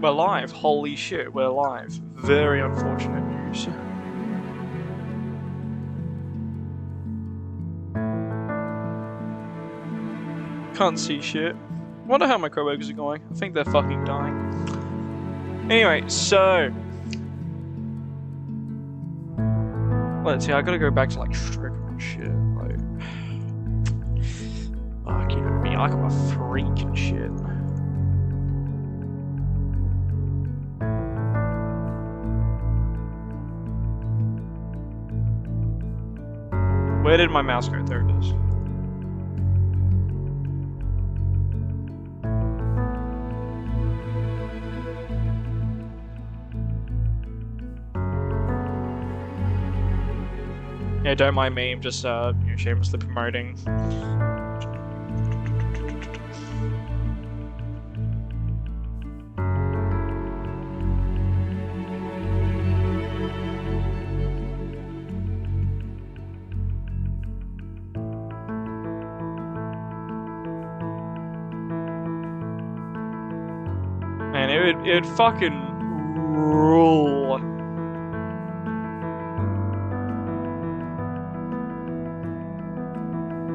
We're live. Holy shit, we're live. Very unfortunate news. Can't see shit. Wonder how my coworkers are going. I think they're fucking dying. Anyway, so let's see. I gotta go back to like strict and shit. Like, fuck, you know me. Like I'm a freak and shit. Where did my mouse go? There it is. Yeah, don't mind me. I'm just shamelessly promoting. Man, it would fucking rule.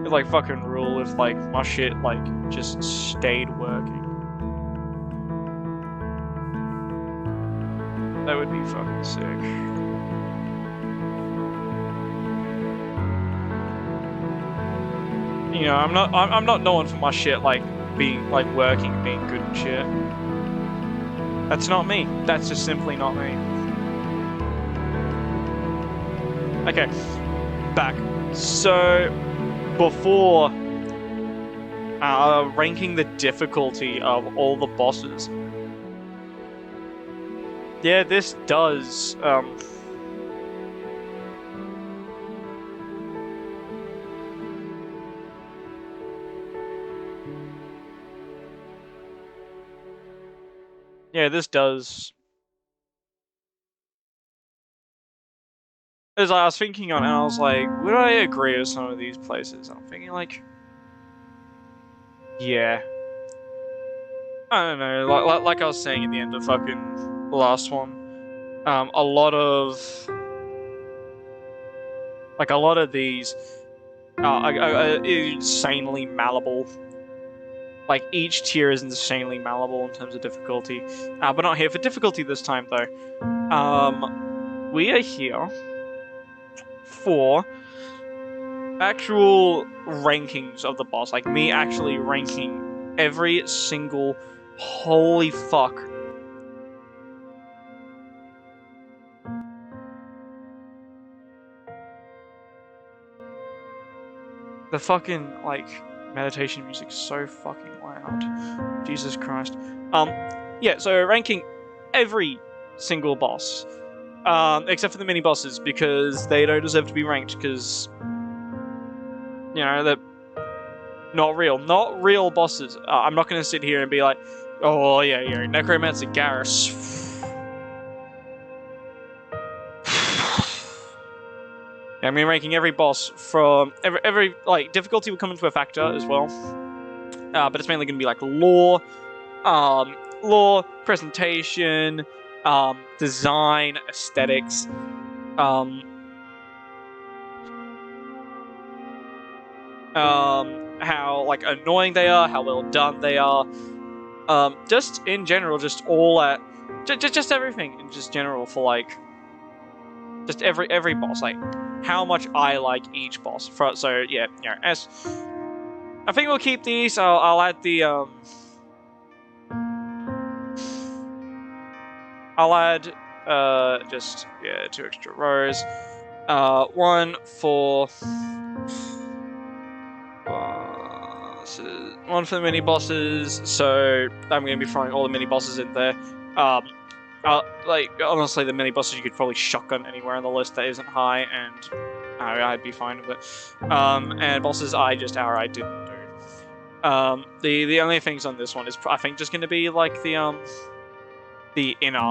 It'd like fucking rule if like my shit like just stayed working. That would be fucking sick. You know, I'm not known for my shit like being like working, being good and shit. That's not me. That's just simply not me. Okay, back. So, before ranking the difficulty of all the bosses, yeah, this does yeah, this does. As I was thinking on it, I was like, would I agree with some of these places? I'm thinking like, yeah. I don't know, like I was saying at the end of fucking the last one, a lot of these are insanely malleable. Like, each tier is insanely malleable in terms of difficulty. But not here for difficulty this time, though. We are here for actual rankings of the boss. Like, me actually ranking every single... Holy fuck. The fucking, like... meditation music is so fucking loud. Jesus Christ. Yeah, so ranking every single boss. Except for the mini bosses, because they don't deserve to be ranked, because, you know, they're not real. Not real bosses. I'm not going to sit here and be like, oh yeah, Necromancer Garrus. I mean, ranking every boss from every like difficulty will come into a factor as well, but it's mainly going to be like lore, presentation, design, aesthetics, how like annoying they are, how well done they are, just in general, just all at just everything in just general for like just every boss, like how much I like each boss. So yeah, as I think we'll keep these. I'll add the I'll add just 2 extra rows. One for one for the mini bosses. So I'm going to be throwing all the mini bosses in there. Like, honestly, the mini bosses you could probably shotgun anywhere on the list that isn't high, and I'd be fine with it. And bosses I just outright didn't do. The only things on this one is I think just going to be like the inner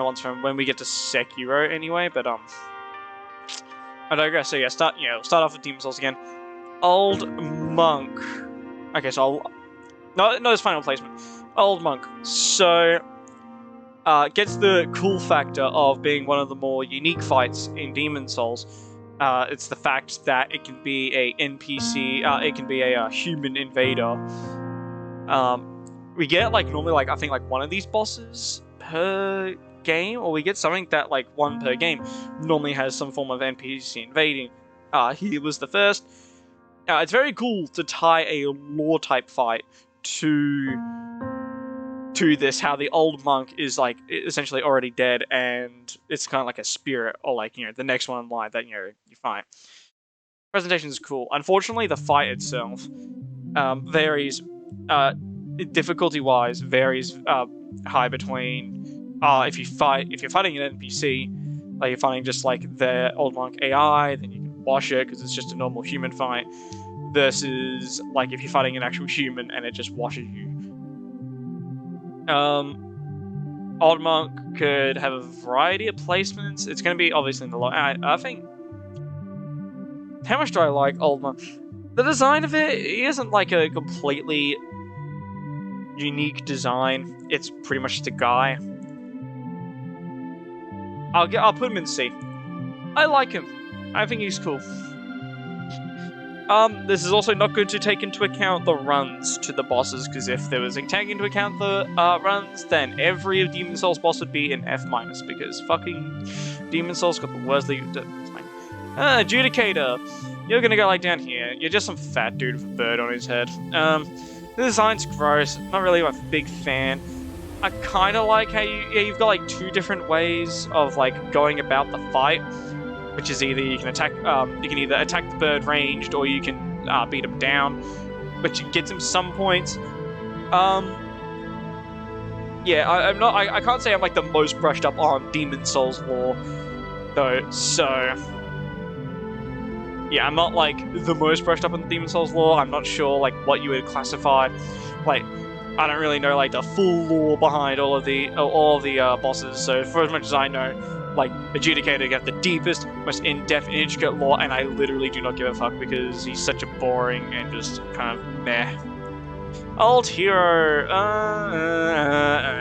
ones from when we get to Sekiro anyway. But I digress. So yeah, start off with Demon Souls again. Old Monk. Okay, so not his final placement. Old Monk. So, gets the cool factor of being one of the more unique fights in Demon's Souls. It's the fact that it can be a NPC, it can be a human invader. We get like normally like I think like one of these bosses per game, or we get something that like one per game normally has some form of NPC invading. He was the first. It's very cool to tie a lore type fight to this, how the old monk is like essentially already dead, and it's kind of like a spirit, or like, you know, the next one in line that, you know, you fight. Presentation is cool. Unfortunately, the fight itself varies, difficulty wise, varies high between if you're fighting an NPC, like you're fighting just like the old monk AI, then you can wash it because it's just a normal human fight, versus like if you're fighting an actual human and it just washes you. Old Monk could have a variety of placements. It's going to be obviously in the I think. How much do I like Old Monk? The design of it, he isn't like a completely unique design. It's pretty much just a guy. I'll put him in C. I like him. I think he's cool. This is also not good to take into account the runs to the bosses, because if there was a take into account the runs, then every Demon's Souls boss would be in F-, because fucking Demon's Souls got the worst Adjudicator, you're gonna go like down here. You're just some fat dude with a bird on his head. The design's gross. Not really a big fan. I kind of like how you've got like two different ways of like going about the fight, which is either you can attack, you can either attack the bird ranged, or you can beat him down, which gets him some points. Yeah, I can't say I'm like the most brushed up on Demon's Souls lore, though. So yeah, I'm not like the most brushed up on the Demon's Souls lore. I'm not sure like what you would classify. Like, I don't really know like the full lore behind all of the bosses. So for as much as I know, like Adjudicator got the deepest, most in-depth, intricate lore, and I literally do not give a fuck because he's such a boring and just kind of meh. Old Hero,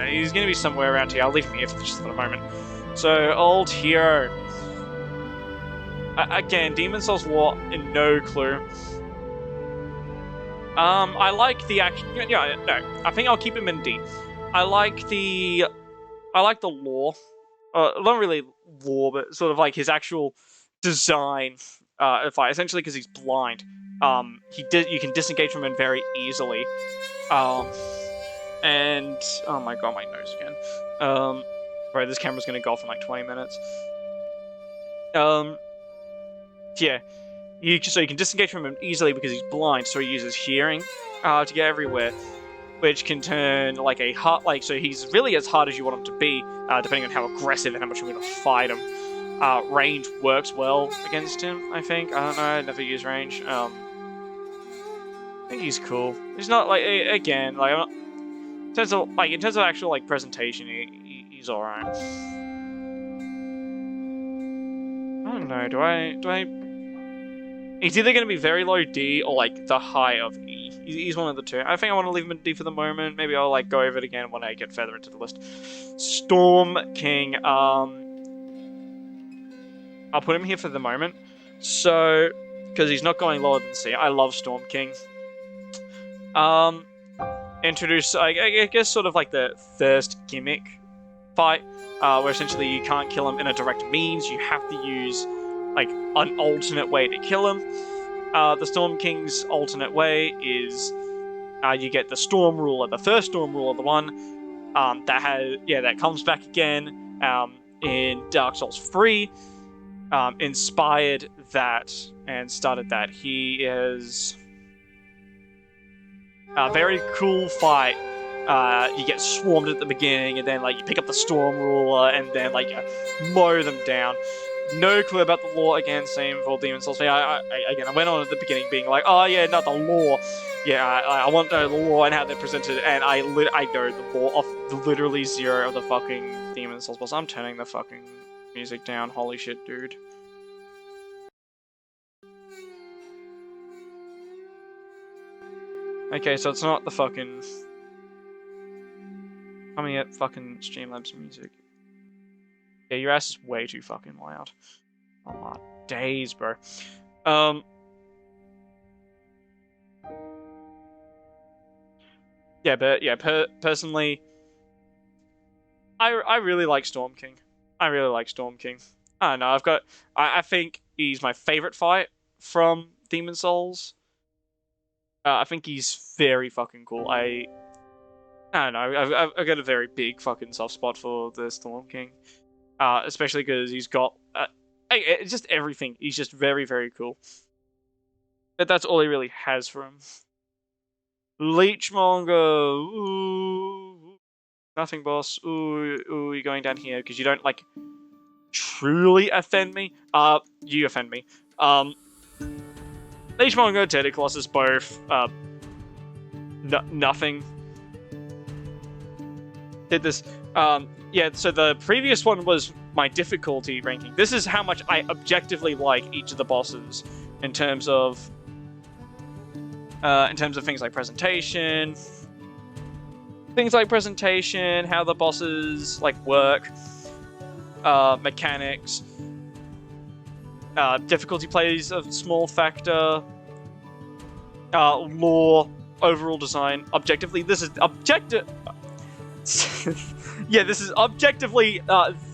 he's gonna be somewhere around here. I'll leave him here just for the moment. So Old Hero. Again, Demon's Souls lore, no clue. I like the action. Yeah, no, I think I'll keep him in D. I like the lore. Not really lore, but sort of like his actual design fight. Essentially, because he's blind, you can disengage from him very easily. And oh my god, my nose again. Right, this camera's gonna go off in like 20 minutes. Yeah, so you can disengage from him easily because he's blind. So he uses hearing to get everywhere, which can turn like a hard, like, so he's really as hard as you want him to be, depending on how aggressive and how much you're going to fight him. Range works well against him, I think. I don't know, I never use range. I think he's cool. He's not like, again, like, in terms of actual like presentation, he's alright. I don't know, do I? He's either going to be very low D or like the high of E. He's one of the two. I think I want to leave him in D for the moment. Maybe I'll like go over it again when I get further into the list. Storm King. I'll put him here for the moment. So, because he's not going lower than C. I love Storm King. Introduce, I guess, sort of like the first gimmick fight, where essentially you can't kill him in a direct means. You have to use like an alternate way to kill him. The Storm King's alternate way is you get the Storm Ruler, the first Storm Ruler, the one that comes back again in Dark Souls 3, inspired that and started that. He is a very cool fight. You get swarmed at the beginning, and then like you pick up the Storm Ruler, and then like you mow them down. No clue about the lore, again, same for Demon's Souls. I went on at the beginning being like, oh yeah, not the lore. Yeah, I want to know the lore and how they're presented, and I know the lore of literally zero of the fucking Demon's Souls boss. I'm turning the fucking music down. Holy shit, dude. Okay, so it's not the fucking... coming at fucking Streamlabs music. Yeah, your ass is way too fucking loud. Oh my days, bro. Yeah, but yeah, personally, I really like Storm King. I really like Storm King. I don't know. I think he's my favorite fight from Demon Souls. I think he's very fucking cool. I don't know. I've got a very big fucking soft spot for the Storm King, especially because he's got just everything. He's just very, very cool. But that's all he really has for him. Leechmonger. Ooh. Nothing, boss. Ooh, you're going down here because you don't, like, truly offend me. You offend me. Leechmonger, Teddy Colossus, both, nothing. Did this, yeah, so the previous one was my difficulty ranking. This is how much I objectively like each of the bosses in terms of things like presentation, how the bosses like work, mechanics, difficulty plays a small factor, lore, overall design. Objectively, this is objective. Yeah, this is objectively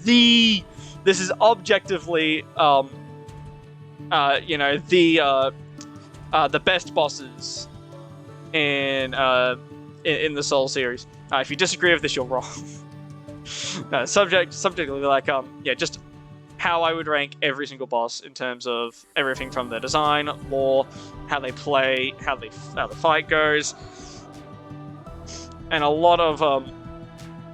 this is objectively you know, the best bosses in the Soul series. If you disagree with this, you're wrong. No, subjectively, like, yeah, just how I would rank every single boss in terms of everything from their design, lore, how they play, how the fight goes, and a lot of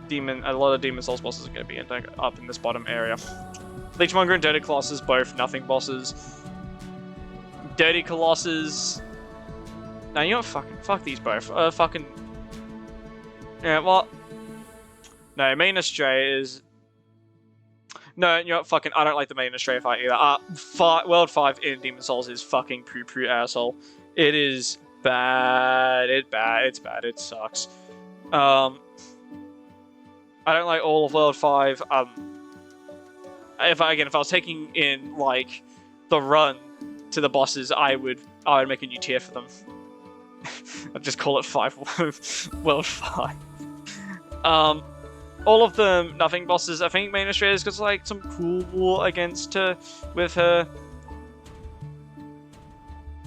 Demon Souls bosses are going to be up in this bottom area. Leechmonger and Dirty Colossus, both nothing bosses. Dirty Colossus. No, you know what? Fuck these both. Fucking. Yeah, well. No, Main Astray is. No, you know what? Fucking. I don't like the Main Astray fight either. World 5 in Demon Souls is fucking poo asshole. It is bad. It's bad. It sucks. I don't like all of World 5. If I was taking in, like, the run to the bosses, I would make a new tier for them. I'd just call it World 5. All of them nothing bosses. I think Main Australia's got, like, some cool war against her with her.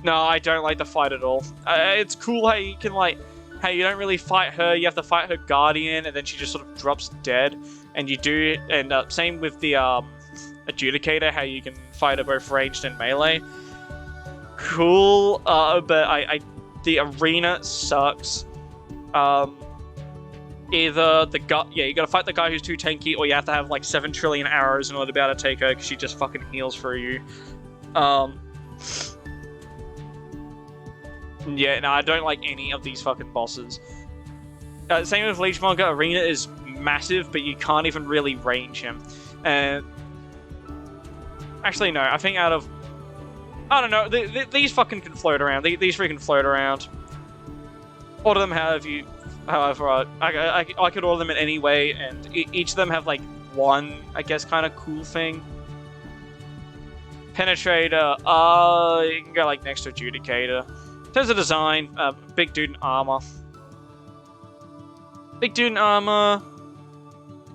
No, I don't like the fight at all. It's cool how you can, like, how you don't really fight her, you have to fight her guardian, and then she just sort of drops dead. And you do, and same with the Adjudicator, how you can fight her both ranged and melee. Cool, but the arena sucks. Either the guy, yeah, you gotta fight the guy who's too tanky, or you have to have like 7 trillion arrows in order to be able to take her, because she just fucking heals for you. Yeah, no, I don't like any of these fucking bosses. Same with Leechmonger. Arena is massive, but you can't even really range him. And actually, no, I think out of... I don't know, these fucking can float around. These three can float around. Order them however, I could order them in any way, and each of them have, like, one, I guess, kind of cool thing. Penetrator, you can go, like, next to Adjudicator. In terms of design, big dude in armor.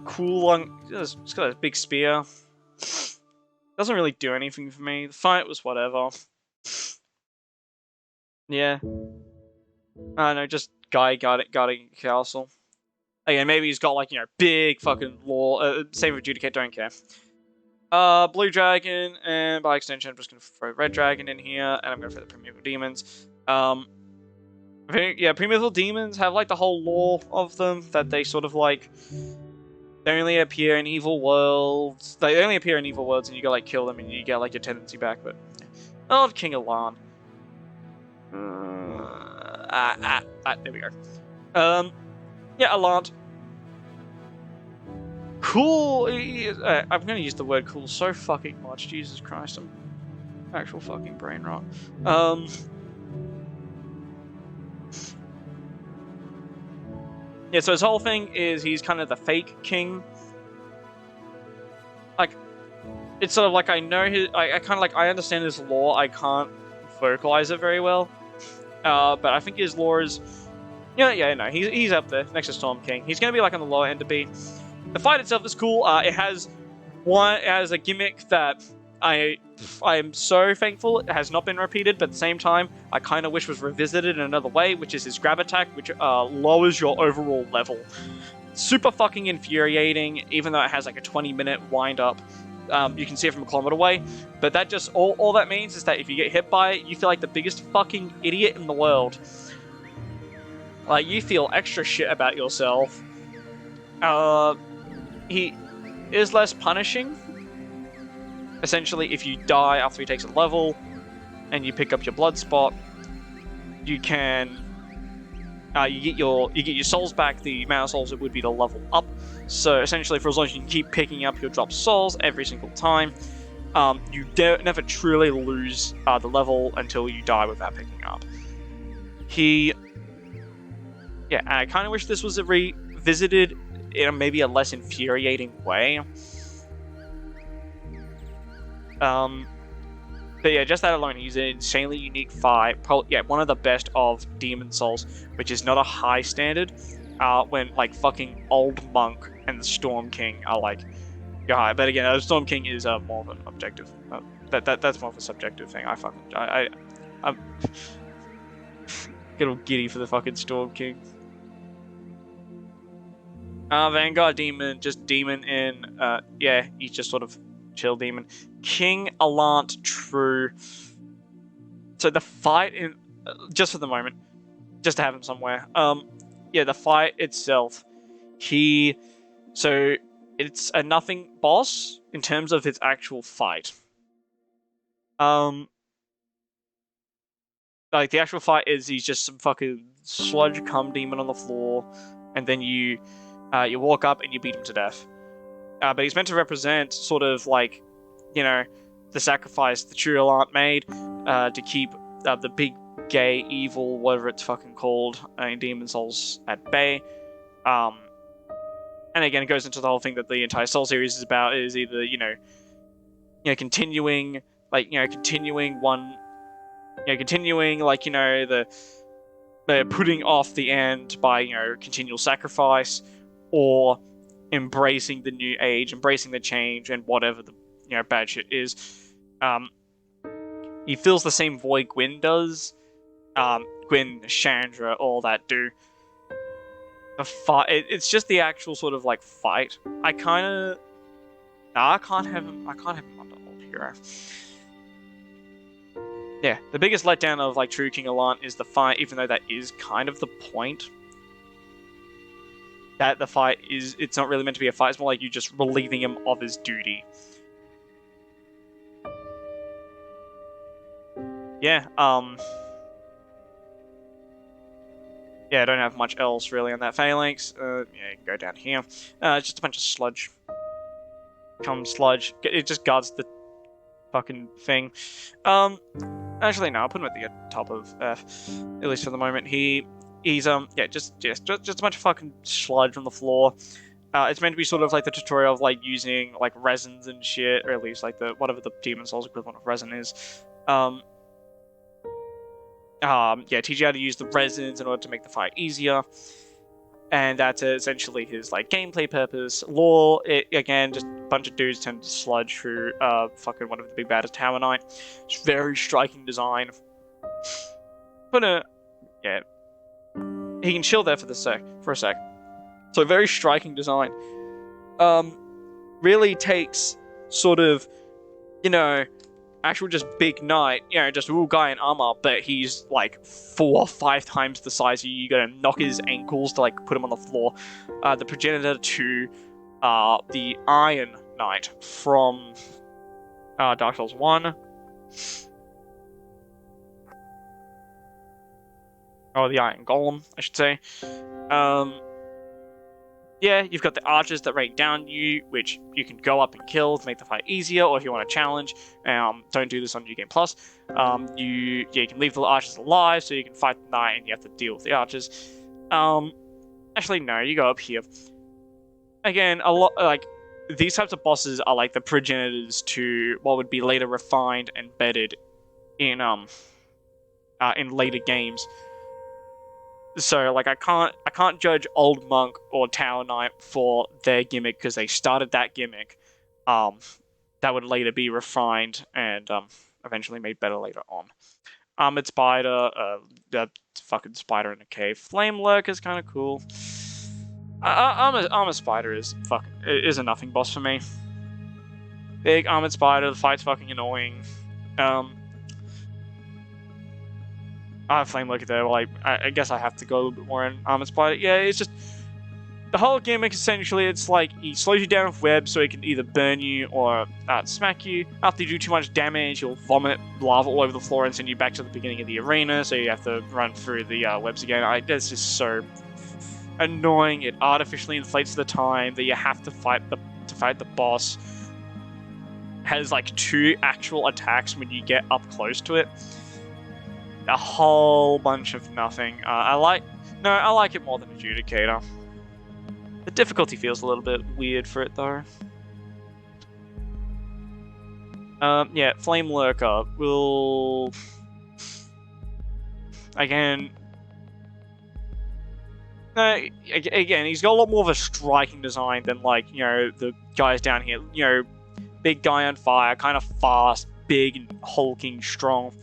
Cool one. It's got a big spear. Doesn't really do anything for me. The fight was whatever. Yeah. I don't know, just guy guarding castle. Again, maybe he's got, like, you know, big fucking lore. Same with Adjudicate, don't care. Blue Dragon, and by extension, I'm just going to throw Red Dragon in here, and I'm going to throw the Primeval Demons. I think, yeah, Primeval Demons have, like, the whole lore of them, that they sort of, like, they only appear in evil worlds. They only appear in evil worlds, and you go, like, kill them, and you get, like, your tendency back, but... Oh, King Alan. There we go. Yeah, Alant. Cool. I'm gonna use the word cool so fucking much. Jesus Christ, I'm actual fucking brain rot. Yeah, so his whole thing is he's kind of the fake king. Like, it's sort of like I know his, I kind of like, I understand his lore, I can't vocalize it very well. But I think his lore is, yeah, no, he's up there next to Storm King. He's gonna be like on the lower end to be. The fight itself is cool. It has a gimmick that I am so thankful it has not been repeated, but at the same time, I kind of wish was revisited in another way, which is his grab attack, which lowers your overall level. Super fucking infuriating, even though it has like a 20-minute wind up. You can see it from a kilometer away, but that just all that means is that if you get hit by it, you feel like the biggest fucking idiot in the world. Like, you feel extra shit about yourself. He is less punishing. Essentially, if you die after he takes a level and you pick up your blood spot, you can you get your souls back. The amount of souls it would be to level up. So essentially, for as long as you can keep picking up your drop souls every single time, you never truly lose the level until you die without picking up. I kind of wish this was revisited in maybe a less infuriating way. But yeah, just that alone, he's an insanely unique fight. Probably, one of the best of Demon Souls, which is not a high standard. When like fucking Old Monk and the Storm King are like, high. But again, the Storm King is more of an objective. That's more of a subjective thing. I'm get all giddy for the fucking Storm King. Vanguard Demon, just Demon in, he's just sort of chill Demon. King Allant True. So the fight in, just for the moment, just to have him somewhere. The fight itself, so it's a nothing boss in terms of its actual fight. Like the actual fight is he's just some fucking sludge cum demon on the floor, and then you walk up and you beat him to death. But he's meant to represent sort of like, the sacrifice the True Allant made to keep the big gay evil, whatever it's fucking called, in Demon Souls at bay. And again, it goes into the whole thing that the entire Soul series is about, is either, continuing like, the putting off the end by, continual sacrifice, or embracing the new age, embracing the change, and whatever the, bad shit is. He feels the same void Gwyn does. Gwyn, Chandra, all that do. The fight, it's just the actual sort of like fight. I can't have him under old hero. Yeah, the biggest letdown of like True King Allant is the fight, even though that is kind of the point. That the fight is, it's not really meant to be a fight, it's more like you just relieving him of his duty. I don't have much else really on that phalanx. You can go down here. It's just a bunch of sludge. Come sludge. It just guards the fucking thing. Actually, no, I'll put him at the top of F, at least for the moment. He's just a bunch of fucking sludge on the floor. It's meant to be sort of like the tutorial of like using like resins and shit, or at least like the whatever the Demon Souls equivalent of resin is. Teach you how to use the resins in order to make the fight easier, and that's essentially his like gameplay purpose. Lore, again, just a bunch of dudes tend to sludge through fucking one of the big baddest Tower Knight. It's very striking design. He can chill there for a sec. So very striking design. Really takes sort of, actual just big knight, just a guy in armor, but he's like 4 or 5 times the size of you. You gotta knock his ankles to like put him on the floor. The progenitor to the Iron Knight from Dark Souls 1. Or the Iron Golem, I should say. You've got the archers that rain down you, which you can go up and kill to make the fight easier, or if you want to challenge, don't do this on New Game Plus. You can leave the archers alive, so you can fight the knight and you have to deal with the archers. And Actually, no, you go up here. Again, a lot like these types of bosses are like the progenitors to what would be later refined and embedded in later games. So like I can't judge Old Monk or Tower Knight for their gimmick because they started that gimmick. That would later be refined and eventually made better later on. Armored Spider, the fucking spider in a cave. Flame Lurk is kind of cool. Armored Spider is a nothing boss for me. Big Armored Spider, the fight's fucking annoying. I have Flame Lurker there. Like, I guess I have to go a little bit more in Armored Spider. Yeah, it's just the whole gimmick. Essentially, it's like he slows you down with webs, so he can either burn you or smack you. After you do too much damage, he'll vomit lava all over the floor and send you back to the beginning of the arena. So you have to run through the webs again. It's just so annoying. It artificially inflates the time that you have to fight the boss. Has like 2 actual attacks when you get up close to it. A whole bunch of nothing. I like it more than Adjudicator. The difficulty feels a little bit weird for it though. Yeah, Flame Lurker will again. No, again, he's got a lot more of a striking design than like the guys down here. Big guy on fire, kind of fast, big and hulking, strong.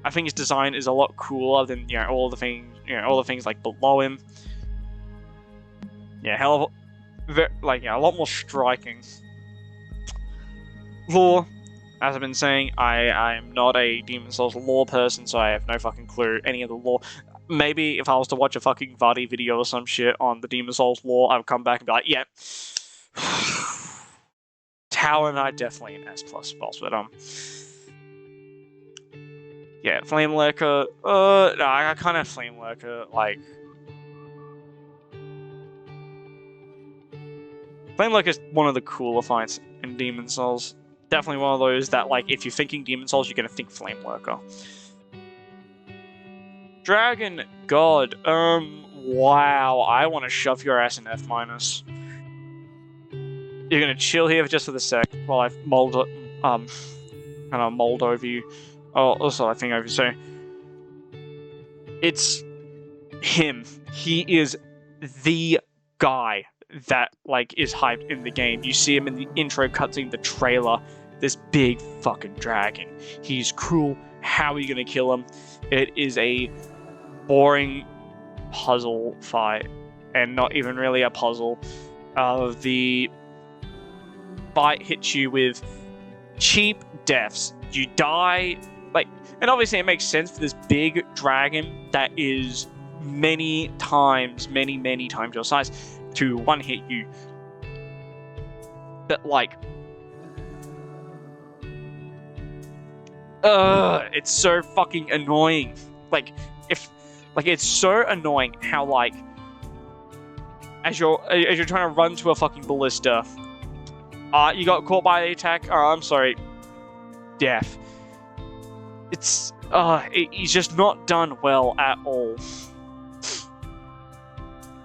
I think his design is a lot cooler than all the things like below him. Yeah, a lot more striking. Lore, as I've been saying, I am not a Demon's Souls lore person, so I have no fucking clue any of the lore. Maybe if I was to watch a fucking Vardy video or some shit on the Demon's Souls lore, I would come back and be like, yeah. Tower Knight definitely an S+ boss, but yeah, Flame Lurker. No, I kind of Flame Lurker. Like, Flame Lurker is one of the cooler fights in Demon's Souls. Definitely one of those that, like, if you're thinking Demon's Souls, you're gonna think Flame Lurker. Dragon God. Wow. I want to shove your ass in F-. You're gonna chill here just for the sec while I mold over you. Oh, also I think over. So it's him. He is the guy that like is hyped in the game. You see him in the intro cutscene, the trailer. This big fucking dragon. He's cool. How are you gonna kill him? It is a boring puzzle fight, and not even really a puzzle. The fight hits you with cheap deaths. You die, like, and obviously it makes sense for this big dragon that is many times your size to one hit you. But like, it's so fucking annoying. It's so annoying how like as you're trying to run to a fucking ballista, you got caught by the attack. I'm sorry, death. It's he's just not done well at all.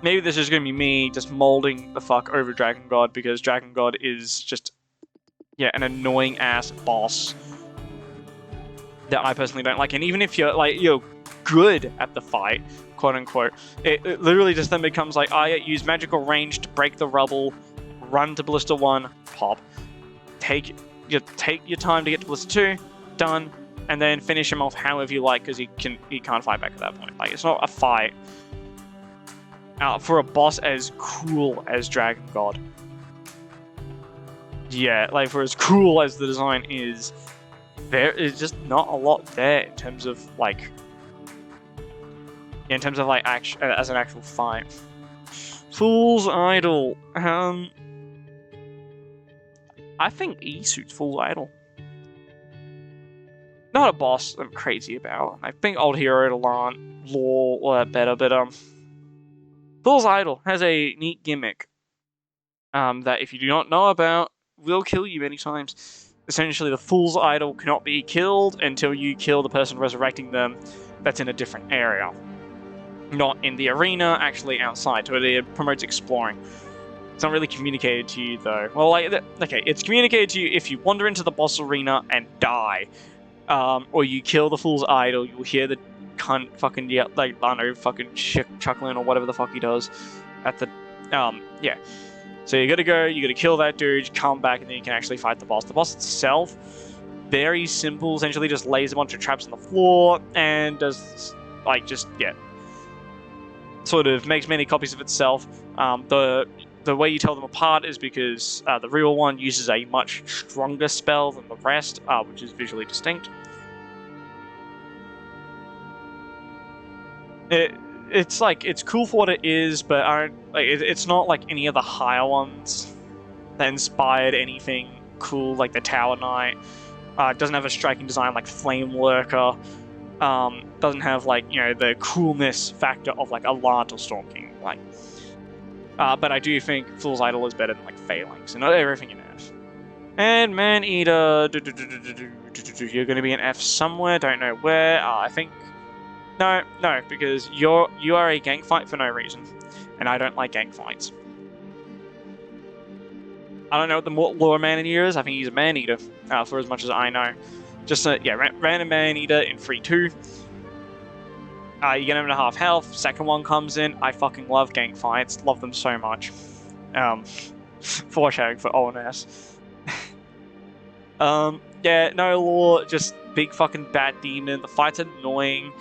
Maybe this is gonna be me just molding the fuck over Dragon God, because Dragon God is just an annoying ass boss that I personally don't like. And even if you're good at the fight, quote unquote, it literally just then becomes like, I use magical range to break the rubble, run to Ballista 1, pop, take your time to get to Ballista 2, done, and then finish him off however you like, because he can't fight back at that point. Like, it's not a fight for a boss as cool as Dragon God. Yeah, like, for as cool as the design is, there is just not a lot there in terms of like action as an actual fight. Fool's Idol. I think E suits Fool's Idol. Not a boss I'm crazy about. I think Old Hero lore or better, but Fool's Idol has a neat gimmick that if you do not know about, will kill you many times. Essentially, the Fool's Idol cannot be killed until you kill the person resurrecting them that's in a different area. not in the arena, actually outside. So it promotes exploring. It's not really communicated to you though. Well, like, okay, it's communicated to you if you wander into the boss arena and die, or you kill the Fool's Idol. You'll hear the cunt fucking yell, like, I don't know, fucking chuckling or whatever the fuck he does at the, yeah. So you gotta go, you gotta kill that dude, come back, and then you can actually fight the boss. The boss itself, very simple, essentially just lays a bunch of traps on the floor and does, like, just, yeah, sort of makes many copies of itself. The way you tell them apart is because the real one uses a much stronger spell than the rest, which is visually distinct. It's like, it's cool for what it is, but it's not like any of the higher ones that inspired anything cool, like the Tower Knight. It doesn't have a striking design like Flame Lurker. Doesn't have, like, you know, the coolness factor of like Allant or Storm King. Like, but I do think Fool's Idol is better than like Phalanx and everything in F. And Man-Eater, you're going to be an F somewhere. Don't know where. I think. No, because you are a gank fight for no reason, and I don't like gank fights. I don't know what the lore Man-Eater is. I think he's a Man-Eater, for as much as I know. Just yeah, random Man-Eater in 3-2. You get him at half health. Second one comes in. I fucking love gank fights. Love them so much. Foreshadowing for ONS. Yeah, no lore. Just big fucking bat demon. The fight's annoying.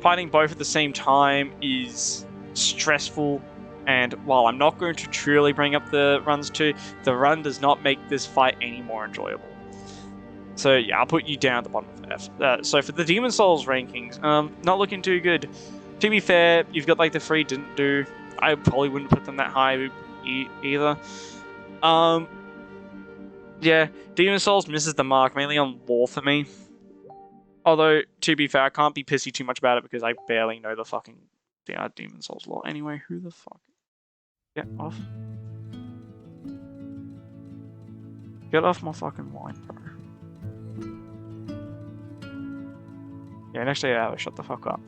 Fighting both at the same time is stressful, and while I'm not going to truly bring up the runs too, the run does not make this fight any more enjoyable. So yeah, I'll put you down at the bottom of F. So for the Demon Souls rankings, not looking too good. To be fair, you've got like the 3 didn't do. I probably wouldn't put them that high either. Yeah, Demon Souls misses the mark mainly on lore for me. Although, to be fair, I can't be pissy too much about it because I barely know the fucking Demon Souls lore. Anyway, who the fuck? Get off. Get off my fucking line, bro. Yeah, next day hour, shut the fuck up.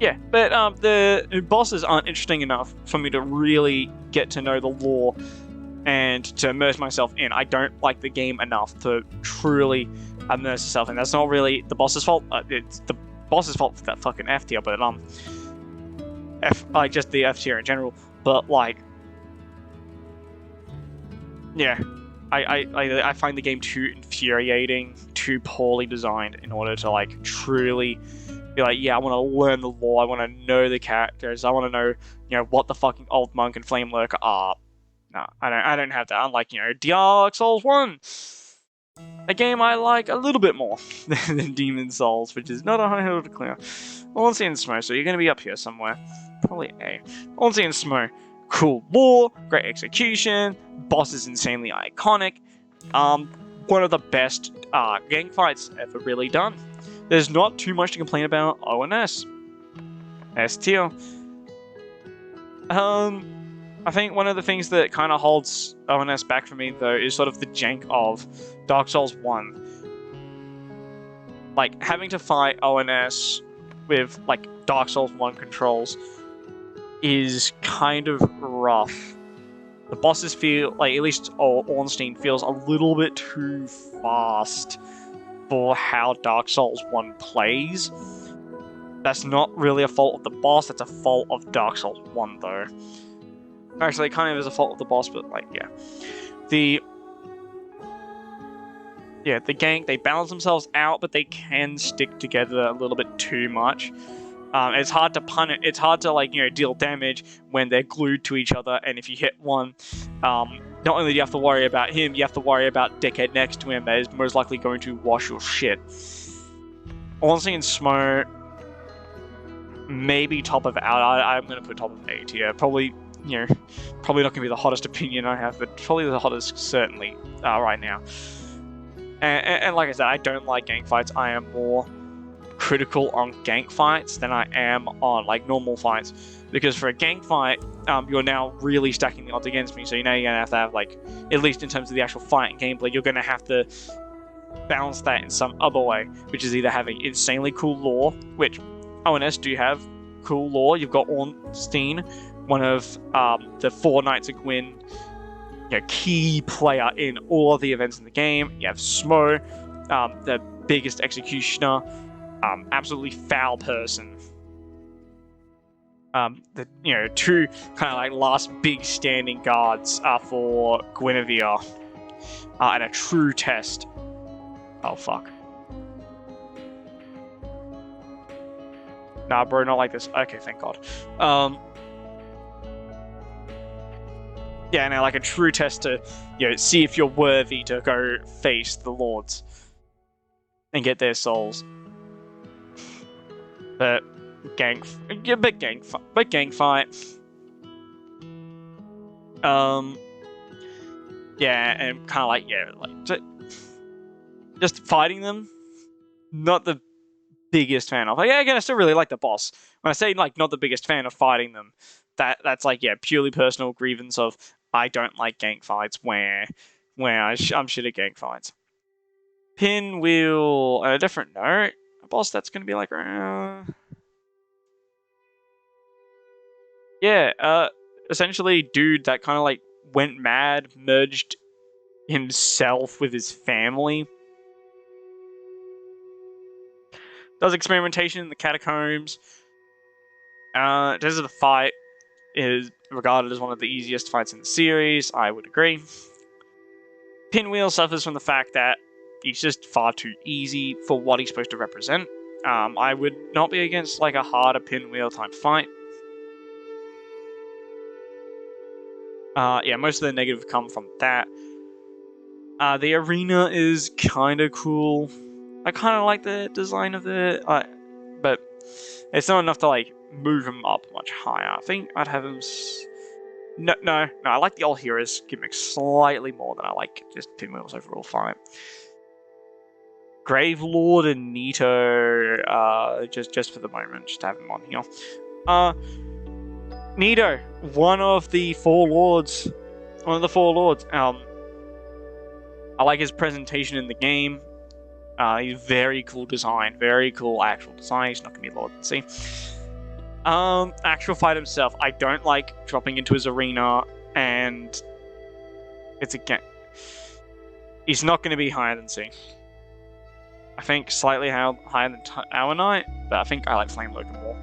Yeah, but the bosses aren't interesting enough for me to really get to know the lore and to immerse myself in. I don't like the game enough to truly immerse myself in. That's not really the boss's fault. It's the boss's fault for that fucking F tier, but just the F tier in general. But like, yeah, I find the game too infuriating, too poorly designed in order to like truly be like, yeah, I want to learn the lore, I want to know the characters, I want to know, you know, what the fucking Old Monk and Flame Lurker are. No, I don't have that. Unlike, you know, Dark Souls 1, a game I like a little bit more than Demon Souls, which is not a high hill to clear. Ornstein and Smough, so you're going to be up here somewhere. Probably A. Ornstein and Smough, cool lore, great execution, boss is insanely iconic. One of the best gang fights ever really done. There's not too much to complain about ONS. S tier. I think one of the things that kind of holds ONS back for me, though, is sort of the jank of Dark Souls 1. Like, having to fight ONS with, like, Dark Souls 1 controls is kind of rough. The bosses feel, like, at least Ornstein feels a little bit too fast for how Dark Souls 1 plays. That's not really a fault of the boss, that's a fault of Dark Souls 1, though. Actually, it kind of is a fault of the boss, but, like, yeah. The gank, they balance themselves out, but they can stick together a little bit too much. It's hard to punish, it's hard to, like, you know, deal damage when they're glued to each other, and if you hit one, not only do you have to worry about him, you have to worry about dickhead next to him that is most likely going to wash your shit. Ornstein and Smough, maybe top of out. I'm going to put top of A tier. Probably, you know, probably not going to be the hottest opinion I have, but probably the hottest certainly right now. And like I said, I don't like gank fights. I am more critical on gank fights than I am on like normal fights, because for a gank fight, you're now really stacking the odds against me. So you know you're gonna have to have, like, at least in terms of the actual fight and gameplay, you're gonna have to balance that in some other way, which is either having insanely cool lore, which ONS do have cool lore. You've got Ornstein, one of the 4 Knights of Gwyn, key player in all of the events in the game. You have Smo, the biggest executioner, absolutely foul person. The 2 kind of like last big standing guards for Guinevere, and a true test. Oh fuck. Nah, bro, not like this. Okay, thank God. Yeah, now like a true test to see if you're worthy to go face the lords and get their souls. But gang fight. Yeah, and kind of like just fighting them. Not the biggest fan of. Again, I still really like the boss. When I say like not the biggest fan of fighting them, that's like purely personal grievance of I don't like gank fights where I'm shit at gank fights. Pinwheel, on a different note, a boss that's gonna be like essentially dude that kind of like went mad, merged himself with his family. Does experimentation in the catacombs. Desert of the Fight is regarded as one of the easiest fights in the series. I would agree. Pinwheel suffers from the fact that he's just far too easy for what he's supposed to represent. I would not be against like a harder Pinwheel type fight. Most of the negative come from that. The arena is kind of cool. I kind of like the design of it, but it's not enough to like move him up much higher. I think I'd have him. No. I like the All Heroes gimmick slightly more than I like just Pinwheel's overall fight. Gravelord and Nito, just for the moment, just to have him on here. Nito, one of the four lords. I like his presentation in the game. He's very cool design, very cool actual design. He's not gonna be Lord and see. Actual fight himself, I don't like dropping into his arena, and he's not gonna be higher than C. I think slightly higher than Our Knight, but I think I like Flame Lurker more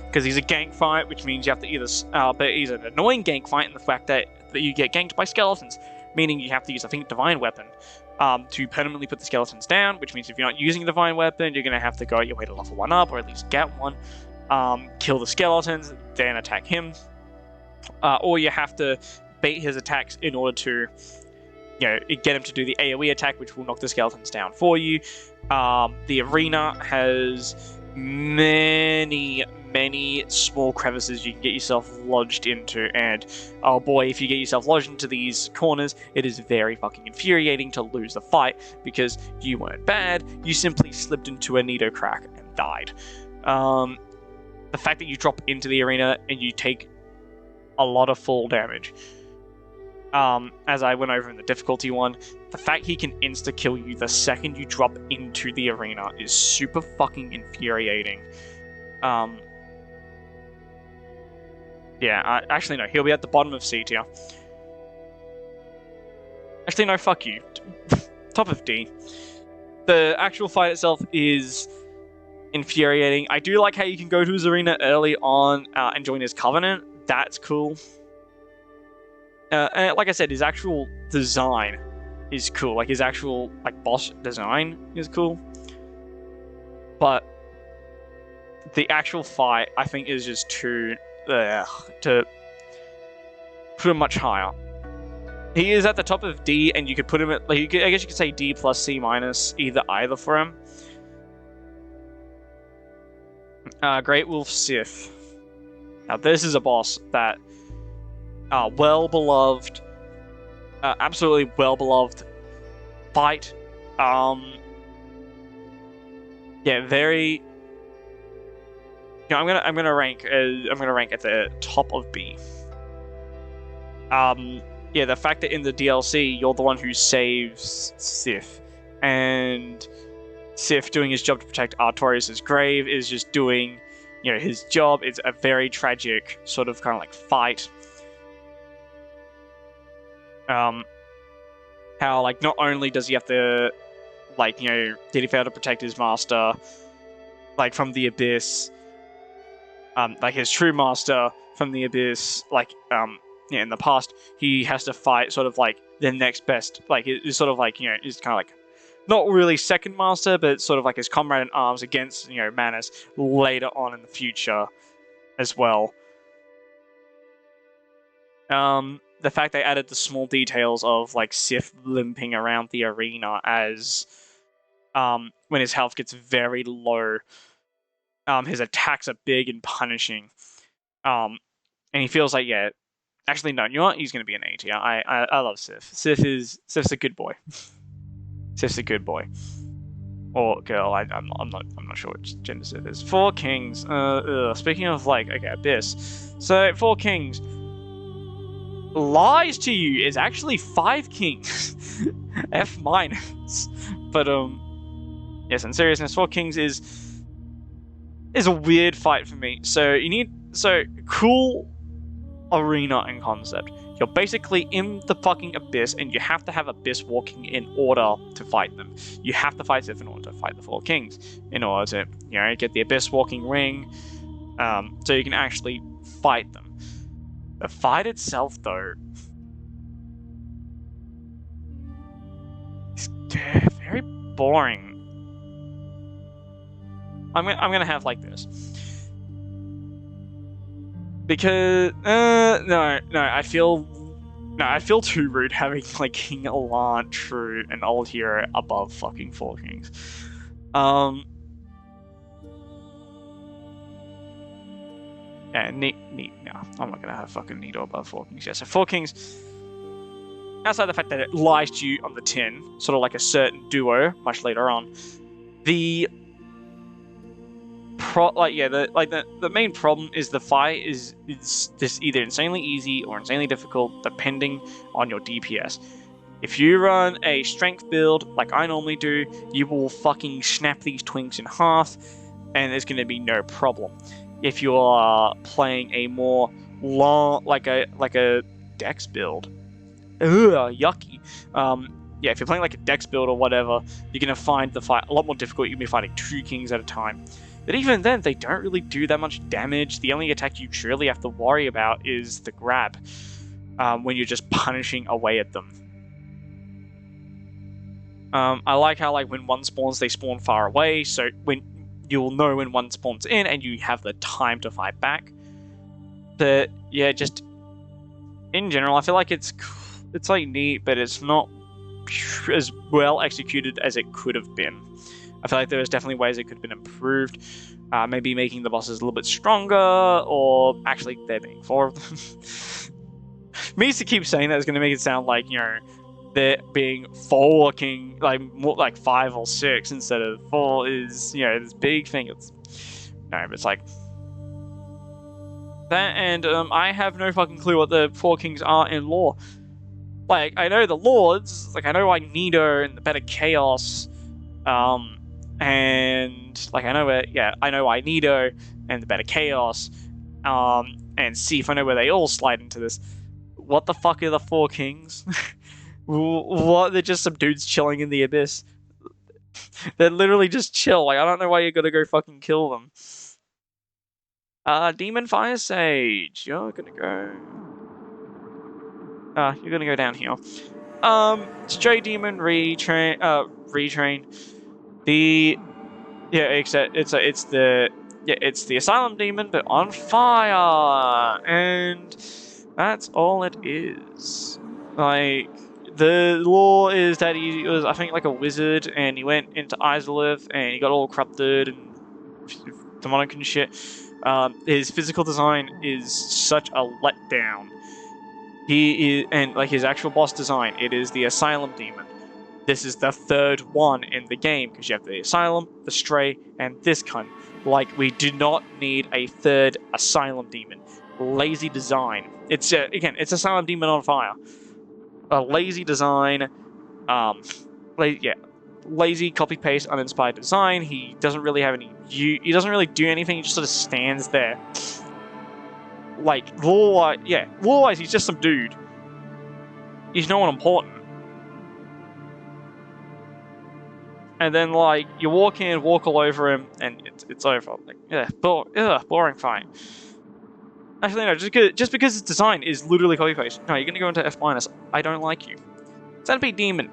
because he's a gank fight, which means you have to either. But he's an annoying gank fight in the fact that you get ganked by skeletons, meaning you have to use, I think, Divine Weapon. To permanently put the skeletons down, which means if you're not using a Divine Weapon, you're going to have to go your way to level 1 up, or at least get one, kill the skeletons, then attack him, or you have to bait his attacks in order to get him to do the AoE attack, which will knock the skeletons down for you. The arena has many small crevices you can get yourself lodged into, and oh boy, if you get yourself lodged into these corners, it is very fucking infuriating to lose the fight because you weren't bad, you simply slipped into a Nito crack and died. The fact that you drop into the arena and you take a lot of fall damage, as I went over in the difficulty one, the fact he can insta-kill you the second you drop into the arena is super fucking infuriating. Actually no, he'll be at the bottom of C tier. Actually no, fuck you. Top of D. The actual fight itself is infuriating. I do like how you can go to his arena early on and join his Covenant. That's cool. And like I said, his actual design is cool. Like his actual boss design is cool. But the actual fight, I think, is just to put him much higher. He is at the top of D, and you could put him at I guess you could say D plus C minus, either for him. Great Wolf Sith. Now this is a boss that well beloved, absolutely well beloved fight. Very. I'm gonna rank at the top of B. The fact that in the DLC you're the one who saves Sith and Sif doing his job to protect Artorias' grave is just doing, his job. It's a very tragic sort of kind of like fight. How like not only does he have to did he fail to protect his master from the abyss, his true master from the abyss, in the past, he has to fight sort of the next best, is sort of is kind of not really second master, but sort of his comrade in arms against Manus later on in the future as well. The fact they added the small details of Sif limping around the arena as when his health gets very low, his attacks are big and punishing, and he feels actually no, you know what? He's gonna be an A tier. I love Sif. Sif's a good boy. Sif's a good boy. Or girl, I'm not sure which gender Sif is. Four Kings. Speaking of Abyss, so Four Kings lies to you is actually 5 Kings. F minus. But yes, in seriousness, Four Kings is a weird fight for me. So you need cool arena and concept. You're basically in the fucking Abyss, and you have to have Abyss walking in order to fight them. You have to fight Sif in order to fight the Four Kings, in order to get the Abyss walking ring, so you can actually fight them. The fight itself, though, is very boring. I'm gonna have this. Because no, I feel too rude having King Elantrue and old hero above fucking Four Kings. Yeah, neat. No, I'm not gonna have fucking Nito above Four Kings. Yeah, so Four Kings, outside the fact that it lies to you on the tin, sort of like a certain duo much later on, the main problem is the fight is just either insanely easy or insanely difficult depending on your DPS. If you run a strength build like I normally do, you will fucking snap these twinks in half, and there's going to be no problem. If you are playing a more long, like a dex build, yucky. If you're playing a dex build or whatever, you're going to find the fight a lot more difficult. You're going to be fighting 2 kings at a time. But even then, they don't really do that much damage. The only attack you truly have to worry about is the grab, when you're just punishing away at them. I like how when one spawns, they spawn far away, so when you'll know when one spawns in, and you have the time to fight back. But yeah, just in general, I feel like it's neat, but it's not as well executed as it could have been. I feel like there was definitely ways it could have been improved. Maybe making the bosses a little bit stronger, or actually there being 4 of them. Me to keep saying that is going to make it sound like, there being 4 king, more 5 or 6 instead of 4 is, this big thing. It's that, and I have no fucking clue what the 4 kings are in lore. I know the lords, I know Nito and the Better Chaos, and I know Nito and the Better Chaos, and Sif. I know where they all slide into this. What the fuck are the 4 kings? What? They're just some dudes chilling in the Abyss. They're literally just chill. I don't know why you gotta go fucking kill them. Demon Fire Sage, you're gonna go. You're gonna go down here. Stray Demon retrain. It's the Asylum Demon, but on fire, and that's all it is. The lore is that he was, I think, a wizard, and he went into Izalith, and he got all corrupted and demonic and shit. His physical design is such a letdown. He is, and his actual boss design, it is the Asylum Demon. This is the 3rd one in the game, because you have the Asylum, the Stray, and this cunt. We do not need a 3rd Asylum Demon. Lazy design. It's Asylum Demon on fire. A lazy design. lazy copy paste uninspired design. He doesn't really have any. He doesn't really do anything. He just sort of stands there. Like lore-wise, he's just some dude. He's no one important. And then like you walk in, walk all over him, and it's over. Like boring fight. Actually, no, just because his design is literally copy paste. No, you're gonna go into F-. I don't like you. Centipede Demon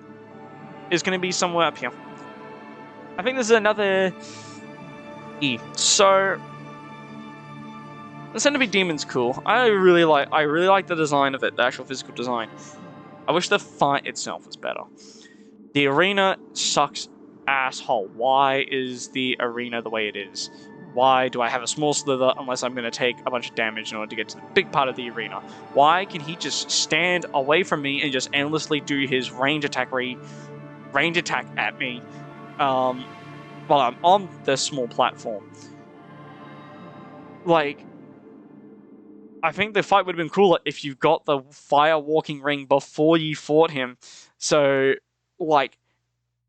is gonna be somewhere up here. I think this is another E. So the Centipede Demon's cool. I really like the design of it, the actual physical design. I wish the fight itself was better. The arena sucks asshole. Why is the arena the way it is? Why do I have a small slither unless I'm going to take a bunch of damage in order to get to the big part of the arena? Why can he just stand away from me and just endlessly do his range attack at me while I'm on this small platform? Like, I think the fight would have been cooler if you got the fire walking ring before you fought him. So, like,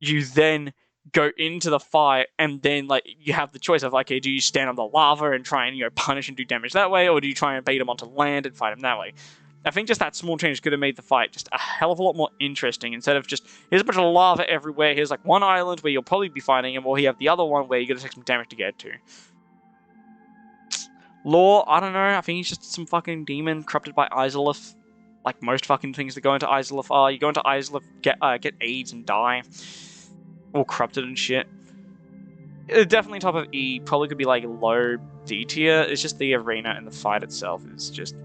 you then go into the fight, and then like you have the choice of like, okay, do you stand on the lava and try and punish and do damage that way, or do you try and bait him onto land and fight him that way? I think just that small change could have made the fight just a hell of a lot more interesting, instead of just here's a bunch of lava everywhere. Here's like one island where you'll probably be fighting him, or you have the other one where you're gonna take some damage to get to. Lore, I don't know. I think he's just some fucking demon corrupted by Izalith, like most fucking things that go into Izalith are. You go into Izalith, get AIDS and die. All corrupted and shit. Definitely top of E, probably could be like low D tier. It's just the arena and the fight itself is just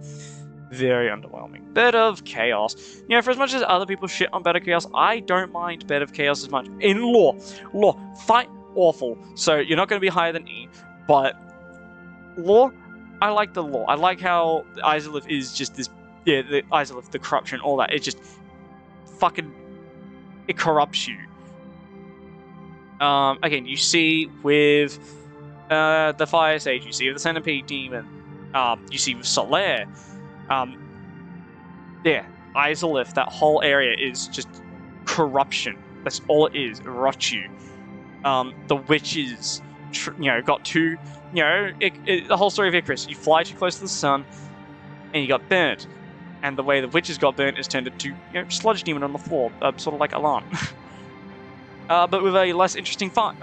very underwhelming. Bed of Chaos. For as much as other people shit on Bed of Chaos, I don't mind Bed of Chaos as much. In lore, fight awful. So you're not going to be higher than E, but lore, I like the lore. I like how Izalith is just this, the Izalith, the corruption, all that. It just fucking, it corrupts you. Again, you see with the Fire Sage, you see with the Centipede Demon, you see with Solaire. Izalith, that whole area is just corruption. That's all it is. It rots you. The witches, got two. The whole story of Icarus. You fly too close to the sun, and you got burnt. And the way the witches got burnt is turned into sludge demon on the floor, sort of like Alan. But with a less interesting fight,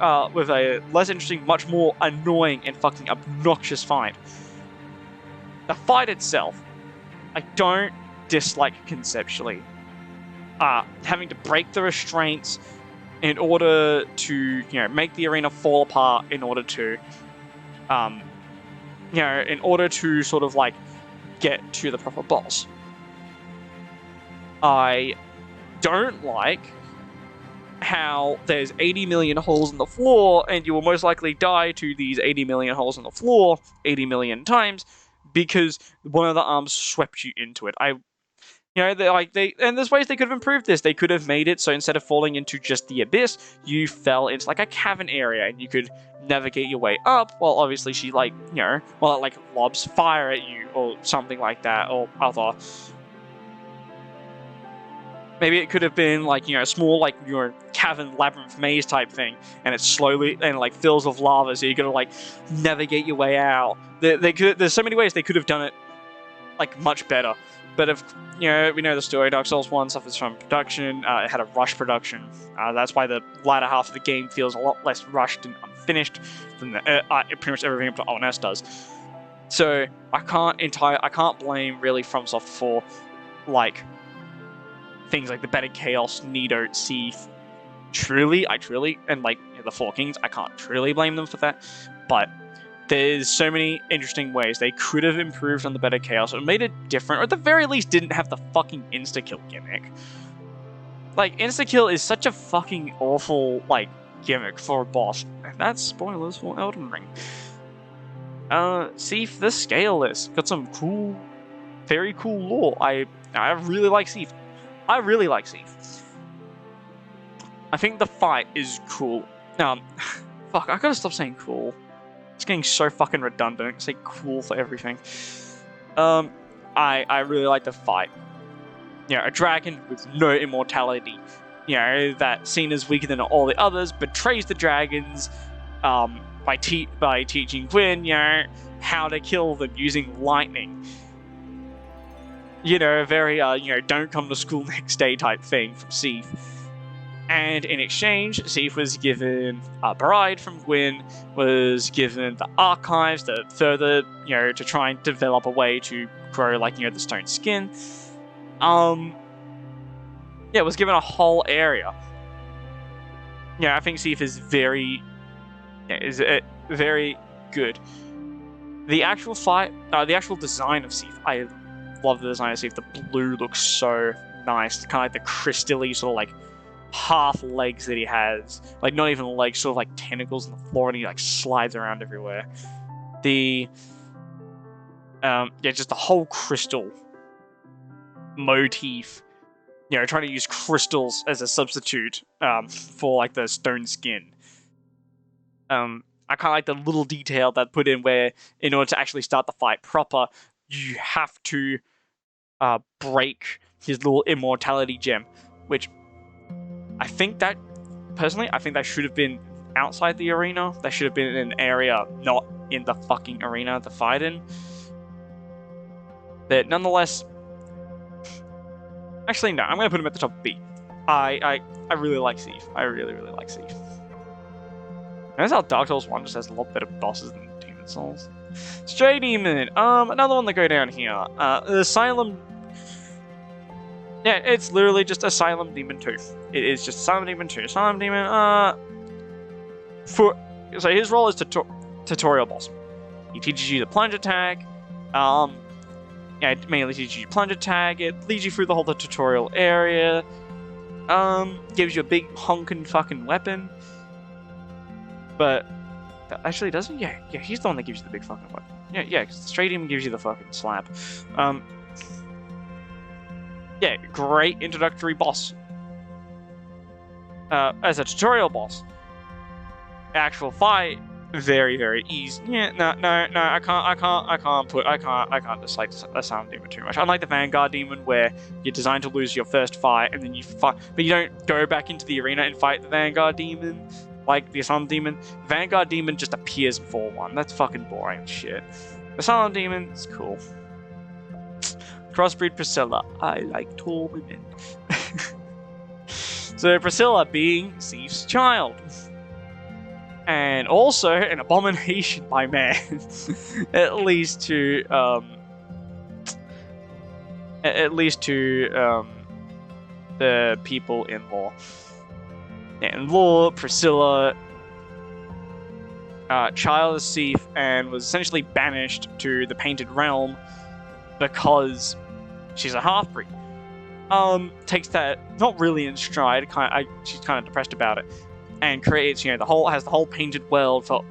much more annoying and fucking obnoxious fight. The fight itself, I don't dislike conceptually. Having to break the restraints in order to, make the arena fall apart in order to, sort of like get to the proper boss. I don't like how there's 80 million holes in the floor, and you will most likely die to these 80 million holes in the floor 80 million times because one of the arms swept you into it. And there's ways they could have improved this. They could have made it so instead of falling into just the abyss, you fell into like a cavern area, and you could navigate your way up. Well, obviously she lobs fire at you or something like that, or other. Maybe it could have been like, a small cavern labyrinth maze type thing, and it slowly and fills with lava, so you gotta navigate your way out. There's so many ways they could have done it much better. But if we know the story, Dark Souls 1 suffers from production. It had a rush production. That's why the latter half of the game feels a lot less rushed and unfinished than pretty much everything up to ONS does. So I can't blame really FromSoft for things like the Bed of Chaos, Nido, Seath. And the Four Kings, I can't truly blame them for that. But there's so many interesting ways they could have improved on the Bed of Chaos or made it different, or at the very least didn't have the fucking insta-kill gimmick. Insta-kill is such a fucking awful, gimmick for a boss. And that's spoilers for Elden Ring. Seath, the Scaleless, got some very cool lore. I really like Seath. I think the fight is cool. Fuck, I gotta stop saying cool. It's getting so fucking redundant. I say cool for everything. I really like the fight. A dragon with no immortality. that seen as weaker than all the others, betrays the dragons by teaching Gwyn, how to kill them using lightning. Very, don't come to school next day type thing from Seath. And in exchange, Seath was given a bride from Gwyn, was given the archives to further, to try and develop a way to grow, the stone skin. Was given a whole area. I think Seath is very good. The actual fight, the actual design of Seath, I love the design of Seath. The blue looks so nice, kind of like the crystal-y sort of like half legs that he has, like not even legs, sort of like tentacles on the floor, and he like slides around everywhere. Just the whole crystal motif, trying to use crystals as a substitute for like the stone skin. I kind of like the little detail that put in where, in order to actually start the fight proper, you have to break his little immortality gem, which I think that should have been outside the arena. That should have been in an area not in the fucking arena to fight in. But nonetheless, actually no, I'm going to put him at the top of B. I really like Seath. I really, really like Seath. Notice how Dark Souls 1 just has a lot better bosses than Demon Souls. Stray Demon, another one to go down here. Asylum. Yeah, it's literally just Asylum Demon 2. It is just Asylum Demon 2. Asylum Demon, so his role is tutorial boss. He teaches you the plunge attack. It mainly teaches you plunge attack. It leads you through the whole tutorial area. Gives you a big honkin' fucking weapon. But actually doesn't? Yeah, he's the one that gives you the big fucking weapon. Yeah, because the Stray Demon gives you the fucking slap. Great introductory boss. As a tutorial boss. Actual fight, very, very easy. Yeah, no, I can't dislike Asylum Demon too much. Unlike the Vanguard Demon, where you're designed to lose your first fight, and then you fight, but you don't go back into the arena and fight the Vanguard Demon, like the Asylum Demon. Vanguard Demon just appears in 4-1. That's fucking boring shit. Asylum Demon is cool. Crossbreed Priscilla. I like tall women. So Priscilla being Seath's child. And also an abomination by man. At least to the people in law. In law, Priscilla, child of Seath, and was essentially banished to the Painted Realm because she's a half-breed. Takes that not really in stride. She's kind of depressed about it, and creates the whole painted world for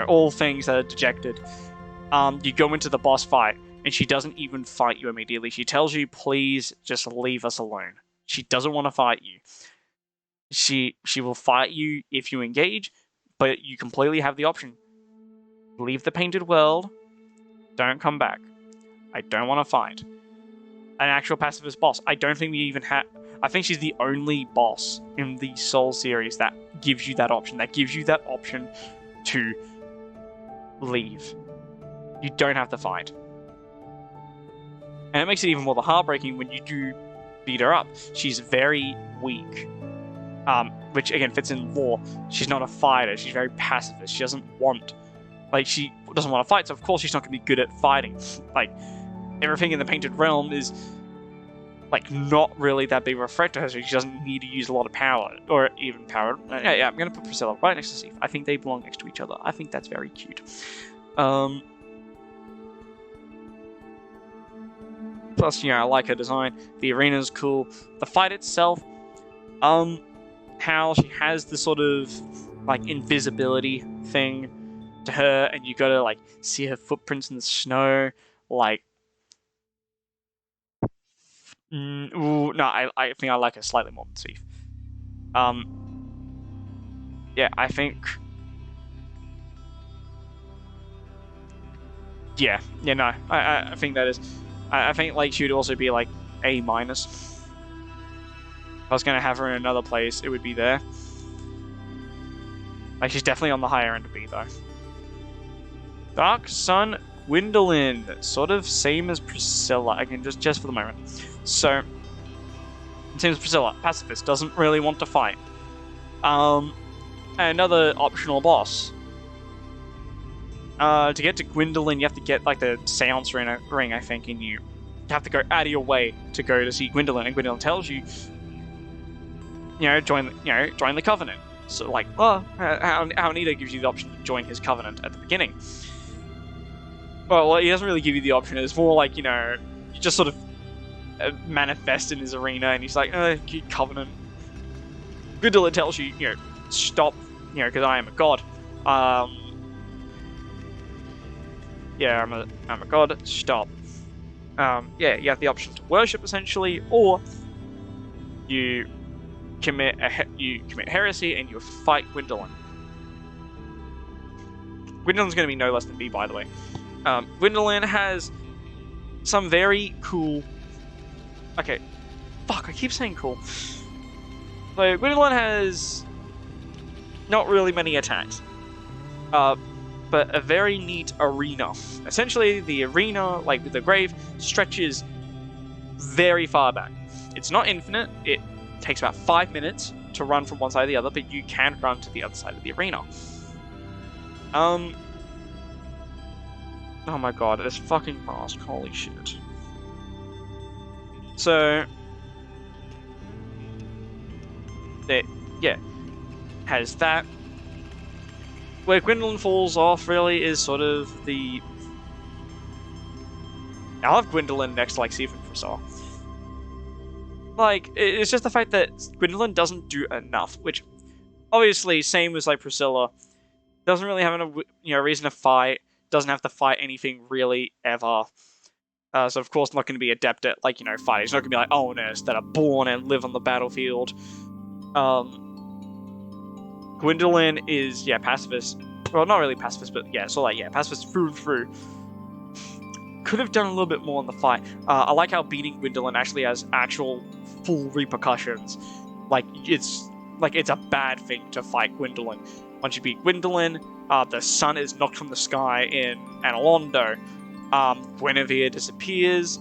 all things that are dejected. You go into the boss fight, and she doesn't even fight you immediately. She tells you, "Please, just leave us alone." She doesn't want to fight you. She will fight you if you engage, but you completely have the option: leave the painted world, don't come back. I don't want to fight. An actual pacifist boss. I don't think we even have. I think she's the only boss in the Soul series that gives you that option. That gives you that option to leave. You don't have to fight. And it makes it even more heartbreaking when you do beat her up. She's very weak. Which again fits in lore. She's not a fighter. She's very pacifist. She doesn't want to fight. So of course she's not going to be good at fighting. Everything in the Painted Realm is not really that big of a threat to her, so she doesn't need to use a lot of power, or even power. Yeah, I'm gonna put Priscilla right next to Seath. I think they belong next to each other. I think that's very cute. Plus, I like her design. The arena's cool. The fight itself, how she has the sort of invisibility thing to her, and you gotta see her footprints in the snow, I think I like her slightly more than Seath. I think. I think that is. I think she would also be A-. I was gonna have her in another place, it would be there. Like, she's definitely on the higher end of B, though. Dark Sun Gwendolyn. Sort of same as Priscilla. Again, just for the moment. So, same as Priscilla. Pacifist. Doesn't really want to fight. Another optional boss. To get to Gwendolyn, you have to get, like, the seance ring, I think, and you have to go out of your way to go to see Gwendolyn, and Gwendolyn tells you, join the Covenant. So, like, well, Aonita gives you the option to join his Covenant at the beginning. Well, he doesn't really give you the option. It's more like, you just sort of manifest in his arena, and he's like, Covenant. Gwendolyn tells you, stop, because I am a god. Yeah, I'm a god. Stop. Yeah, you have the option to worship, essentially, or you commit heresy and you fight Gwendolyn. Gwendolyn's going to be no less than B, by the way. Gwendolyn has some very cool... Okay. Fuck, I keep saying cool. So, Gwendolyn has not really many attacks. But a very neat arena. Essentially, the arena, like with the grave, stretches very far back. It's not infinite. It takes about 5 minutes to run from one side to the other, but you can run to the other side of the arena. Oh my god, this fucking mask, holy shit. So, yeah, has that. Where Gwendolyn falls off, really, is sort of the... I'll have Gwendolyn next to, like, Sif and Priscilla. Like, it's just the fact that Gwendolyn doesn't do enough, which, obviously, same as, like, Priscilla, doesn't really have a reason to fight, doesn't have to fight anything, really, ever. So, of course, not going to be adept at, like, fighting. It's not going to be like owners that are born and live on the battlefield. Gwendolyn is, pacifist. Well, not really pacifist, but pacifist through and through. Could have done a little bit more in the fight. I like how beating Gwendolyn actually has actual full repercussions. Like, it's a bad thing to fight Gwendolyn. Once you beat Gwendolyn, the sun is knocked from the sky in Analondo. Guinevere disappears.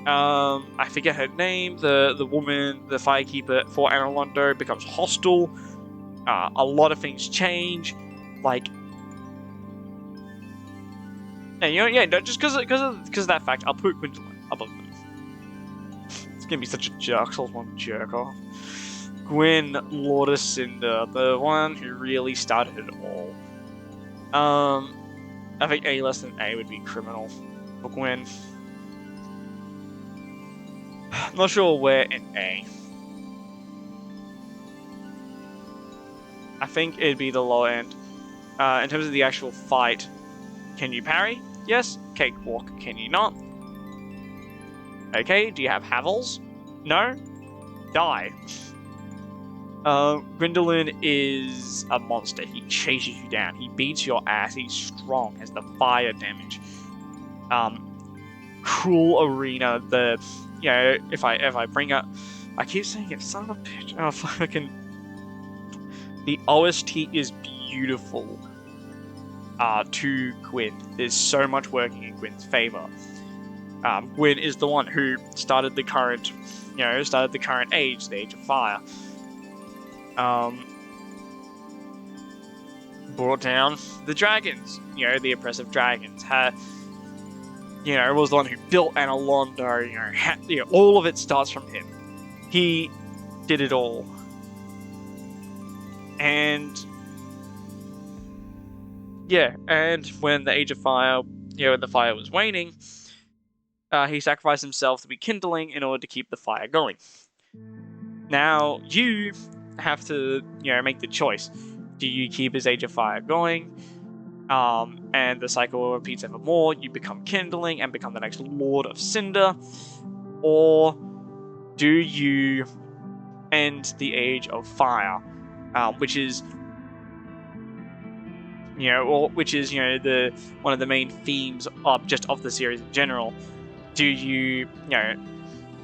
I forget her name. The woman, the firekeeper for Analondo, becomes hostile. A lot of things change, like, and just because of that fact, I'll put Gwendolyn above them. It's gonna be such a jerk, so I want to jerk off. Gwyn, Lord of Cinder, the one who really started it all. I think A less than A would be criminal for Gwyn. I'm not sure where in A. I think it'd be the low end. In terms of the actual fight, can you parry? Yes. Cakewalk, can you not? Okay, do you have Havels? No? Die. Gwendolyn is a monster. He chases you down. He beats your ass. He's strong, has the fire damage. Cool arena. If I bring up... I keep saying it, son of a bitch. Oh, fucking... The OST is beautiful to Gwyn. There's so much working in Gwyn's favor. Gwyn is the one who started the current, age, the Age of Fire. Brought down the dragons, the oppressive dragons. Was the one who built Analondo. All of it starts from him. He did it all. And when the Age of Fire, the fire was waning, he sacrificed himself to be kindling in order to keep the fire going. Now, you have to, make the choice. Do you keep his Age of Fire going? And the cycle repeats ever more. You become kindling and become the next Lord of Cinder. Or do you end the Age of Fire? Which is the one of the main themes of the series in general. Do you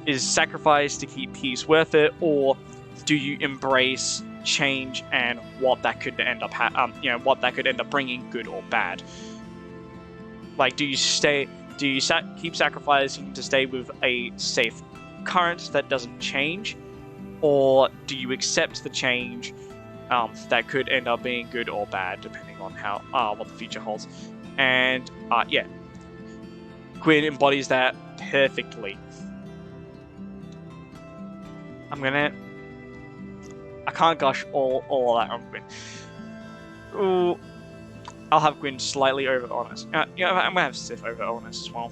is sacrifice to keep peace worth it, or do you embrace change and what that could end up what that could end up bringing, good or bad? Like, do you keep sacrificing to stay with a safe current that doesn't change, or do you accept the change that could end up being good or bad depending on how what the future holds? And yeah, Gwyn embodies that perfectly. I can't gush all of that on Gwyn. Ooh, I'll have Gwyn slightly over Honest. Yeah, I'm gonna have Sif over Honest as well.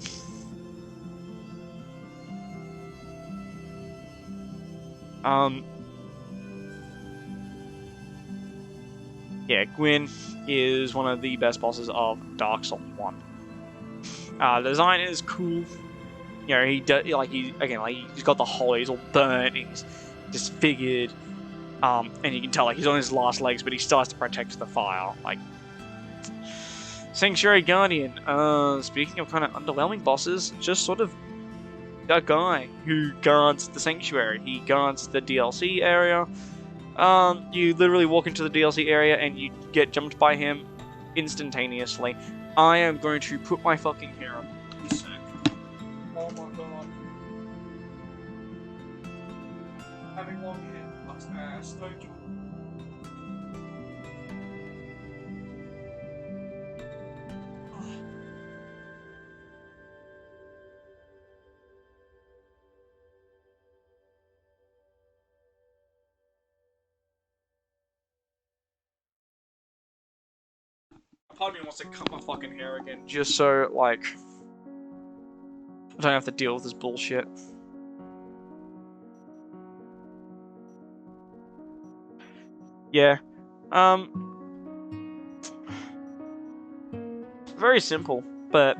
Yeah, Gwyn is one of the best bosses of Dark Souls 1. The design is cool. You know, he's got the hole, he's all burnt, he's disfigured, and you can tell like he's on his last legs, but he still has to protect the fire. Like, Sanctuary Guardian. Speaking of kind of underwhelming bosses, just sort of a guy who guards the sanctuary. He guards the DLC area. You literally walk into the DLC area and you get jumped by him instantaneously. I am going to put my fucking hair up. Oh my god. Having long hair fucks ass, don't you? Part of me wants to cut my fucking hair again, just so, like, I don't have to deal with this bullshit. Yeah. Very simple, but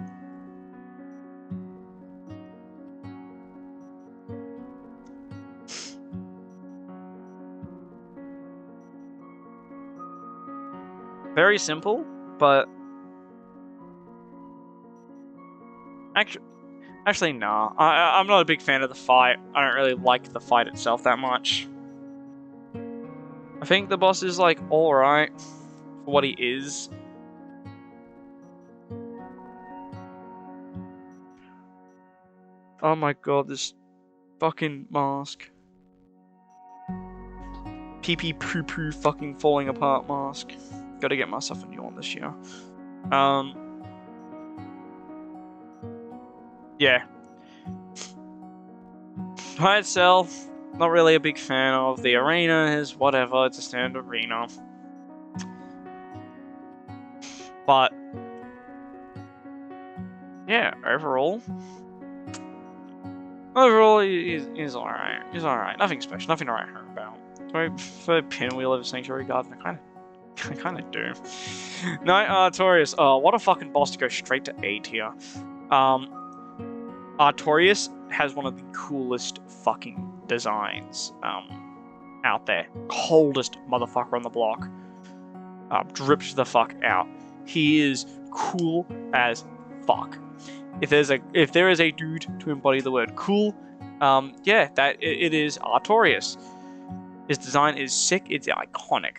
very simple, but actually, nah. I'm not a big fan of the fight. I don't really like the fight itself that much. I think the boss is like alright for what he is. Oh my god, this fucking mask. Pee pee poo poo fucking falling apart mask. Gotta get myself a new one this year. Yeah. By itself, not really a big fan of. The arena is whatever, it's a standard arena. But yeah, overall he's alright. He's alright. Nothing special, nothing to write home about. For Pinwheel of Sanctuary Garden, I kind of do. No, Artorias. What a fucking boss to go straight to A tier. Artorias has one of the coolest fucking designs out there. Coldest motherfucker on the block. Drips the fuck out. He is cool as fuck. If there is a dude to embody the word cool, yeah, it is Artorias. His design is sick. It's iconic.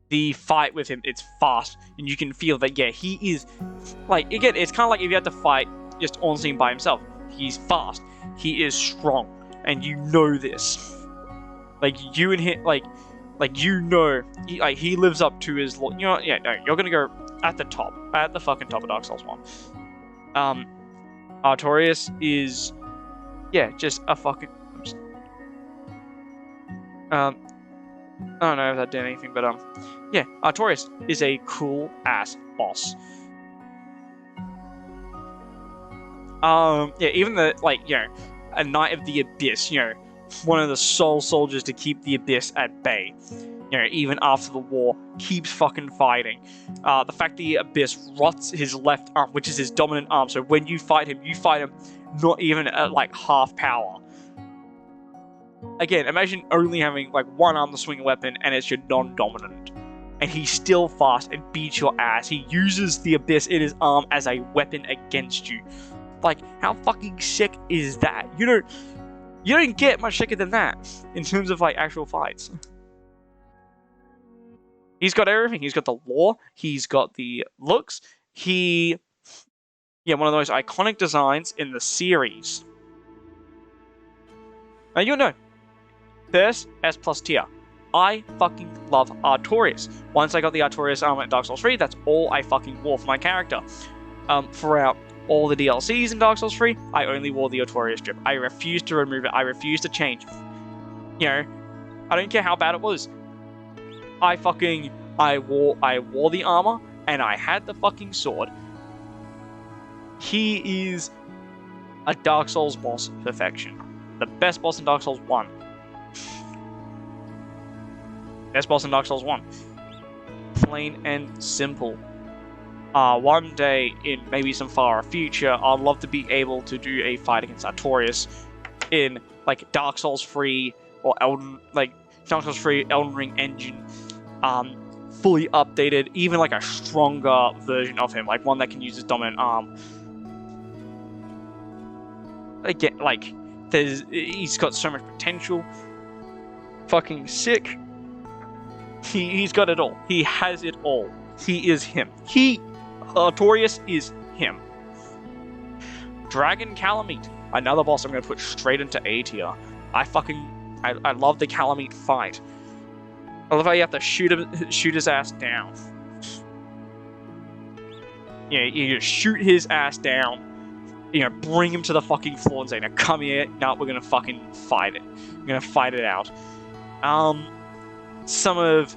The fight with him, it's fast, and you can feel that, yeah, he is, like, again, it's kind of like if you had to fight just on scene by himself. He's fast, he is strong, and you know this. Like, you and him, like you know, he lives up to his, you know, yeah, no, you're gonna go at the fucking top of Dark Souls 1. Artorias is, yeah, just a fucking, I don't know if that did anything, but yeah, Artorias is a cool ass boss. Yeah, even the, like, you know, a Knight of the Abyss, you know, one of the sole soldiers to keep the Abyss at bay. You know, even after the war, keeps fucking fighting. The fact the Abyss rots his left arm, which is his dominant arm, so when you fight him not even at, like, half power. Again, imagine only having, like, one arm to swing a weapon, and it's your non-dominant. and he's still fast and beats your ass. He uses the Abyss in his arm as a weapon against you. Like, how fucking sick is that? You don't get much sicker than that in terms of like actual fights. He's got everything. He's got the lore. He's got the looks. One of the most iconic designs in the series. Now you'll know, first S+ tier. I fucking love Artorias. Once I got the Artorias armor in Dark Souls 3, that's all I fucking wore for my character. Throughout all the DLCs in Dark Souls 3, I only wore the Artorias strip. I refused to remove it. I refused to change. I don't care how bad it was. I wore the armor, and I had the fucking sword. He is a Dark Souls boss perfection. The best boss in Dark Souls 1. Best boss in Dark Souls 1. Plain and simple. One day, in maybe some far future, I'd love to be able to do a fight against Artorias in, like, Dark Souls 3 or Dark Souls 3 Elden Ring engine. Fully updated, even like a stronger version of him, like one that can use his dominant arm. Again, like, he's got so much potential. Fucking sick. He's got it all. He has it all. He is him. Artorias is him. Dragon Kalameet, another boss I'm going to put straight into A tier. I love the Kalameet fight. I love how you have to shoot his ass down. You just shoot his ass down. Bring him to the fucking floor and say, "Now come here. Now we're gonna fucking fight it. We're gonna fight it out." Some of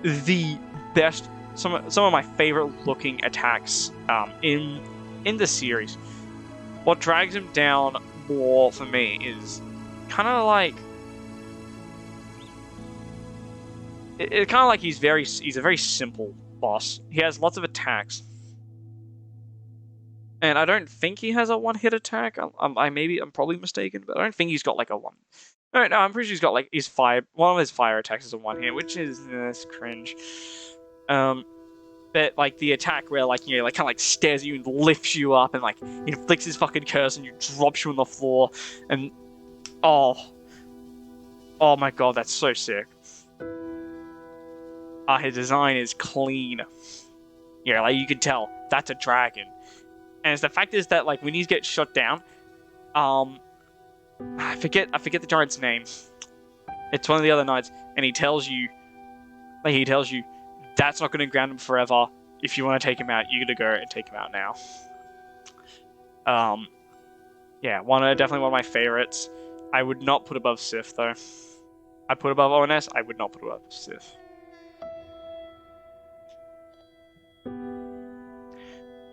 the best, some of my favorite looking attacks in the series. What drags him down more for me is kind of like. It's kind of like he's a very simple boss. He has lots of attacks. And I don't think he has a one-hit attack. I'm probably mistaken, but I don't think he's got like a one. No, I'm pretty sure he's got like one of his fire attacks is a one hit, which is cringe. But like the attack where like kind of like stares at you and lifts you up and like inflicts his fucking curse and you drops you on the floor and oh my god, that's so sick. His design is clean. Like you can tell that's a dragon. And the fact is that like when he gets shot down, I forget the giant's name. It's one of the other knights, and he tells you that's not going to ground him forever. If you want to take him out, you got to go and take him out now. Definitely one of my favorites. I would not put above Sif though. I put above ONS. I would not put above Sif.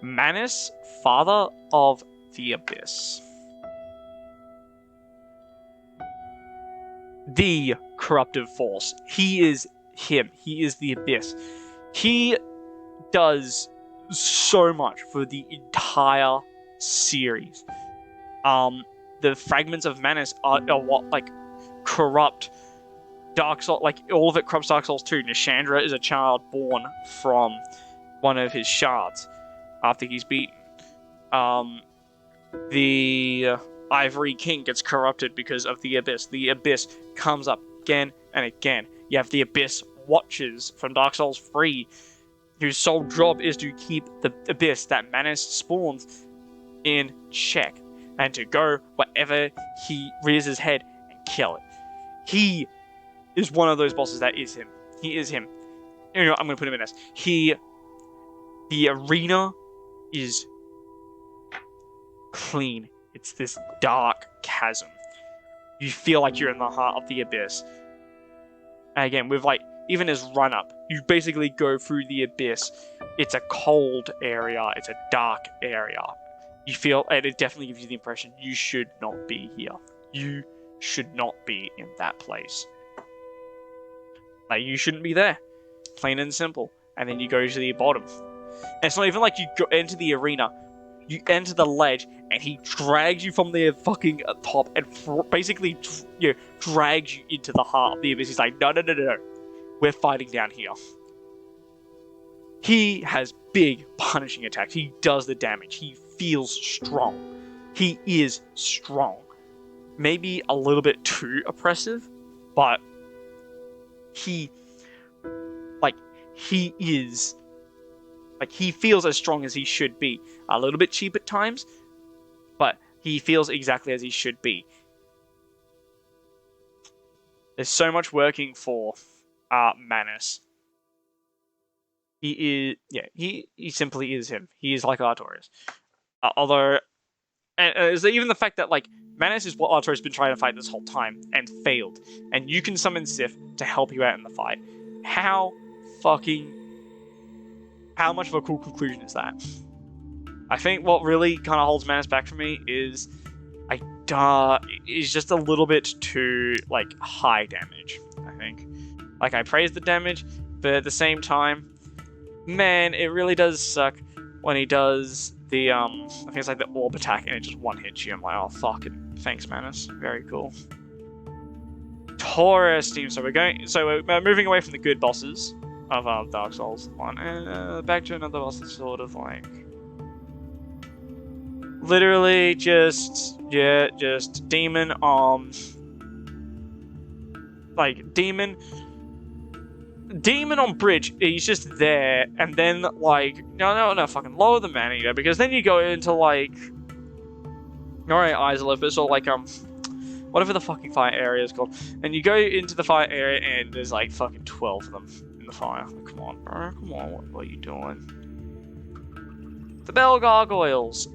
Manus, Father of the Abyss. The corruptive force. He is him. He is the Abyss. He does so much for the entire series. The fragments of Manus are what like corrupt Dark Souls. Like all of it corrupts Dark Souls 2. Nashandra is a child born from one of his shards after he's beaten. The Ivory King gets corrupted because of the Abyss. The Abyss comes up again and again. You have the Abyss Watchers from Dark Souls 3, whose sole job is to keep the Abyss that Manus spawns in check, and to go wherever he rears his head and kill it. He is one of those bosses that is him. He is him. I'm going to put him in this. The arena is clean. It's this dark chasm. You feel like you're in the heart of the Abyss. And again, with like, even his run up, you basically go through the Abyss. It's a cold area. It's a dark area. You feel, and it definitely gives you the impression you should not be here. You should not be in that place. Like, you shouldn't be there. Plain and simple. And then you go to the bottom. And it's not even like you go into the arena. You enter the ledge, and he drags you from the fucking top and basically drags you into the heart of the Abyss. He's like, no. We're fighting down here. He has big punishing attacks. He does the damage. He feels strong. He is strong. Maybe a little bit too oppressive, but he feels as strong as he should be. A little bit cheap at times, but he feels exactly as he should be. There's so much working for Manus. He simply is him. He is like Artorias. Although, is even the fact that like Manus is what Artorias has been trying to fight this whole time and failed, and you can summon Sif to help you out in the fight. How much of a cool conclusion is that? I think what really kind of holds Manus back for me is just a little bit too like high damage. I think, like, I praise the damage, but at the same time, man, it really does suck when he does the I think it's like the orb attack and it just one hits you. I'm like, oh fucking thanks, Manus, very cool. Taurus team. So we're moving away from the good bosses of Dark Souls 1 and back to another boss that's sort of like literally just demon like demon on bridge. He's just there, and then like no fucking lower the Maneater, because then you go into like alright, Izalith, but sort of like whatever the fucking fire area is called, and you go into the fire area and there's like fucking 12 of them in the fire. Like, come on, bro, come on, what are you doing? The Bell Gargoyles.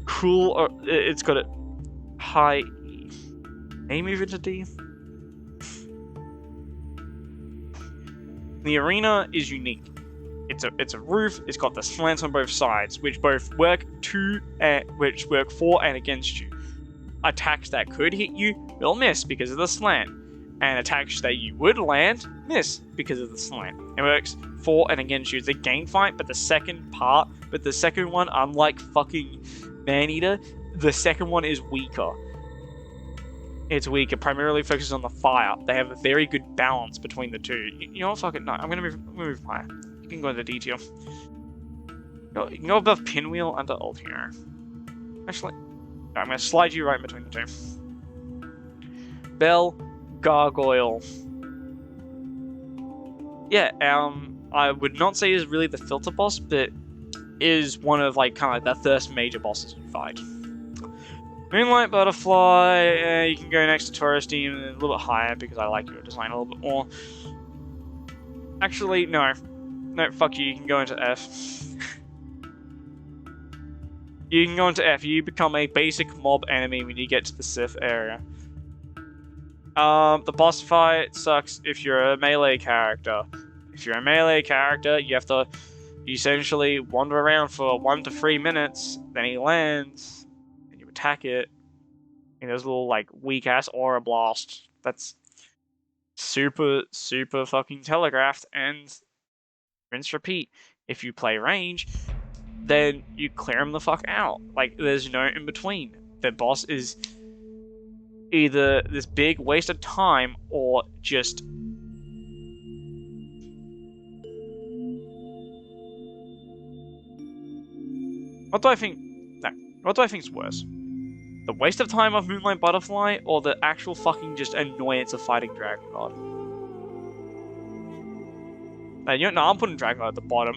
Cool. It's got a high E. A move into D. The arena is unique. It's a roof. It's got the slants on both sides, which both work for and against you. Attacks that could hit you will miss because of the slant, and attacks that you would land miss because of the slant. It works for and against you. It's a game fight, but the second one, unlike fucking Maneater, the second one is weaker. It's weaker, primarily focuses on the fire. They have a very good balance between the two. You know what, fuck it, no, I'm gonna move higher. You can go into detail. You can go above Pinwheel under Alt Hero. Actually, no, I'm gonna slide you right in between the two. Bell Gargoyle. Yeah, I would not say is really the filter boss, but is one of like kind of like the first major bosses you fight. Moonlight Butterfly, you can go next to Taurus Demon a little bit higher because I like your design a little bit more. Actually, no, fuck you. You can go into F. You can go into F. You become a basic mob enemy when you get to the Sith area. The boss fight sucks if you're a melee character. If you're a melee character, you have to essentially wander around for 1 to 3 minutes, then he lands, and you attack it, and there's a little, like, weak-ass aura blast. That's super, super fucking telegraphed, and rinse repeat. If you play range, then you clear him the fuck out. Like, there's no in between. The boss is either this big waste of time or just what do I think is worse? The waste of time of Moonlight Butterfly or the actual fucking just annoyance of fighting Dragon God? I'm putting Dragon God at the bottom.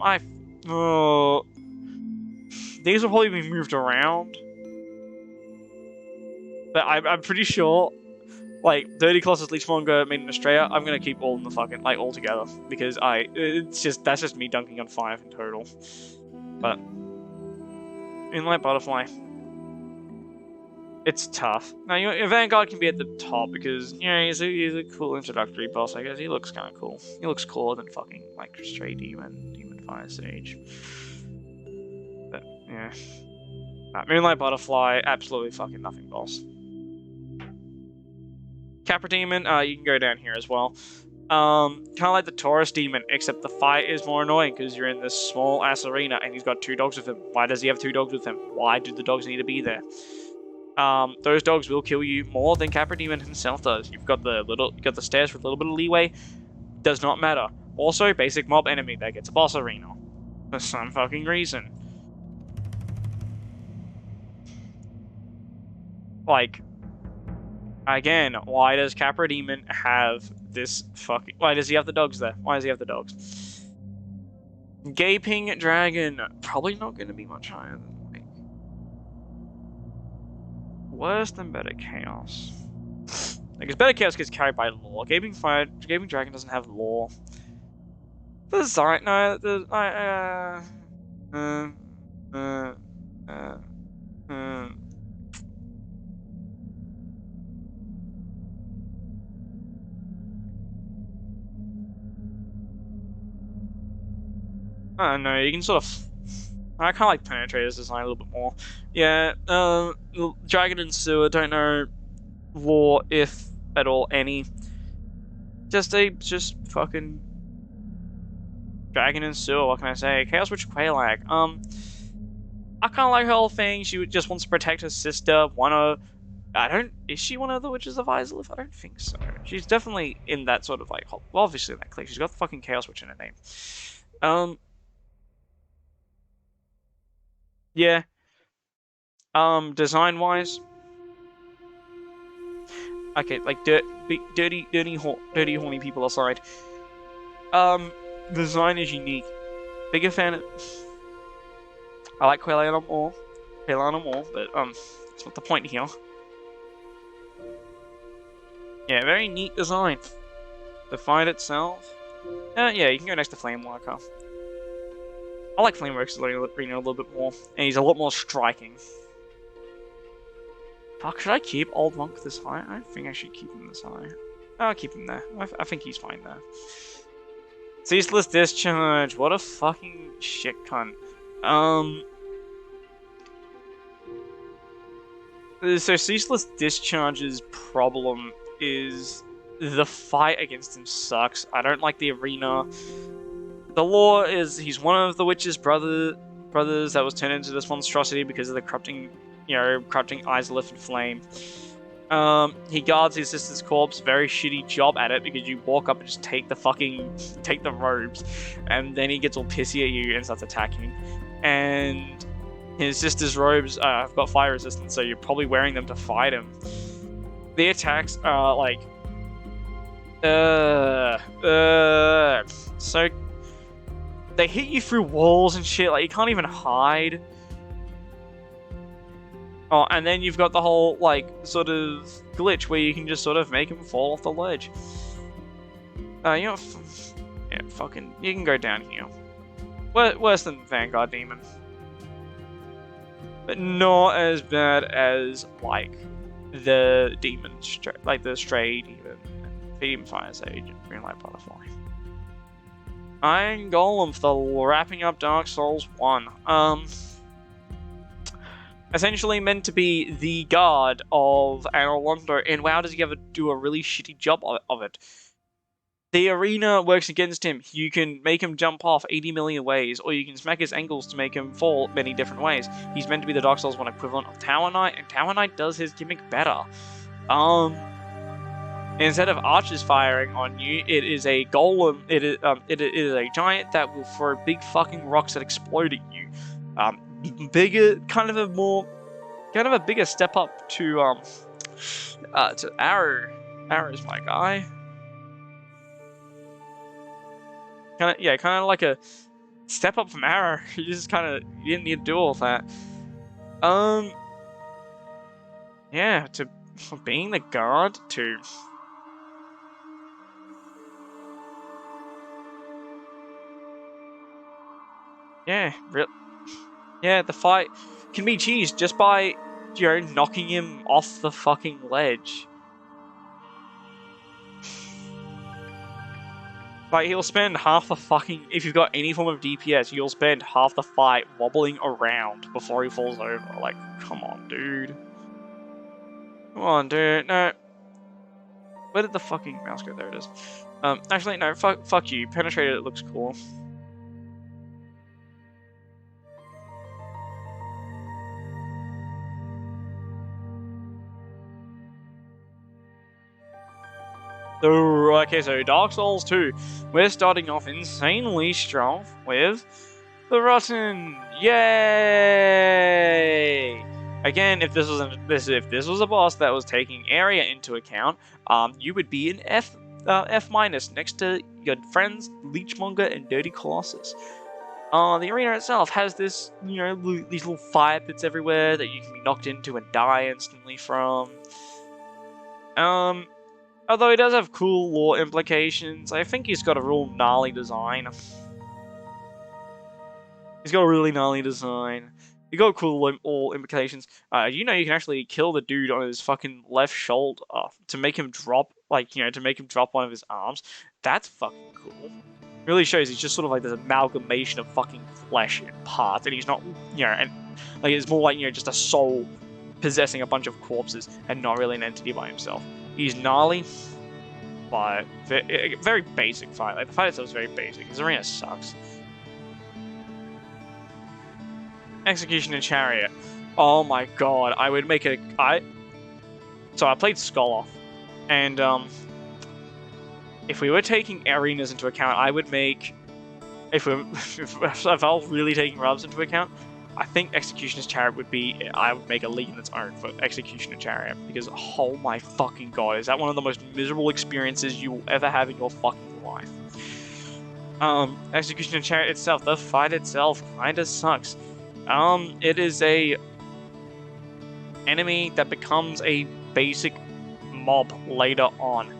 These will probably be moved around. But I'm pretty sure, like, Dirty Colossus, Leechmonger, Made in Australia, I'm gonna keep all in the fucking, like, all together. Because that's just me dunking on 5 in total. But Moonlight Butterfly, it's tough. Now, Vanguard can be at the top because, he's a cool introductory boss, I guess. He looks kind of cool. He looks cooler than fucking, like, Stray Demon Fire Sage. But, yeah. Moonlight Butterfly, absolutely fucking nothing boss. Capra Demon, you can go down here as well. Kind of like the Taurus Demon, except the fight is more annoying because you're in this small-ass arena and he's got 2 dogs with him. Why does he have 2 dogs with him? Why do the dogs need to be there? those dogs will kill you more than Capra Demon himself does. You've got the stairs with a little bit of leeway. Does not matter. Also, basic mob enemy that gets a boss arena for some fucking reason. Like, again, why does Capra Demon have this fucking? Why does he have the dogs there? Why does he have the dogs? Gaping Dragon, probably not going to be much higher than like worse than Better Chaos. Because Better Chaos gets carried by lore. Gaping Dragon doesn't have lore. The Zy no, the I don't know, you can sort of I kinda like Penetrator's design a little bit more. Yeah, Dragon and Sewer don't know lore, if at all any. Just fucking Dragon and Sewer, what can I say? Chaos Witch Quelaag. I kinda like her whole thing. She just wants to protect her sister. Is she one of the Witches of Izalith? I don't think so. She's definitely in that sort of like, well, obviously in that clique. She's got the fucking Chaos Witch in her name. Yeah. Design wise. Okay, like dirty horny people aside. Design is unique. Bigger fan of I like Quelana more, but that's not the point here. Yeah, very neat design. The fight itself, yeah, you can go next to Flameworker. I like Flameworker's arena a little bit more, and he's a lot more striking. Fuck, should I keep Old Monk this high? I don't think I should keep him this high. I'll keep him there. I think he's fine there. Ceaseless Discharge, what a fucking shit cunt. So Ceaseless Discharge's problem is the fight against him sucks. I don't like the arena. The lore is he's one of the witch's brothers that was turned into this monstrosity because of the corrupting Izalith and flame. He guards his sister's corpse. Very shitty job at it because you walk up and just take the robes, and then he gets all pissy at you and starts attacking. And his sister's robes have got fire resistance, so you're probably wearing them to fight him. The attacks are like, so they hit you through walls and shit. Like you can't even hide. Oh, and then you've got the whole like sort of glitch where you can just sort of make him fall off the ledge. Yeah, fucking, you can go down here. Worse than Vanguard Demon. But not as bad as, like, the demon, like the Stray Demon, Demon Fire Sage, and Greenlight Butterfly. Iron Golem for wrapping up Dark Souls 1. Essentially meant to be the guard of Anor Londo, and wow, does he ever do a really shitty job of it. The arena works against him. You can make him jump off 80 million ways, or you can smack his ankles to make him fall many different ways. He's meant to be the Dark Souls 1 equivalent of Tower Knight, and Tower Knight does his gimmick better. Instead of archers firing on you, it is a golem. It is a giant that will throw big fucking rocks that explode at you. Bigger, kind of a bigger step up to Arrow. Arrow's my guy. Kind of like a step up from Arrow. You didn't need to do all that. Yeah, for being the guard to. Yeah, yeah, the fight can be cheesed just by, knocking him off the fucking ledge. Like, he'll spend half the fucking... If you've got any form of DPS, you'll spend half the fight wobbling around before he falls over. Like, come on, dude. Come on, dude. No. Where did the fucking mouse go? There it is. Actually, no, fuck you. Penetrator, it looks cool. Okay, so Dark Souls 2. We're starting off insanely strong with the Rotten. Yay! Again, if this was a boss that was taking area into account, you would be an F minus next to your friends Leechmonger and Dirty Colossus. The arena itself has this, these little fire pits everywhere that you can be knocked into and die instantly from. Although he does have cool lore implications, I think he's got a real gnarly design. He's got a really gnarly design. He got cool lore implications. You can actually kill the dude on his fucking left shoulder to make him drop, to make him drop one of his arms. That's fucking cool. Really shows he's just sort of like this amalgamation of fucking flesh and parts, and he's not, and like it's more like just a soul possessing a bunch of corpses and not really an entity by himself. He's gnarly, but very basic fight. Like the fight itself is very basic. His arena sucks. Execution and Chariot. Oh my god, I would make it. So I played Scholar, and if we were taking arenas into account, I would make. If I was really taking rubs into account, I think Executioner's Chariot would be. I would make a league in its own for Executioner Chariot because oh my fucking god, is that one of the most miserable experiences you will ever have in your fucking life? Executioner Chariot itself, the fight itself, kinda sucks. It is a enemy that becomes a basic mob later on.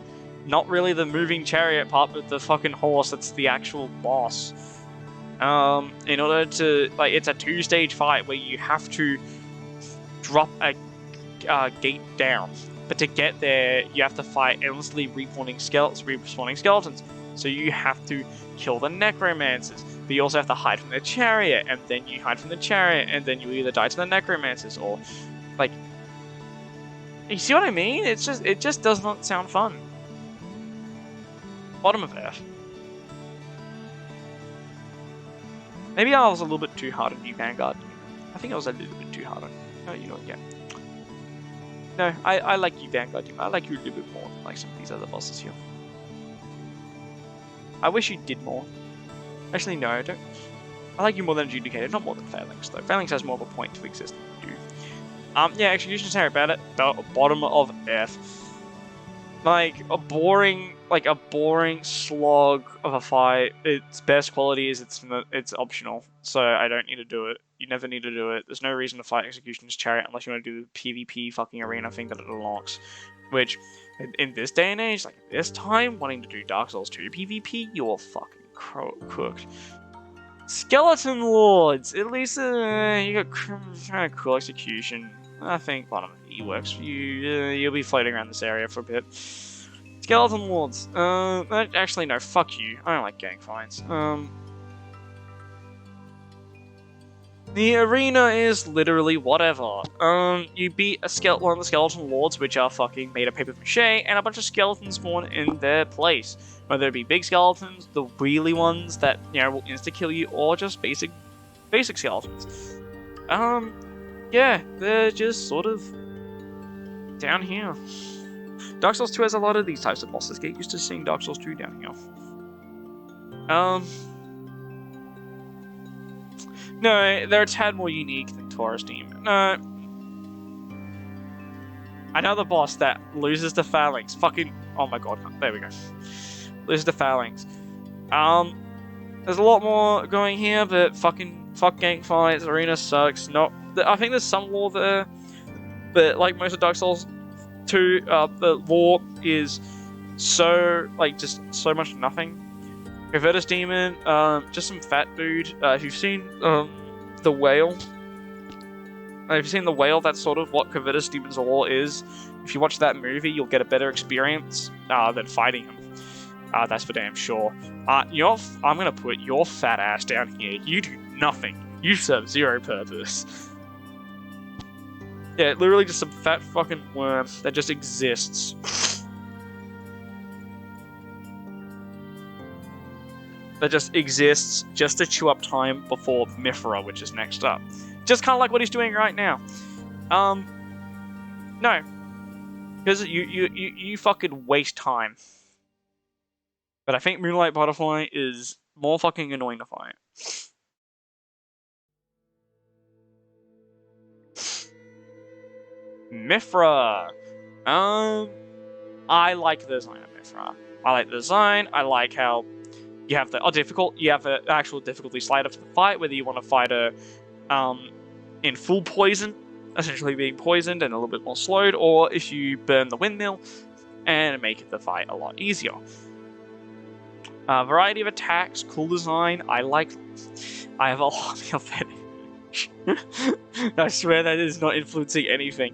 Not really the moving chariot part, but the fucking horse that's the actual boss. In order to, it's a 2-stage fight where you have to drop a gate down. But to get there, you have to fight endlessly respawning skeletons. So you have to kill the necromancers. But you also have to hide from the chariot, and then you hide from the chariot, and then you either die to the necromancers, or, you see what I mean? It just does not sound fun. Bottom of F. Maybe I was a little bit too hard on you, Vanguard. I think I was a little bit too hard on you. No, you know what, yeah. No, I like you, Vanguard. I like you a little bit more than some of these other bosses here. I wish you did more. Actually, no, I don't. I like you more than Adjudicated, not more than Phalanx, though. Phalanx has more of a point to exist than you do. Yeah, Executioner's Chariot about it. The bottom of F. A boring slog of a fight. Its best quality is it's optional, so I don't need to do it. You never need to do it. There's no reason to fight Executioner's Chariot unless you want to do the PvP fucking arena thing that it unlocks. Which, in this day and age, this time, wanting to do Dark Souls 2 PvP, you're fucking cooked. Skeleton Lords! At least you got kind of cool execution. I think bottom of E works for you. You'll be floating around this area for a bit. Skeleton Lords. Actually, no, fuck you. I don't like gang fights. The arena is literally whatever. You beat one of the Skeleton Lords, which are fucking made of paper mache, and a bunch of skeletons spawn in their place. Whether it be big skeletons, the wheelie ones that, will insta-kill you, or just basic skeletons. Yeah, they're just sort of down here. Dark Souls 2 has a lot of these types of bosses. Get used to seeing Dark Souls 2 down here. No, they're a tad more unique than Taurus Demon. No. Another boss that loses to Phalanx. Fucking... Oh my god, there we go. Loses to Phalanx. There's a lot more going here, but fuck gang fights, arena sucks. I think there's some lore there, but like most of Dark Souls 2, the lore is so, just so much nothing. Covetous Demon, just some fat dude. If you've seen The Whale, that's sort of what Covetous Demon's lore is. If you watch that movie, you'll get a better experience than fighting him. That's for damn sure. I'm gonna put your fat ass down here. You do nothing. You serve zero purpose. Yeah, literally just some fat fucking worm that just exists. That just exists just to chew up time before Mithra, which is next up. Just kind of like what he's doing right now. No. Because you fucking waste time. But I think Moonlight Butterfly is more fucking annoying to fight. Mythra. I like the design of Mythra. I like the design. I like how you have the you have the actual difficulty slider for the fight, whether you want to fight her in full poison, essentially being poisoned and a little bit more slowed, or if you burn the windmill and make the fight a lot easier. Variety of attacks, cool design. I have a lot of fetish. I swear that is not influencing anything.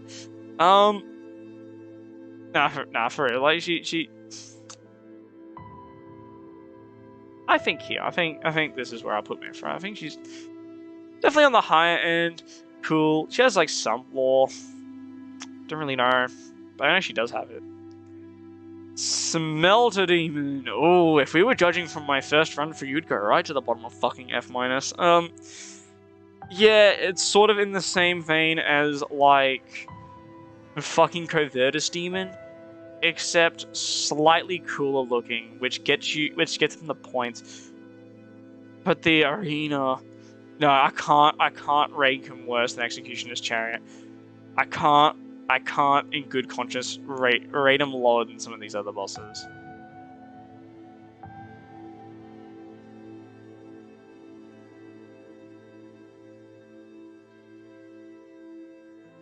Nah, for real. Like she. I think this is where I put Mythra. I think she's definitely on the higher end. Cool. She has like some lore. Don't really know, but I know she does have it. Smelter Demon. Oh, if we were judging from my first run for you, you'd go right to the bottom of fucking F-. Yeah, it's sort of in the same vein as like fucking Covertus Demon, except slightly cooler looking, which gets them the points. But the arena, no, I can't rank him worse than Executioner's Chariot. I can't in good conscience rate him lower than some of these other bosses.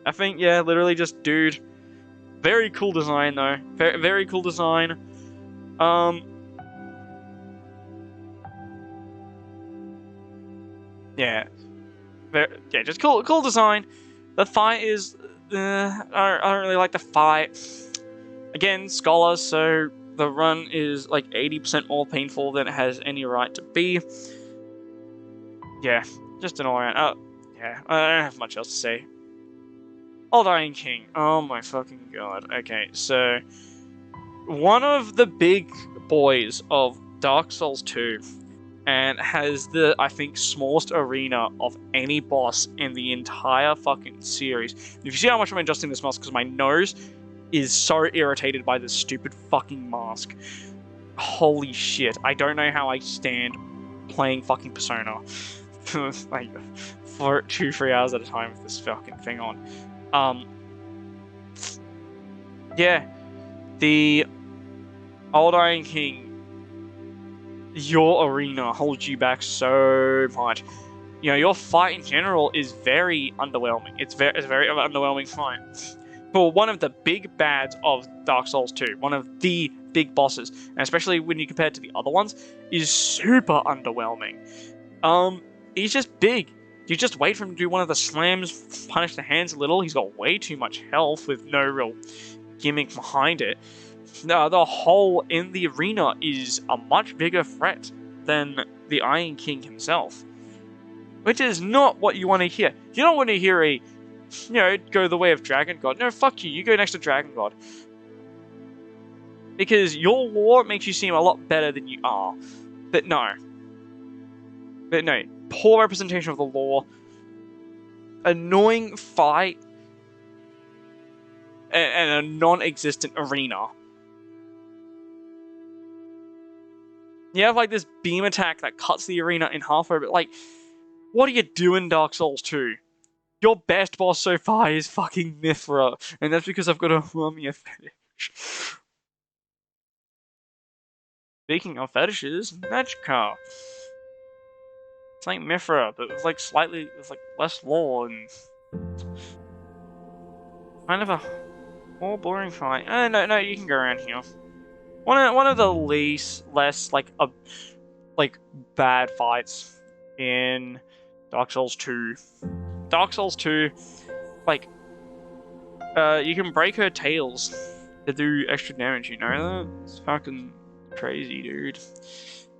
I think, yeah, literally just dude. Very cool design though. Very, very cool design. Yeah. Yeah, just cool design. The fight is I don't really like the fight. Again, Scholar, so the run is like 80% more painful than it has any right to be. Yeah, just an all-around. Yeah, I don't have much else to say. Old Iron King. Oh my fucking god. Okay, so one of the big boys of Dark Souls 2 and has the, I think, smallest arena of any boss in the entire fucking series. If you see how much I'm adjusting this mask, because my nose is so irritated by this stupid fucking mask. Holy shit. I don't know how I stand playing fucking Persona like for 2-3 hours at a time with this fucking thing on. Yeah, the Old Iron King, your arena holds you back so much. You know, your fight in general is very underwhelming. It's a very underwhelming fight. For one of the big bads of Dark Souls 2, one of the big bosses, and especially when you compare it to the other ones, is super underwhelming. He's just big. You just wait for him to do one of the slams, punish the hands a little. He's got way too much health with no real gimmick behind it. The hole in the arena is a much bigger threat than the Iron King himself. Which is not what you want to hear. You don't want to hear a, go the way of Dragon God. No, fuck you. You go next to Dragon God. Because your lore makes you seem a lot better than you are. But no. Poor representation of the lore. Annoying fight. And a non-existent arena. You have like this beam attack that cuts the arena in half over. Like, what do you do in Dark Souls 2? Your best boss so far is fucking Mythra, and that's because I've got a Lamia fetish. Speaking of fetishes, Magicka. It's like Mythra, but it's like less lore and kind of a more boring fight. No, you can go around here. One of the less bad fights in Dark Souls 2. Dark Souls 2, you can break her tails to do extra damage, you know that? It's fucking crazy, dude.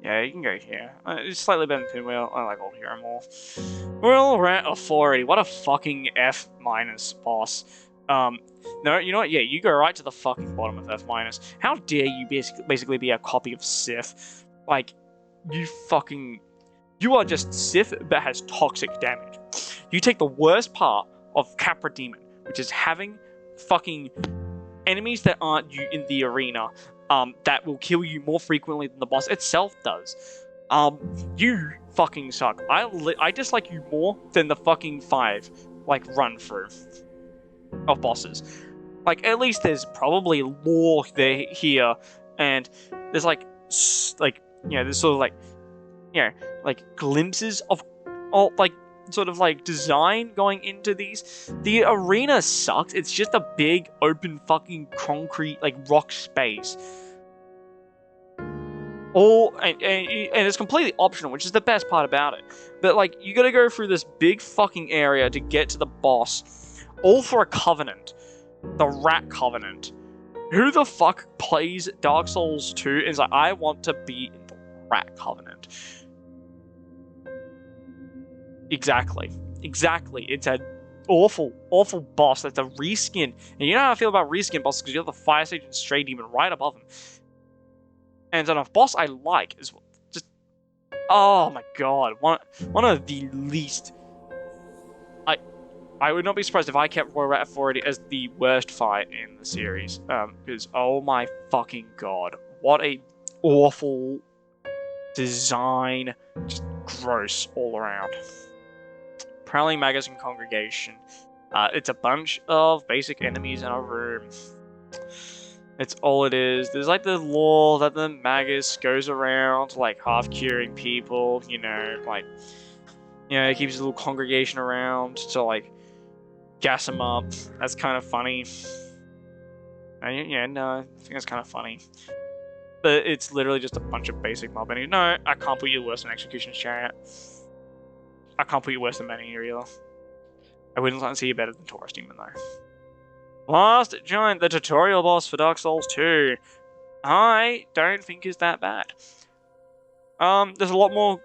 Yeah, you can go here. It's slightly better than Pinwheel. I like Old Hero more. Royal Rat Authority. What a fucking F- boss. No, you know what? Yeah, you go right to the fucking bottom of F-. How dare you basically be a copy of Sith? Like, you are just Sith that has toxic damage. You take the worst part of Capra Demon, which is having fucking enemies that aren't you in the arena, that will kill you more frequently than the boss itself does. You fucking suck. I dislike you more than the fucking 5 like run through of bosses. Like, at least there's probably lore there here, and there's like there's sort of like like glimpses of like sort of like design going into these. The arena sucks. It's just a big open fucking concrete like rock space. And it's completely optional, which is the best part about it. But like, you gotta go through this big fucking area to get to the boss, all for a covenant. The Rat Covenant. Who the fuck plays Dark Souls 2 and is like, I want to be in the Rat Covenant? Exactly. It's an awful boss. That's a reskin. And you know how I feel about reskin bosses, because you have the Fire Sage and Stray Demon right above him. And then a boss I like is just, oh my god, one of the least. I would not be surprised if I kept Royal Rat Authority as the worst fight in the series. Because, oh my fucking god, what a awful design. Just gross all around. Prowling Magus and Congregation. It's a bunch of basic enemies in a room. It's all it is. There's like the lore that the Magus goes around, like, half curing people, you know, like, you know, he keeps his little congregation around to, like, gas him up. That's kind of funny. Yeah, no, I think that's kind of funny. But it's literally just a bunch of basic mob enemies. No, I can't put you worse than Executioner's Chariot. I can't put you worse than Maneater either. I wouldn't like to see you better than Taurus Demon though. Last Giant, the tutorial boss for Dark Souls 2. I don't think is that bad. There's a lot more,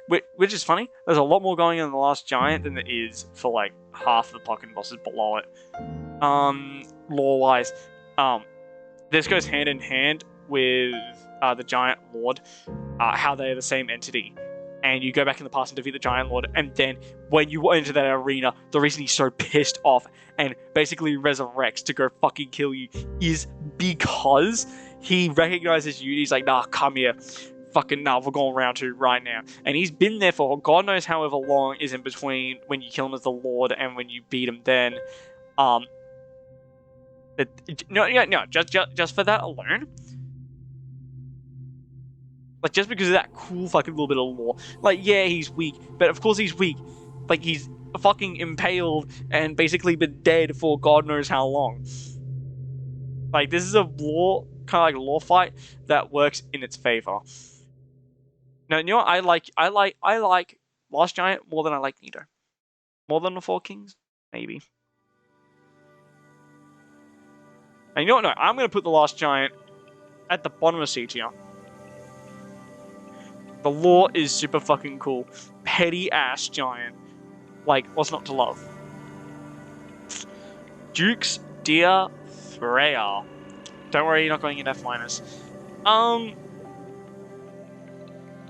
which is funny. There's a lot more going on in the Last Giant than there is for like half the fucking bosses below it. Lore-wise, this goes hand in hand with the Giant Lord, how they're the same entity. And you go back in the past and defeat the Giant Lord, and then when you enter that arena, the reason he's so pissed off and basically resurrects to go fucking kill you is because he recognizes you. He's like, nah, come here. Fucking nah, we're going round 2 right now. And he's been there for God knows however long is in between when you kill him as the Lord and when you beat him then. Just for that alone, like, just because of that cool fucking little bit of lore. Like, yeah, he's weak, but of course he's weak. Like, he's fucking impaled and basically been dead for God knows how long. Like, this is a lore, kind of like lore fight that works in its favor. Now, you know what? I like Last Giant more than I like Nito. More than the 4 Kings? Maybe. And you know what? No, I'm going to put the Last Giant at the bottom of C tier. The lore is super fucking cool. Petty ass giant. Like, what's not to love? Duke's Dear Freya. Don't worry, you're not going in F-.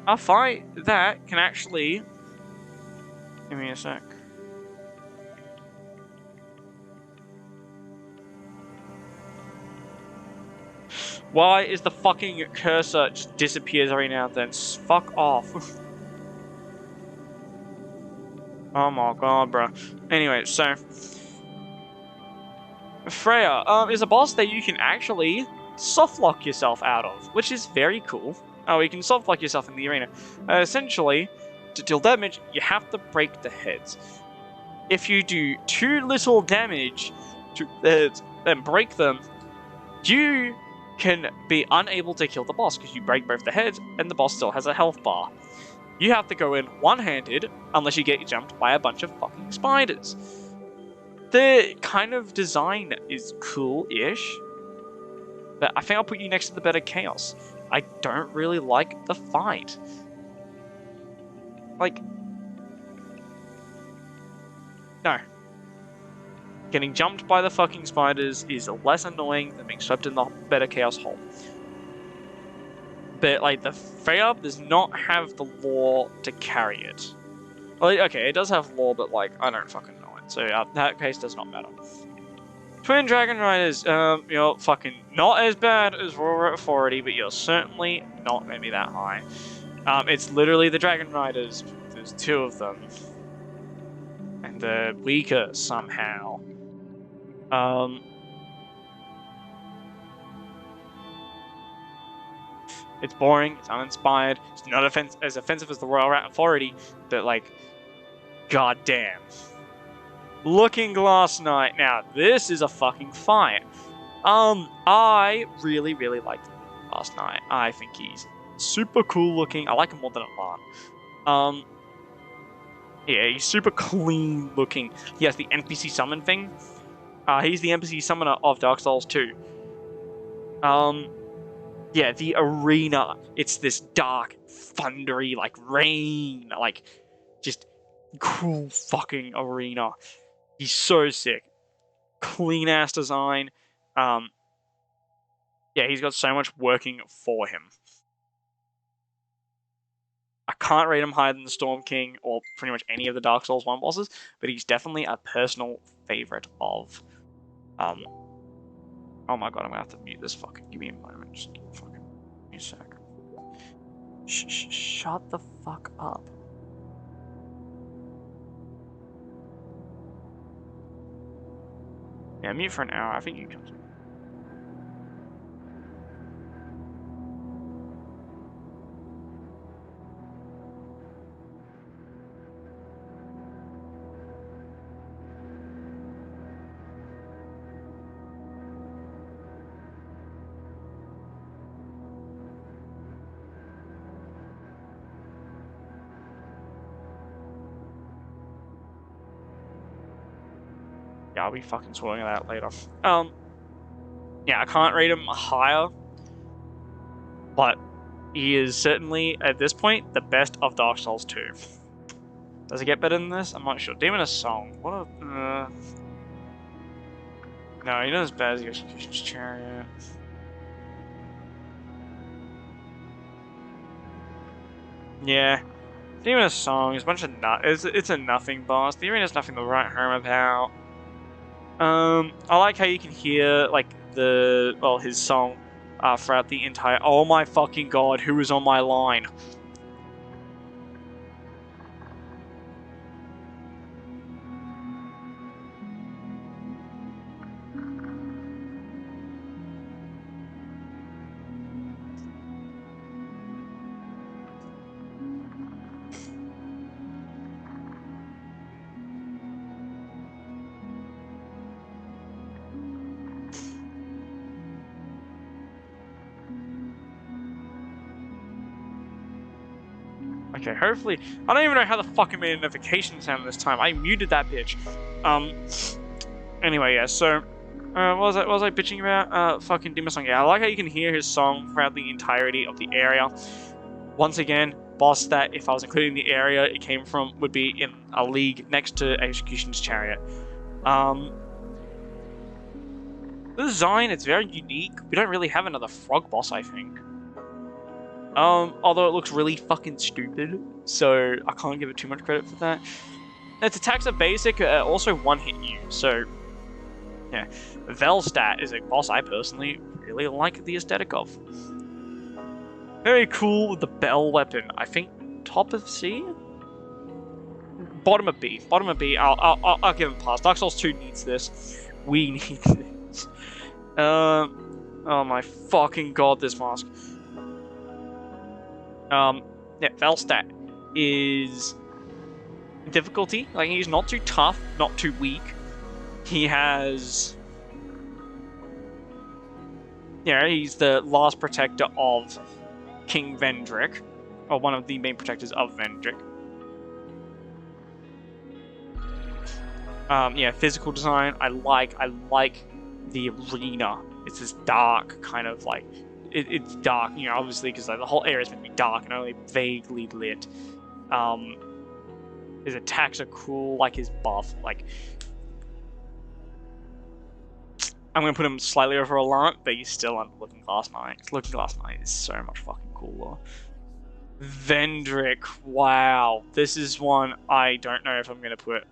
A fight that can actually... Give me a sec. Why is the fucking cursor just disappears every now and then? Fuck off. Oh my god, bro. Anyway, so... Freya is a boss that you can actually softlock yourself out of, which is very cool. Oh, you can softlock yourself in the arena. Essentially, to deal damage, you have to break the heads. If you do too little damage to and break them, you can be unable to kill the boss because you break both the heads and the boss still has a health bar. You have to go in one-handed unless you get jumped by a bunch of fucking spiders. The kind of design is cool-ish, but I think I'll put you next to the better Chaos. I don't really like the fight. Like, no. Getting jumped by the fucking spiders is less annoying than being swept in the better Chaos hole. But, like, the Freya does not have the lore to carry it. Well, okay, it does have lore, but, like, I don't fucking know it. So, that case does not matter. Twin Dragon Riders, you're fucking not as bad as Royal Authority, but you're certainly not going to be that high. It's literally the Dragon Riders. There's 2 of them. And they're weaker somehow. It's boring, it's uninspired, it's not as offensive as the Royal Rat Authority, but like, goddamn. Looking Glass Knight. Now, this is a fucking fight. I really, really like Glass Knight. I think he's super cool looking. I like him more than Alan. Yeah, he's super clean looking. He has the NPC summon thing. He's the NPC summoner of Dark Souls 2. Yeah, the arena. It's this dark, thundery, like rain, like just cool fucking arena. He's so sick. Clean ass design. Yeah, he's got so much working for him. I can't rate him higher than the Storm King or pretty much any of the Dark Souls 1 bosses, but he's definitely a personal favorite of. Oh my god, I'm gonna have to mute this fucking. Give me a moment. Just fucking. Give me a sec. Shut the fuck up. Yeah, mute for an hour. I think you can. Yeah, I'll be fucking sorting it out later. Yeah, I can't rate him higher, but he is certainly, at this point, the best of Dark Souls 2. Does it get better than this? I'm not sure. Demon of Song. What a... No, you're not as bad as the Executioner's Chariot. Yeah. Demon of Song is a bunch of it's a nothing boss. The arena's nothing to write home about. I like how you can hear, like, his song throughout the entire... Oh my fucking god, who is on my line? Okay, hopefully... I don't even know how the fuck I made a notification sound this time. I muted that bitch. Anyway, yeah, so... what was I bitching about? Fucking Demon Song. Yeah, I like how you can hear his song throughout the entirety of the area. Once again, boss that, if I was including the area it came from, would be in a league next to Executioner's Chariot. The design, it's very unique. We don't really have another frog boss, I think. Although it looks really fucking stupid, so I can't give it too much credit for that. Its attacks are basic, also one-hit you, so... Yeah. Velstadt is a boss I personally really like the aesthetic of. Very cool with the bell weapon. I think top of C? Bottom of B. Bottom of B, I'll give him a pass. Dark Souls 2 needs this. We need this. Oh my fucking god, this mask. Yeah, Velstadt is difficulty. Like, he's not too tough, not too weak. He has... Yeah, he's the last protector of King Vendrick, or one of the main protectors of Vendrick. Yeah, physical design, I like the arena. It's this dark kind of like... It's dark, you know, obviously, because like, the whole area is meant to be dark and only vaguely lit. His attacks are cool, like his buff. Like, I'm gonna put him slightly over Allant, but he's still under Looking Glass Knight. Looking Glass Knight is so much fucking cooler. Vendrick, wow, this is one I don't know if I'm gonna put.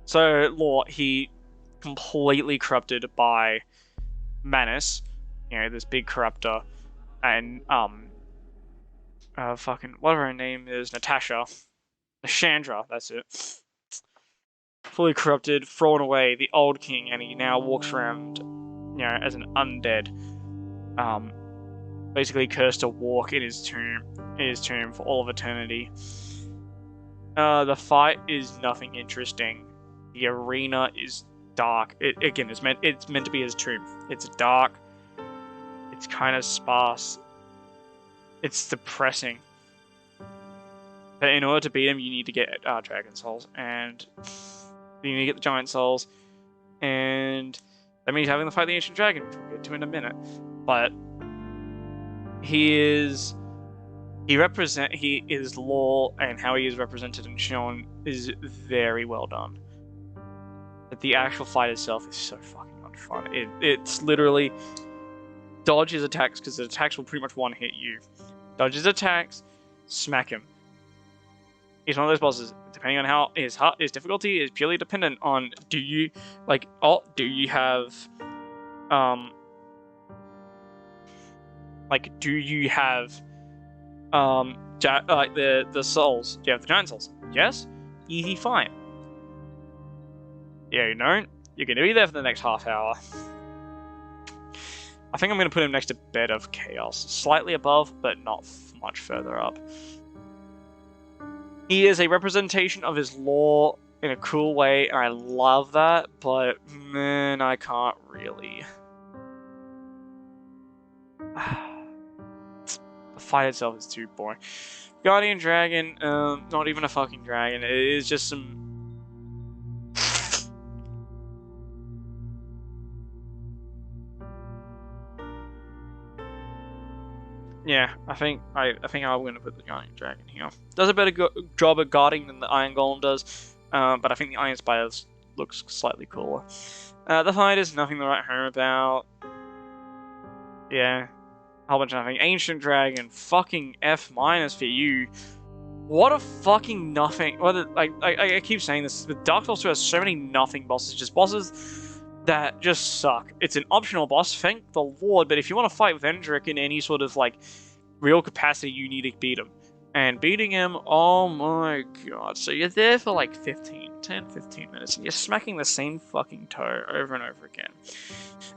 So Law, he completely corrupted by Manus, this big corruptor, and fucking whatever her name is, Natasha, Chandra, that's it. Fully corrupted, thrown away the old king, and he now walks around, as an undead. Basically cursed to walk in his tomb for all of eternity. The fight is nothing interesting. The arena is dark. It's meant to be his tomb. It's dark. It's kind of sparse. It's depressing. But in order to beat him, you need to get Dragon Souls, and you need to get the Giant Souls, and that means having to fight the Ancient Dragon, which we'll get to in a minute. But his lore and how he is represented and shown is very well done. But the actual fight itself is so fucking much fun. It's literally dodge his attacks, because the attacks will pretty much one-hit you. Dodge his attacks, smack him. He's one of those bosses, depending on how his difficulty is purely dependent on do you have the souls? Do you have the Giant Souls? Yes? Easy, fine. Yeah, you don't? You're gonna be there for the next half hour. I think I'm gonna put him next to Bed of Chaos. Slightly above, but not much further up. He is a representation of his lore in a cool way, and I love that, but man, I can't really. The fight itself is too boring. Guardian Dragon, not even a fucking dragon. It is just some. Yeah, I think I'm going to put the Guardian Dragon here. Does a better job of guarding than the Iron Golem does, but I think the Iron Spider looks slightly cooler. The fight is nothing to write home about. Yeah, a whole bunch of nothing. Ancient Dragon, fucking F- for you. What a fucking nothing. I keep saying this, but Dark Souls 2 has so many nothing bosses, just bosses that just suck. It's an optional boss, thank the Lord, but if you want to fight Vendrick in any sort of real capacity, you need to beat him. And beating him, oh my god. So you're there for 10, 15 minutes, and you're smacking the same fucking toe over and over again.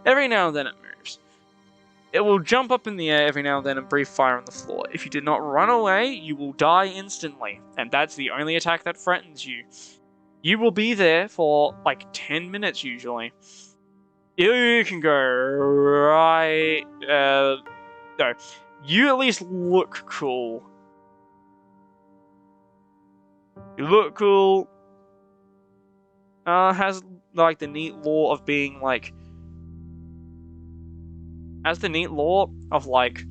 Every now and then it moves. It will jump up in the air every now and then and breathe fire on the floor. If you did not run away, you will die instantly, and that's the only attack that threatens you. You will be there for 10 minutes usually. You can go right. No, you at least look cool. You look cool. Has the neat lore of being has the neat lore of whatever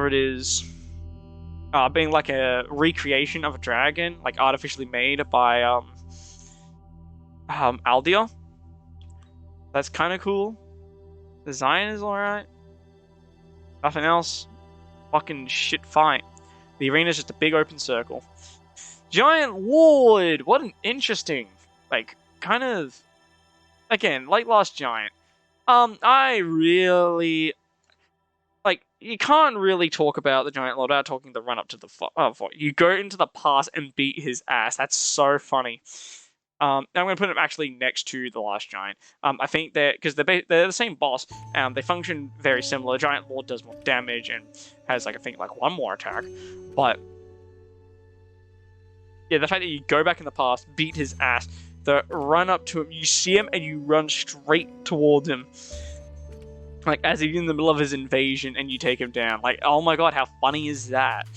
it is. Being a recreation of a dragon, artificially made by Aldia. That's kind of cool. Design is alright. Nothing else. Fucking shit fight. The arena's just a big open circle. Giant Lord! What an interesting, kind of, again, like Last Giant. I really, you can't really talk about the Giant Lord without talking the run-up to the fight. You go into the past and beat his ass. That's so funny. I'm going to put him actually next to the Last Giant. I think because they're the same boss, they function very similar. Giant Lord does more damage and has I think one more attack, but yeah, the fact that you go back in the past, beat his ass, the run up to him, you see him and you run straight towards him, as he's in the middle of his invasion, and you take him down. Oh my god, how funny is that?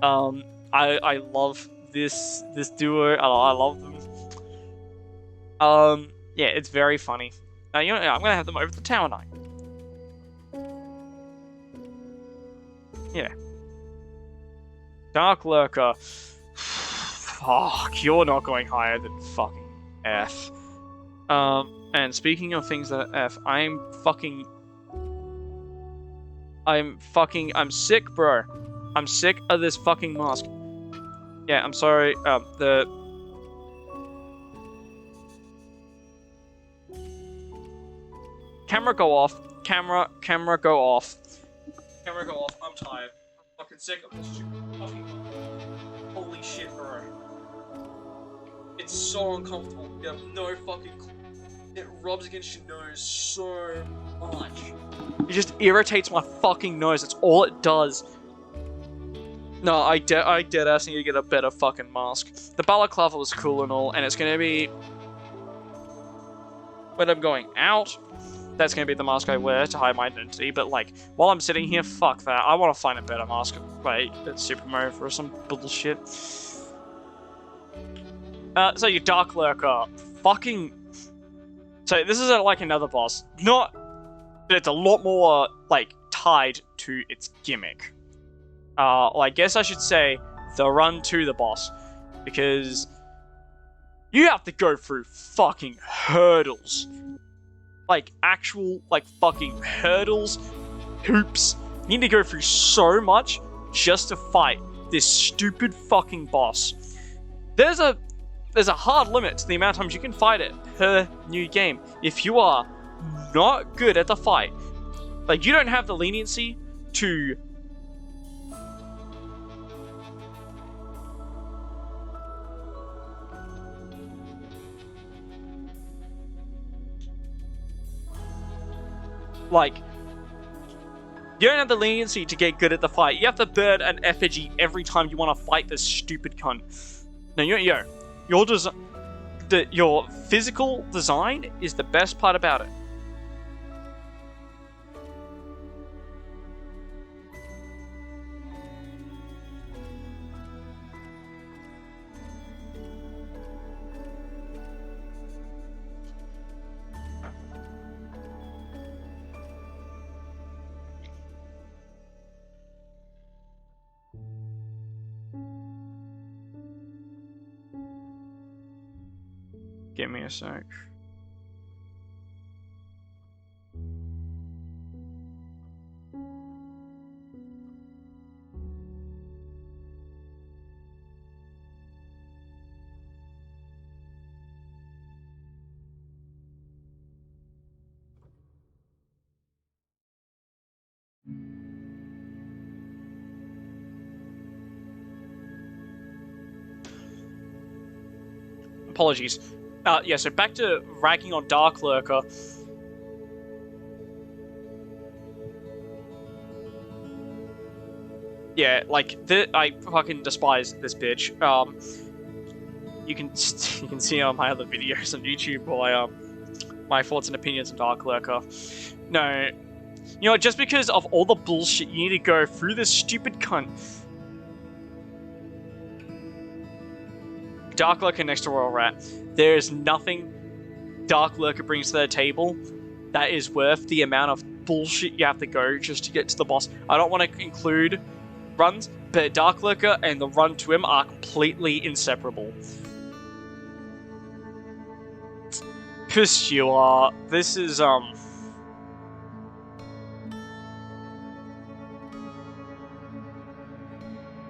I love this duo. I love them. Yeah, it's very funny. I'm gonna have them over the Tower Knight. Yeah. Dark Lurker. Fuck, you're not going higher than fucking F. And speaking of things that are F, I'm sick, bro. I'm sick of this fucking mask. Yeah, I'm sorry, Camera go off. Camera go off. Camera go off. I'm tired. I'm fucking sick of this shit. Fucking holy shit, bro. It's so uncomfortable. You have no fucking clue. It rubs against your nose so much. It just irritates my fucking nose. That's all it does. No, I dead ass need to get a better fucking mask. The balaclava was cool and all, and it's gonna be when I'm going out. That's gonna be the mask I wear to hide my identity. But like, while I'm sitting here, fuck that. I want to find a better mask, like Super Mario for some bullshit. So your Dark Lurker, fucking. So this is like another boss. Not, but it's a lot more like tied to its gimmick. Well, I guess I should say the run to the boss, because you have to go through fucking hurdles. Like, actual, like, fucking hurdles, hoops. You need to go through so much just to fight this stupid fucking boss. There's a hard limit to the amount of times you can fight it per new game. If you are not good at the fight, like, you don't have the leniency to like, you don't have the leniency to get good at the fight. You have to burn an effigy every time you want to fight this stupid cunt. No, your physical design is the best part about it. Give me a sec. Apologies. Yeah, so back to ragging on Dark Lurker. Yeah, like, I fucking despise this bitch. You can see on my other videos on YouTube my thoughts and opinions on Dark Lurker. No, you know, just because of all the bullshit you need to go through this stupid cunt. Dark Lurker next to Royal Rat. There is nothing Dark Lurker brings to the table that is worth the amount of bullshit you have to go just to get to the boss. I don't want to include runs, but Dark Lurker and the run to him are completely inseparable. Pustula, this is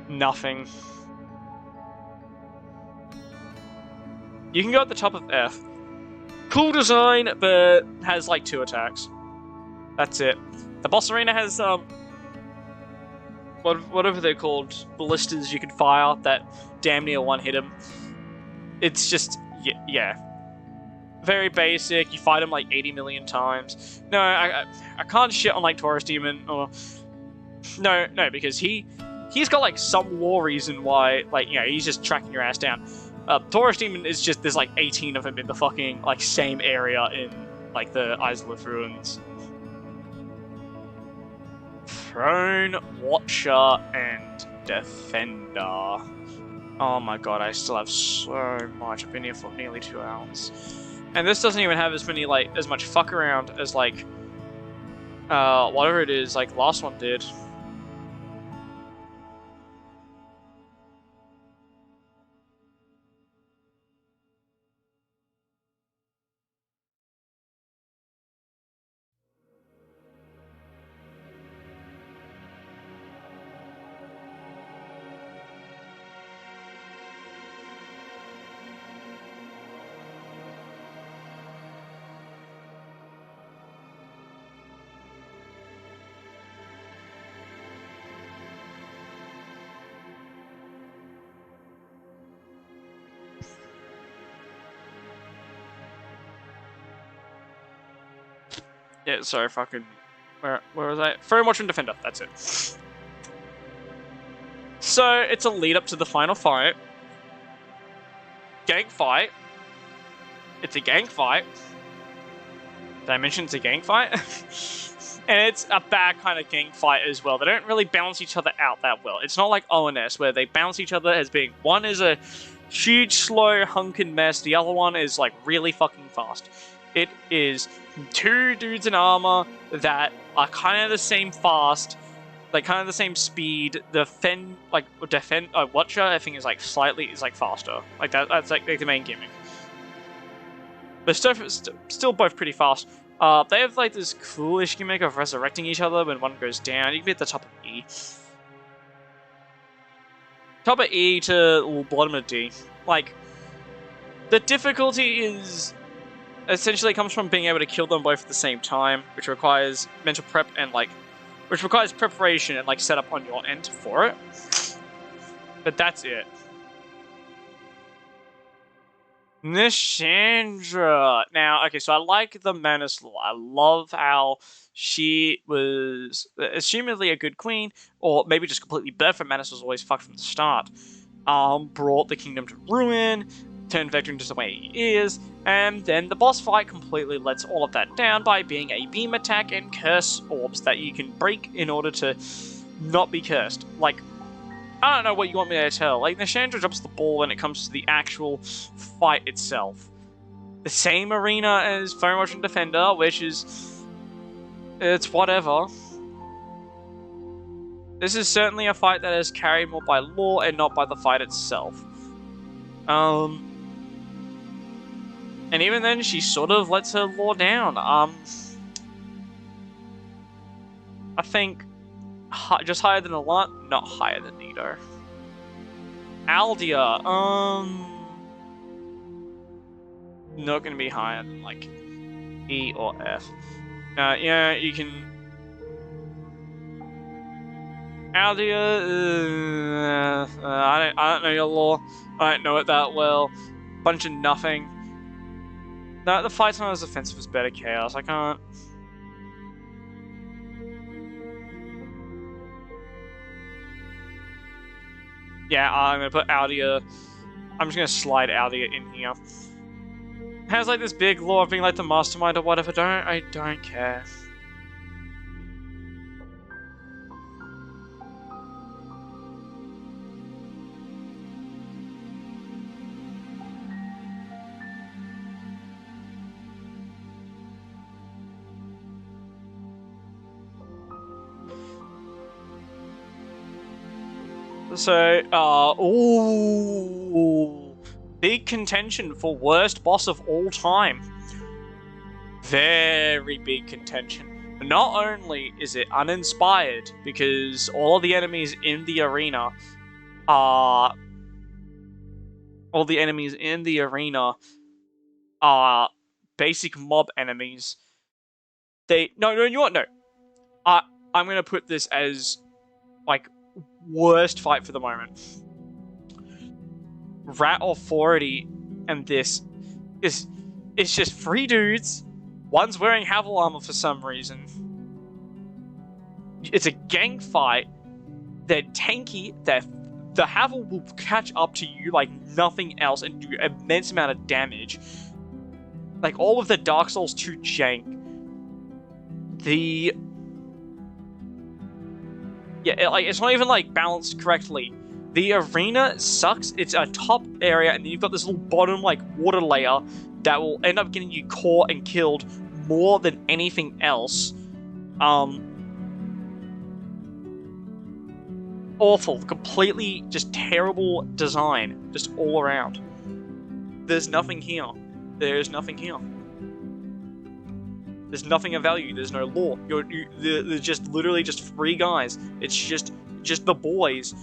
nothing. You can go at the top of F. Cool design, but has like 2 attacks. That's it. The boss arena has whatever they're called, ballistas you can fire that damn near one-hit him. It's just yeah, very basic. You fight him like 80 million times. No, I can't shit on like Taurus Demon or no, because he's got like some lore reason why, like, you know, he's just tracking your ass down. Taurus Demon is just, there's like 18 of them in the fucking like same area in like the Izalith ruins. Throne Watcher and Defender. Oh my god, I still have so much. I've been here for nearly 2 hours. And this doesn't even have as much fuck around as like whatever it is, like last one did. Yeah, sorry, fucking... Where was I? Fairy Watcher and Defender, that's it. So, it's a lead up to the final fight. Gang fight. It's a gang fight. Did I mention it's a gang fight? And it's a bad kind of gang fight as well. They don't really balance each other out that well. It's not like ONS, where they balance each other as being... One is a huge, slow, hunkin' mess. The other one is, like, really fucking fast. It is two dudes in armor that are kind of the same fast, like, kind of the same speed. Watcher, I think, is, like, faster. Like, that's, like, the main gimmick. But still both pretty fast. They have, like, this coolish gimmick of resurrecting each other when one goes down. You can be at the top of E. Top of E to bottom of D. Like, the difficulty is... essentially comes from being able to kill them both at the same time, which requires mental prep and, like... which requires preparation and, like, setup on your end for it. But that's it. Nishandra. Now, okay, so I like the Manus lore. I love how she was assumedly a good queen, or maybe just completely bad, for Manus was always fucked from the start. Brought the kingdom to ruin, turned Vector into the way he is, and then the boss fight completely lets all of that down by being a beam attack and curse orbs that you can break in order to not be cursed. Like, I don't know what you want me to tell. Like, Nishandra drops the ball when it comes to the actual fight itself. The same arena as Fairy Watcher and Defender, which is... it's whatever. This is certainly a fight that is carried more by lore and not by the fight itself. And even then, she sort of lets her lore down. I think... just higher than Alana, not higher than Nito. Aldia, not gonna be higher than, like, E or F. Yeah, you can... Aldia, I don't know your lore. I don't know it that well. Bunch of nothing. No, the fight's not as offensive as Better Chaos. I can't... Yeah, I'm gonna put Aldia... I'm just gonna slide Aldia in here. Has, like, this big lore of being, like, the mastermind or whatever. I don't care. So, ooh, big contention for worst boss of all time. Very big contention. Not only is it uninspired, because all of the enemies in the arena are... all the enemies in the arena are basic mob enemies. No, you know what? No. I'm gonna put this as, like, worst fight for the moment. Rat Authority and this is... it's just 3 dudes. One's wearing Havel armor for some reason. It's a gang fight. They're tanky. The Havel will catch up to you like nothing else and do an immense amount of damage. Like, all of the Dark Souls 2 jank. Yeah, like, it's not even, like, balanced correctly. The arena sucks. It's a top area, and then you've got this little bottom, like, water layer that will end up getting you caught and killed more than anything else. Awful. Completely just terrible design. Just all around. There's nothing here. There's nothing here. There's nothing of value. There's no lore. There's just literally just 3 guys. It's just the boys.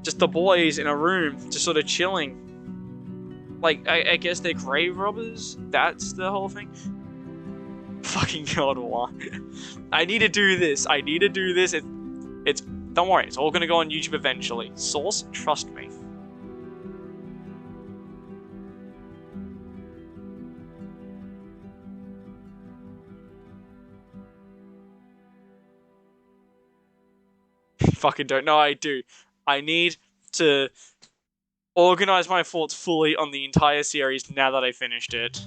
Just the boys in a room, just sort of chilling. Like, I guess they're grave robbers? That's the whole thing? Fucking God, why? I need to do this. I need to do this. Don't worry, it's all gonna go on YouTube eventually. Source, trust me. fucking don't. No, I do. I need to organize my thoughts fully on the entire series now that I finished it.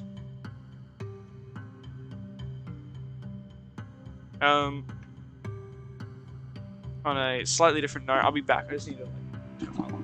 On a slightly different note, I'll be back. I just need to turn my alarm.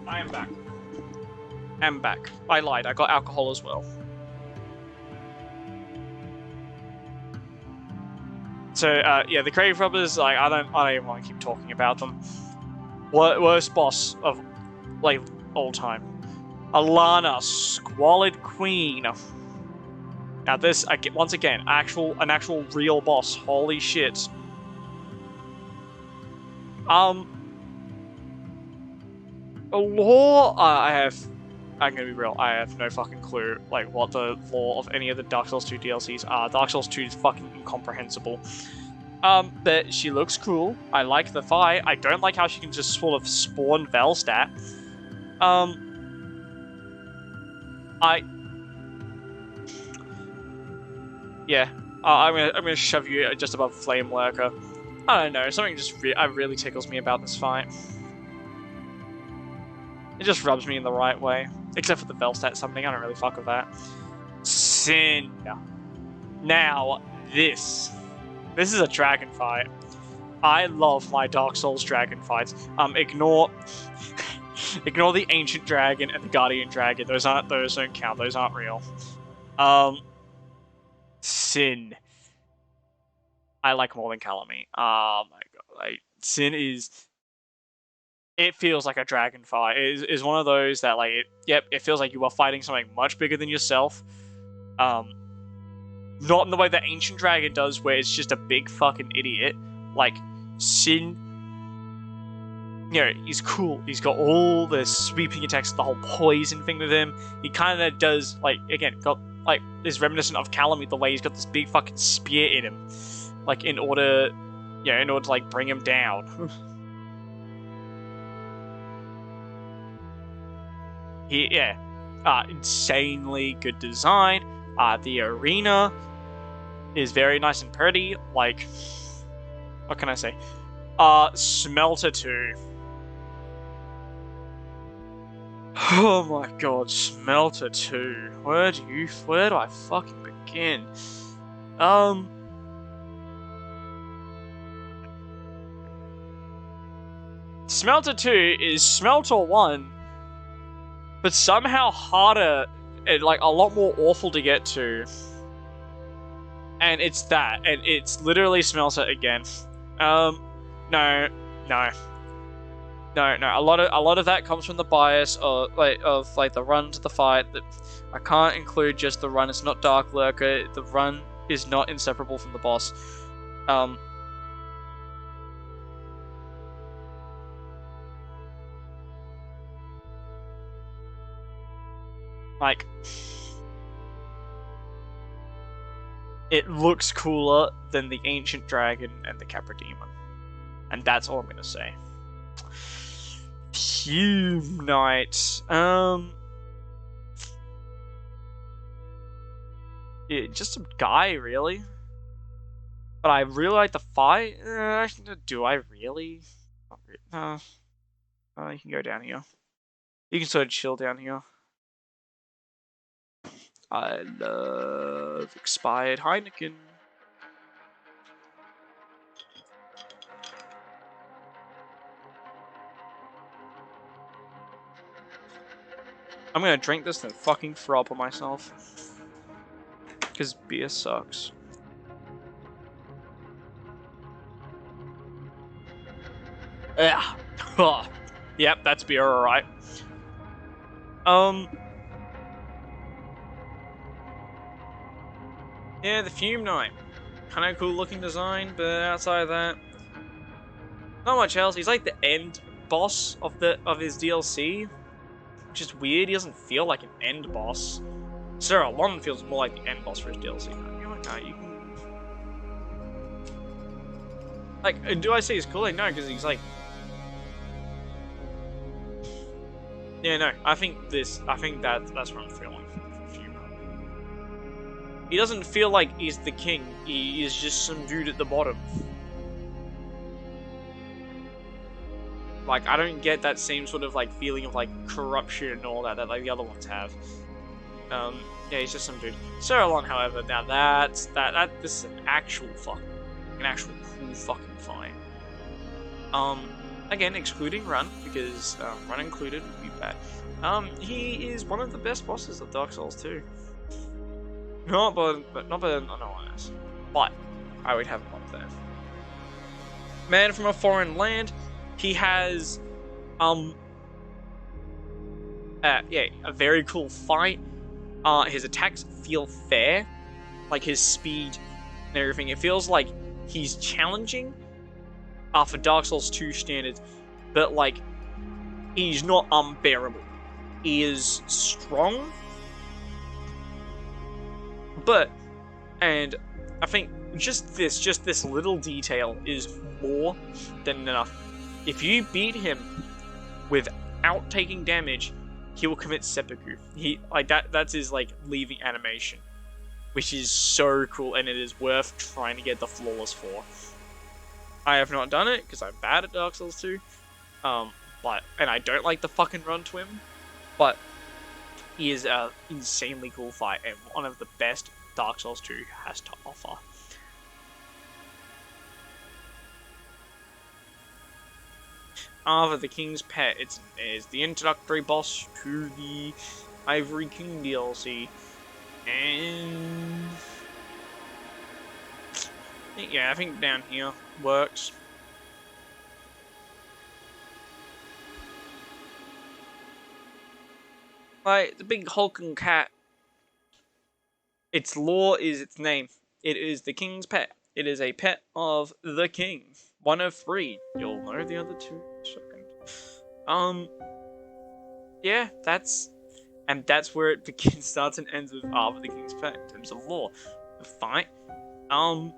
I am back. I'm back. I lied. I got alcohol as well. So yeah, the Crave Robbers. Like I don't even want to keep talking about them. Worst boss of like all time. Alana, Squalid Queen. Now this, once again, an actual real boss. Holy shit. Lore, I'm gonna be real, I have no fucking clue, like, what the lore of any of the Dark Souls 2 DLCs are. Dark Souls 2 is fucking incomprehensible. But she looks cool. I like the fight. I don't like how she can just sort of spawn Velstadt. Yeah. I'm gonna shove you just above Flame Lurker. I don't know, something just really tickles me about this fight. It just rubs me in the right way. Except for the Velstadt summoning, I don't really fuck with that. Sin. Now, this is a dragon fight. I love my Dark Souls dragon fights. Ignore the Ancient Dragon and the Guardian Dragon. Those don't count. Those aren't real. Sin. I like more than Calamy. Oh my god. Like, Sin is... It feels like a dragon fight. It is one of those that, like, it feels like you are fighting something much bigger than yourself. Not in the way that Ancient Dragon does, where it's just a big fucking idiot. Like, Sin, you know, he's cool. He's got all the sweeping attacks, the whole poison thing with him. He kind of does, like, again, got, like, is reminiscent of Calamy, the way he's got this big fucking spear in him. Like, in order to, like, bring him down. Insanely good design. The arena is very nice and pretty. Like, what can I say? Smelter 2. Oh my god, Smelter 2. Where do I fucking begin? Smelter 2 is Smelter 1, but somehow harder and, like, a lot more awful to get to. And it's that. And it's literally Smelter again. No. A lot of that comes from the bias of the run to the fight. That I can't include just the run. It's not Dark Lurker. The run is not inseparable from the boss. Like, it looks cooler than the Ancient Dragon and the Capra Demon. And that's all I'm gonna say. Fume Knight. Yeah, just a guy, really. But I really like the fight. Do I really? You can go down here. You can sort of chill down here. I love expired Heineken. I'm gonna drink this and then fucking throw up on myself. Because beer sucks. Yeah. Yep, that's beer, alright. Yeah, the Fume Knight. Kind of cool looking design, but outside of that, not much else. He's like the end boss of his DLC, which is weird. He doesn't feel like an end boss. Sarah Lon feels more like the end boss for his DLC. No, you can. Like, do I say he's cool? Like, no, because he's like. Yeah, no. I think that's what I'm feeling for Fume. He doesn't feel like he's the king. He is just some dude at the bottom. Like, I don't get that same sort of like feeling of like corruption and all that like the other ones have. Yeah, he's just some dude. Sarah Lon, however, now this is an actual cool fucking fight. Again, excluding Run, because Run included would be bad. He is one of the best bosses of Dark Souls 2. Not better than no one else. But I would have him up there. Man from a foreign land. He has a very cool fight. His attacks feel fair, like his speed and everything. It feels like he's challenging for Dark Souls 2 standards, but like he's not unbearable. He is strong, and I think just this little detail is more than enough. If you beat him without taking damage, he will commit seppuku. That's his like leaving animation, which is so cool, and it is worth trying to get the flawless for. I have not done it because I'm bad at Dark Souls 2, and I don't like the fucking run to him, but he is an insanely cool fight and one of the best Dark Souls 2 has to offer. Arthur the King's Pet. It is the introductory boss to the Ivory King DLC. And yeah, I think down here works. Like, the big hulking cat. Its lore is its name. It is the King's Pet. It is a pet of the King. One of 3. You'll know the other 2 in a second. Yeah, that's where it begins, starts and ends with Arthur the King's Pet in terms of lore. The fight. Yeah,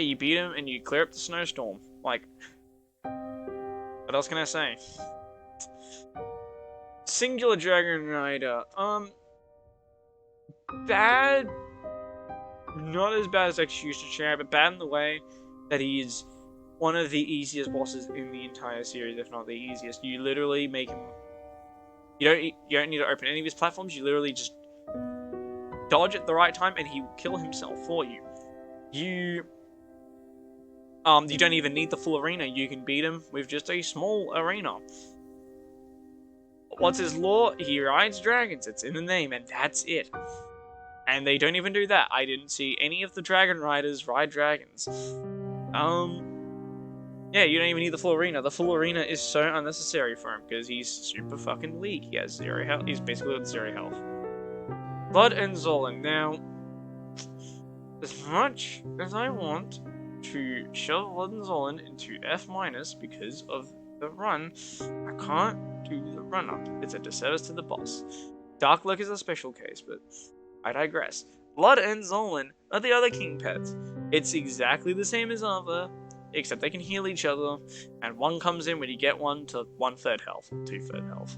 you beat him and you clear up the snowstorm. Like, what else can I say? Singular Dragon Rider. Bad. Not as bad as Executioner Chair, but bad in the way that he's one of the easiest bosses in the entire series, if not the easiest. You literally make him. You don't need to open any of his platforms. You literally just dodge at the right time, and he will kill himself for you. You don't even need the full arena. You can beat him with just a small arena. What's his lore? He rides dragons. It's in the name, and that's it. And they don't even do that. I didn't see any of the Dragon Riders ride dragons. Yeah, you don't even need the full arena. The full arena is so unnecessary for him because he's super fucking weak. He has 0 health. He's basically got 0 health. Blood and Zolan. Now, as much as I want to shove Blood and Zolan into F- because of the run, I can't do the run up. It's a disservice to the boss. Dark Lurk is a special case, but I digress. Blood and Zolan are the other king pets. It's exactly the same as Arthur, except they can heal each other, and one comes in when you get one to 1/3 health, 2/3 health.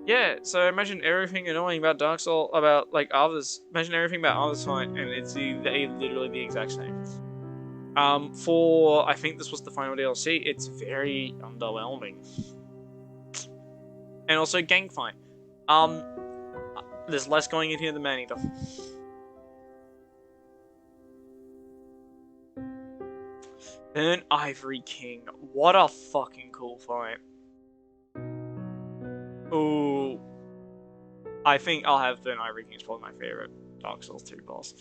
Yeah, so imagine everything annoying about Dark Souls, about like imagine everything about Arthur's fight, and it's literally the exact same. For, I think this was the final DLC, it's very underwhelming. And also gang fight. There's less going in here than Maneater. Then Ivory King. What a fucking cool fight. Ooh. I think I'll have Burnt Ivory King is probably my favorite Dark Souls 2 boss.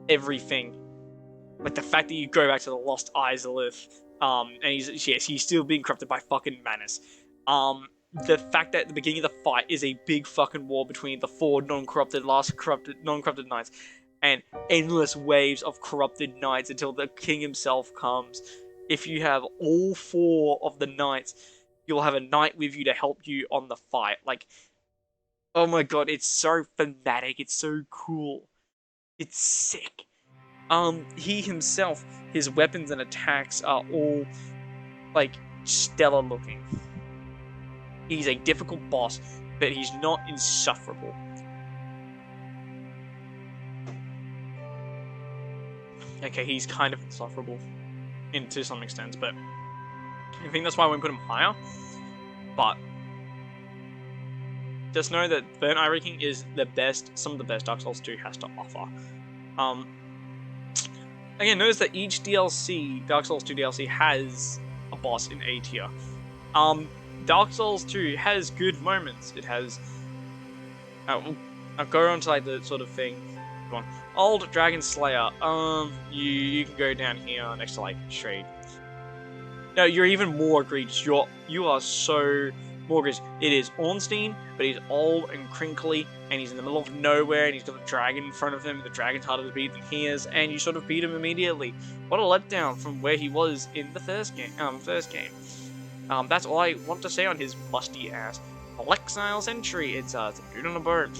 Everything. Like the fact that you go back to the Lost Izalith, and he's still being corrupted by fucking Manus. the fact that at the beginning of the fight is a big fucking war between the 4 non-corrupted knights and endless waves of corrupted knights until the king himself comes. If you have all 4 of the knights, you'll have a knight with you to help you on the fight. Like, oh my god, it's so thematic, it's so cool. It's sick. He himself, his weapons and attacks are all, like, stellar looking. He's a difficult boss, but he's not insufferable. Okay, he's kind of insufferable to some extent, but I think that's why I won't put him higher. But just know that Burnt Ivory King is some of the best Dark Souls 2 has to offer. Again, notice that each DLC, Dark Souls 2 DLC, has a boss in A tier. Dark Souls 2 has good moments. It has... I'll go on to like the sort of thing. Come on. Old Dragon Slayer. You can go down here next to like Shade. No, you're even more egregious. You are so more egregious. It is Ornstein, but he's old and crinkly, and he's in the middle of nowhere, and he's got a dragon in front of him. The dragon's harder to beat than he is, and you sort of beat him immediately. What a letdown from where he was in the first game. That's all I want to say on his musty ass. Alexile Sentry. It's a dude on a bird.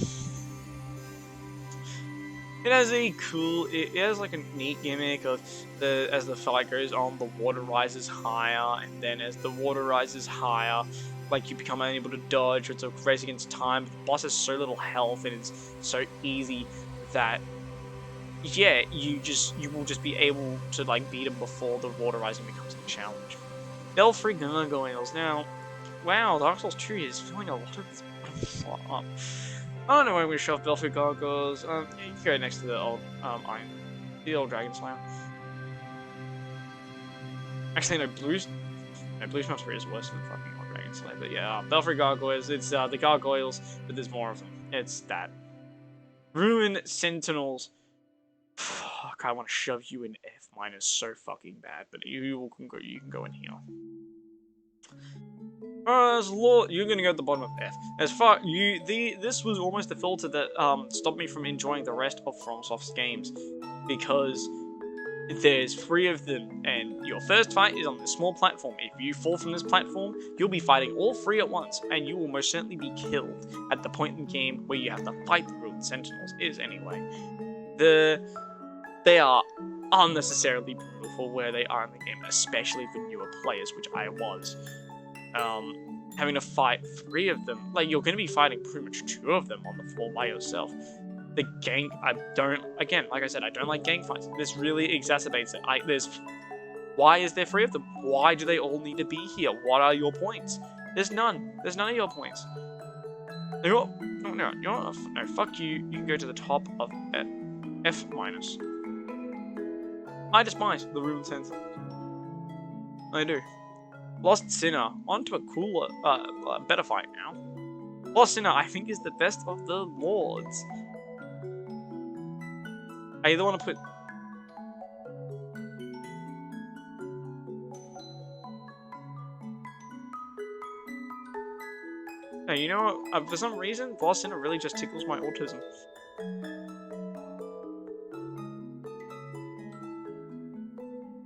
It has it has like a neat gimmick of as the fight goes on, the water rises higher, and then as the water rises higher, like you become unable to dodge, or it's a race against time. The boss has so little health, and it's so easy that, yeah, you will just be able to like beat him before the water rising becomes a challenge. Belfry Gargoyles. Now, wow, Dark Souls 2 is filling a lot of this up. I don't know why we show off Belfry Gargoyles. You can go next to the old old Dragon Slayer. Actually, no, Blues Mastery is worse than fucking old Dragon Slayer. But yeah, Belfry Gargoyles. It's the gargoyles, but there's more of them. It's that. Ruin Sentinels. Fuck, I want to shove you in F minus so fucking bad, but you can go in here. You're gonna go at the bottom of F. As far this was almost the filter that stopped me from enjoying the rest of FromSoft's games, because there's 3 of them, and your first fight is on this small platform. If you fall from this platform, you'll be fighting all 3 at once, and you will most certainly be killed at the point in the game where you have to fight the Ruined Sentinels. Anyway. They are unnecessarily brutal for where they are in the game, especially for newer players, which I was. Having to fight 3 of them, like, you're going to be fighting pretty much 2 of them on the floor by yourself. The gang, like I said, I don't like gang fights. This really exacerbates it. Why is there 3 of them? Why do they all need to be here? What are your points? There's none. There's none of your points. No, fuck you. You can go to the top of F minus. I despise the Ruined Sentinels. I do. Lost Sinner, onto a cooler, better fight now. Lost Sinner, I think, is the best of the lords. I either want to put... Now, you know what? For some reason, Lost Sinner really just tickles my autism.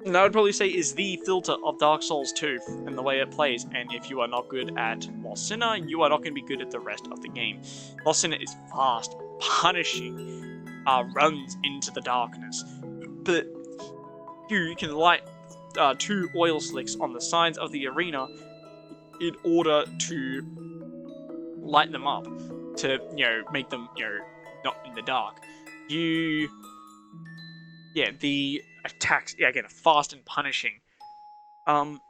And I would probably say is the filter of Dark Souls 2 and the way it plays. And if you are not good at Lost Sinner, you are not going to be good at the rest of the game. Lost Sinner is fast, punishing, runs into the darkness. But you can light 2 oil slicks on the sides of the arena in order to light them up, to, make them, not in the dark. The attacks, again, fast and punishing. And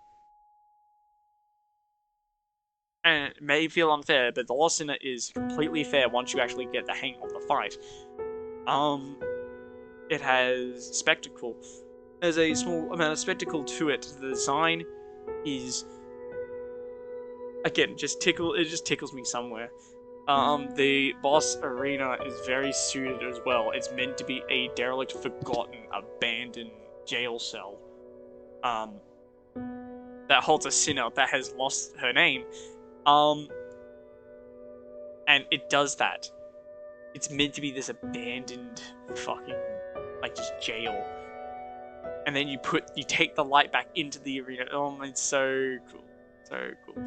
it may feel unfair, but the Lost Sinner is completely fair once you actually get the hang of the fight. It has spectacle. There's a small amount of spectacle to it. The design is, again, it just tickles me somewhere. The boss arena is very suited as well. It's meant to be a derelict, forgotten, abandoned jail cell. That holds a sinner that has lost her name, And it does that. It's meant to be this abandoned fucking, like, just jail. And then you take the light back into the arena. Oh, it's so cool. So cool.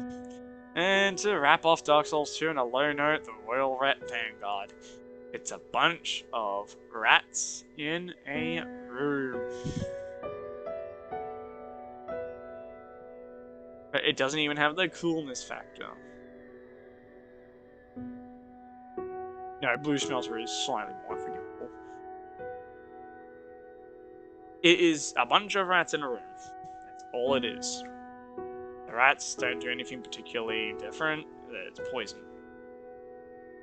And to wrap off Dark Souls 2 on a low note, the Royal Rat Vanguard. It's a bunch of rats in a room. But it doesn't even have the coolness factor. No, Blue Smelter is slightly more forgivable. It is a bunch of rats in a room. That's all it is. The rats don't do anything particularly different. It's poison.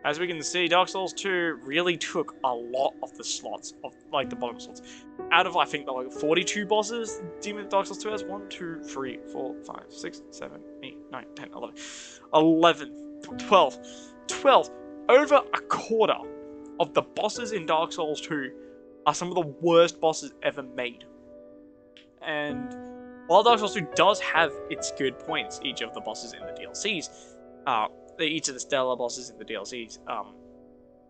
As we can see, Dark Souls 2 really took a lot of the slots, of like the bottom slots. Out of, I think, the like 42 bosses, Demon Dark Souls 2 has 1, 2, 3, 4, 5, 6, 7, 8, 9, 10, 11, 12. Over a quarter of the bosses in Dark Souls 2 are some of the worst bosses ever made. And while Dark Souls 2 does have its good points, each of the bosses in the DLCs, each of the stellar bosses in the DLCs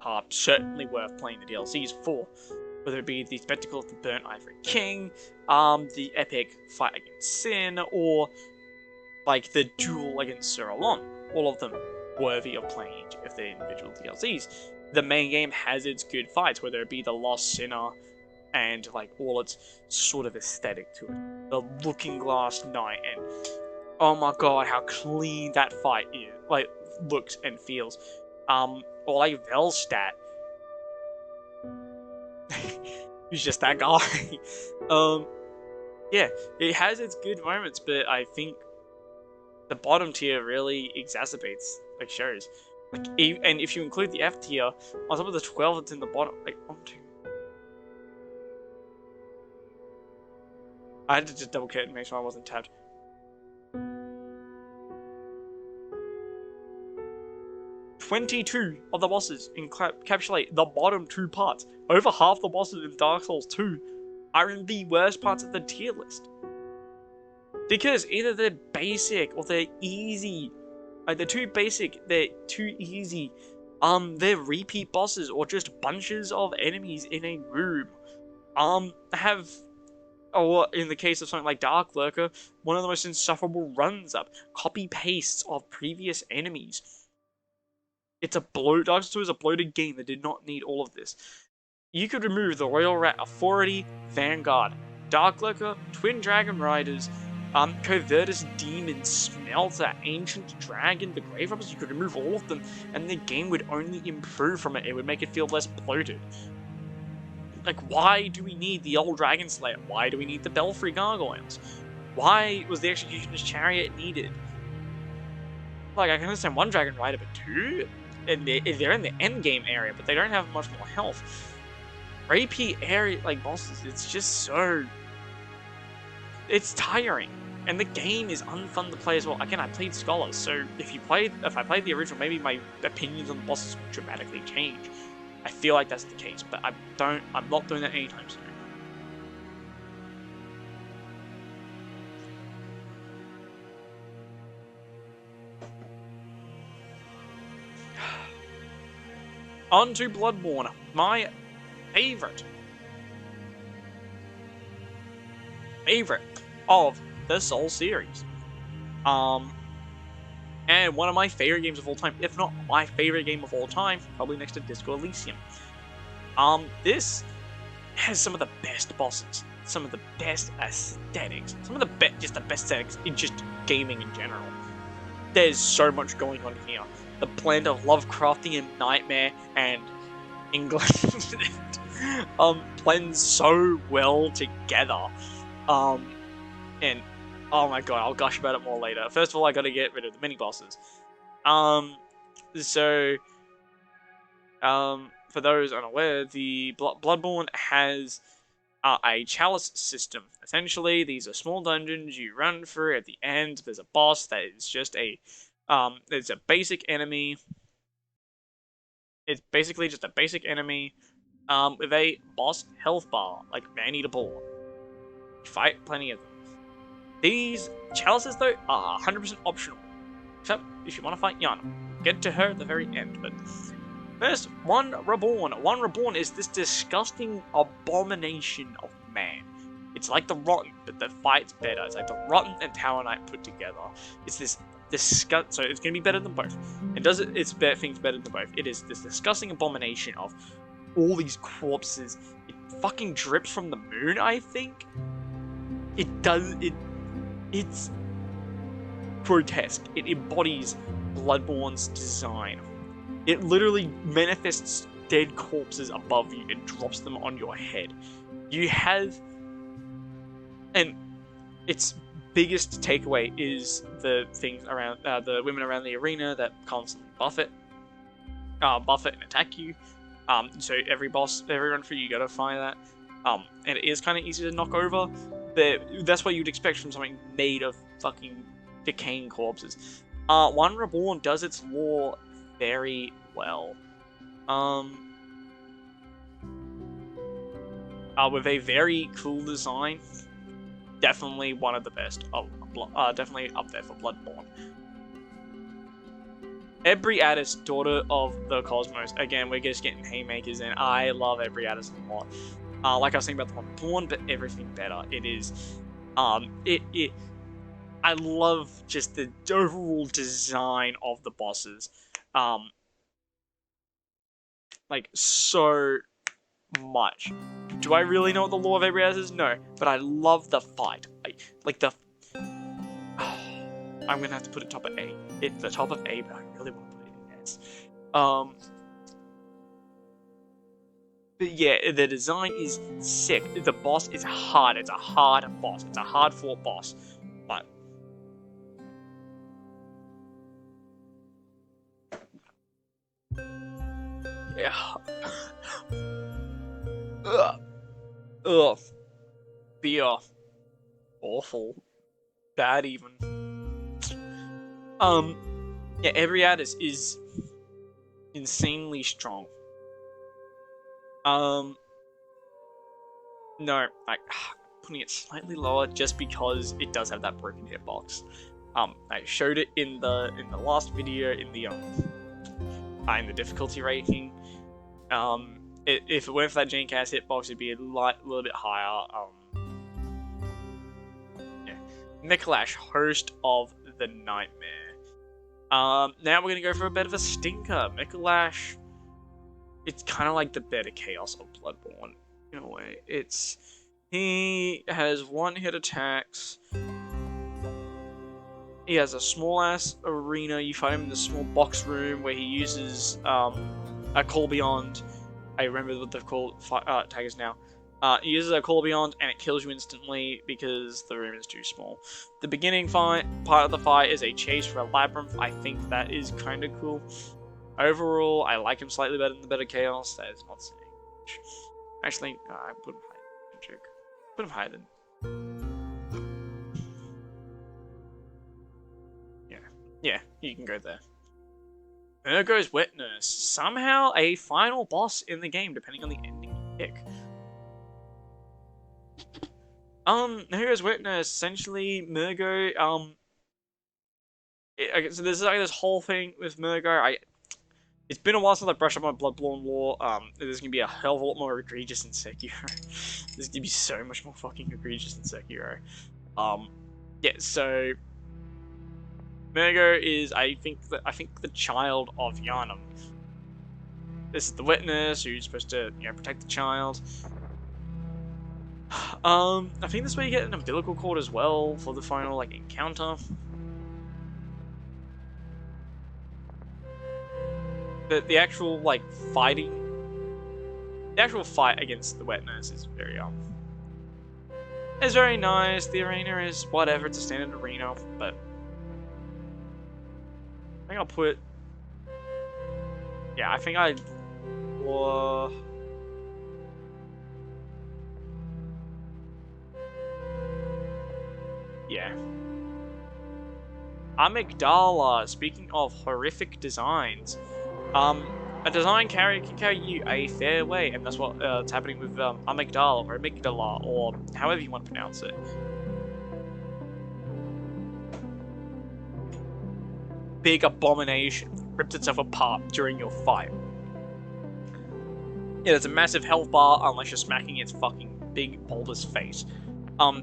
are certainly worth playing the DLCs for. Whether it be the Spectacle of the Burnt Ivory King, the epic fight against Sin, or like the duel against Sir Alon. All of them worthy of playing each of their individual DLCs. The main game has its good fights, whether it be the Lost Sinner and like all its sort of aesthetic to it. The Looking Glass Knight, and oh my god, how clean that fight is, like looks and feels. Or like Velstadt. He's just that guy. Yeah, it has its good moments, but I think the bottom tier really exacerbates like shows. Like, and if you include the F tier on top of the 12 that's in the bottom, like 1, 2. I had to just double check and make sure I wasn't tabbed. "22 of the bosses encapsulate the bottom 2 parts. Over half the bosses in Dark Souls 2 are in the worst parts of the tier list. Because either they're basic or they're easy. Like, they're too basic, they're too easy. They're repeat bosses or just bunches of enemies in a room. Or in the case of something like Dark Lurker, one of the most insufferable runs-up, copy-pastes of previous enemies. Dark Souls 2 is a bloated game that did not need all of this. You could remove the Royal Rat Authority, Vanguard, Dark Lurker, Twin Dragon Riders, Covertus Demon, Smelter, Ancient Dragon, the Grave Robbers. You could remove all of them, and the game would only improve from it. It would make it feel less bloated. Like, why do we need the old Dragon Slayer? Why do we need the Belfry Gargoyles? Why was the Executioner's Chariot needed? Like, I can understand one Dragon Rider, but 2? And they're in the endgame area, but they don't have much more health. Repeat area, like, bosses, it's just so... It's tiring. And the game is unfun to play as well. Again, I played Scholars, so if I played the original, maybe my opinions on the bosses would dramatically change. I feel like that's the case, but I'm not doing that anytime soon. On to Bloodborne, my favorite of the Souls series. And one of my favorite games of all time, if not my favorite game of all time, probably next to Disco Elysium. This has some of the best bosses, some of the best aesthetics, some of the best aesthetics in just gaming in general. There's so much going on here. The blend of Lovecraftian nightmare and England blends so well together. And oh my god, I'll gush about it more later. First of all, I gotta get rid of the mini bosses. For those unaware, the Bloodborne has a chalice system. Essentially, these are small dungeons you run through. At the end, there's a boss that is just it's a basic enemy. It's basically just a basic enemy with a boss health bar, like Man-Eater Boar. You fight plenty of them. These chalices, though, are 100% optional. Except if you want to fight Yana. Get to her at the very end, but first, One Reborn. One Reborn is this disgusting abomination of man. It's like the Rotten, but the fight's better. It's like the Rotten and Tower Knight put together. It's this so it's gonna be better than both. It does its things better than both. It is this disgusting abomination of all these corpses. It fucking drips from the moon, I think. It's grotesque. It embodies Bloodborne's design. It literally manifests dead corpses above you and drops them on your head. You have... And its biggest takeaway is the things around... the women around the arena that constantly buff it and attack you. So every run for you gotta find that. And it is kind of easy to knock over, but that's what you'd expect from something made of fucking decaying corpses. One Reborn does its lore very well. With a very cool design. Definitely one of the best. Definitely up there for Bloodborne. Ebriatis, Daughter of the Cosmos. Again, we're just getting haymakers in. I love Ebriatis a lot. Like I was saying about the one Born, but everything better. It is, I love just the overall design of the bosses. Like, so much. Do I really know what the lore of Ebriatis is? No. But I love the fight. I'm gonna have to put it top of A. It's the top of A, but I really want to put it in S. But yeah, the design is sick. The boss is hard. It's a hard boss. It's a hard-fought boss. But... yeah. Ugh. Beer. Awful. Bad even. Yeah, Ebriatis is insanely strong. No, like, putting it slightly lower just because it does have that broken hitbox. I showed it in the last video in the difficulty rating. If it weren't for that Gencast hitbox, it'd be a little bit higher. Yeah. Micolash, Host of the Nightmare. Now we're gonna go for a bit of a stinker. Micolash, it's kind of like the better Chaos of Bloodborne in a way. He has one-hit attacks. He has a small-ass arena. You find him in the small box room where he uses a Call Beyond. I remember what they've called taggers now. He uses a Call Beyond and it kills you instantly because the room is too small. The beginning part of the fight is a chase for a labyrinth. I think that is kind of cool. Overall, I like him slightly better than the better Chaos. That is not saying much. Actually, I put him higher. Joke. Put him higher than. Yeah, you can go there. Murgo's Witness. Somehow a final boss in the game, depending on the ending you pick. Murgo's Witness, essentially, Murgo, so there's like this whole thing with Murgo. It's been a while since I brushed up my Bloodborne lore. There's gonna be a hell of a lot more egregious in Sekiro. There's gonna be so much more fucking egregious in Sekiro. Yeah, so Murgo is, I think the child of Yharnam. This is the Witness who's supposed to, protect the child. I think this is where you get an umbilical cord as well for the final encounter. But the actual fight against the Witness is very it's very nice. The arena is whatever, it's a standard arena, but I think I'll put... yeah, I think I... yeah. Amygdala, speaking of horrific designs, a design can carry you a fair way, and that's what's happening with Amygdala, or Amygdala, or however you want to pronounce it. big abomination rips itself apart during your fight. Yeah, there's a massive health bar unless you're smacking its fucking big bulbous face.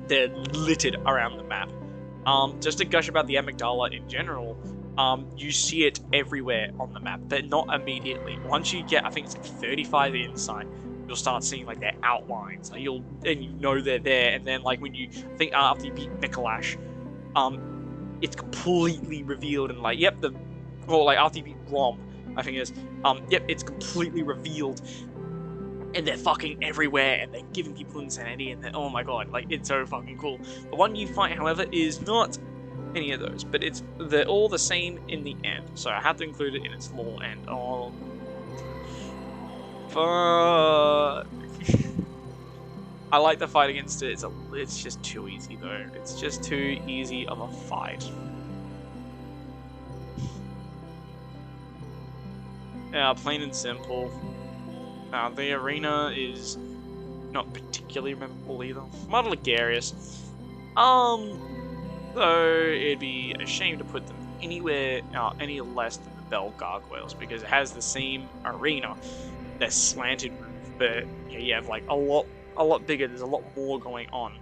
They're littered around the map. Just to gush about the amygdala in general, you see it everywhere on the map, but not immediately. Once you get, I think it's like 35 insight, you'll start seeing like their outlines. Like you know they're there, and then like when you think after you beat Mikolash, it's completely revealed and like like after you beat Rom, I think it is, it's completely revealed. And they're fucking everywhere, and they're giving people insanity, and oh my god, like, it's so fucking cool. The one you fight, however, is not any of those, but they're all the same in the end, so I had to include it in its lore, and oh... Fuck... I like the fight against it, it's just too easy, though. It's just too easy of a fight. Yeah, plain and simple. The arena is not particularly memorable either. Model Ligarius. Though it'd be a shame to put them anywhere any less than the Bell Gargoyles, because it has the same arena, the slanted roof, but you have like a lot bigger. There's a lot more going on.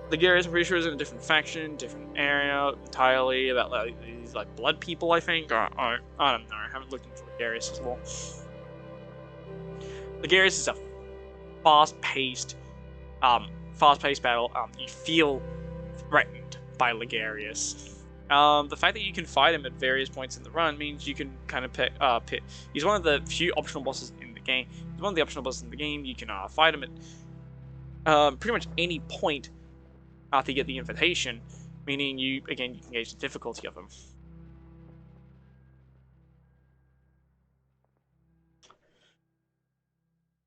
Ligarius, I'm pretty sure, is in a different faction, different area entirely. About like these like blood people, I think. Or I don't know. I haven't looked into Ligarius as well. Ligarius is a fast-paced battle. You feel threatened by Ligarius. The fact that you can fight him at various points in the run means you can kind of pick. He's one of the few optional bosses in the game. He's one of the optional bosses in the game. You can fight him at pretty much any point after you get the invitation, meaning you can gauge the difficulty of him.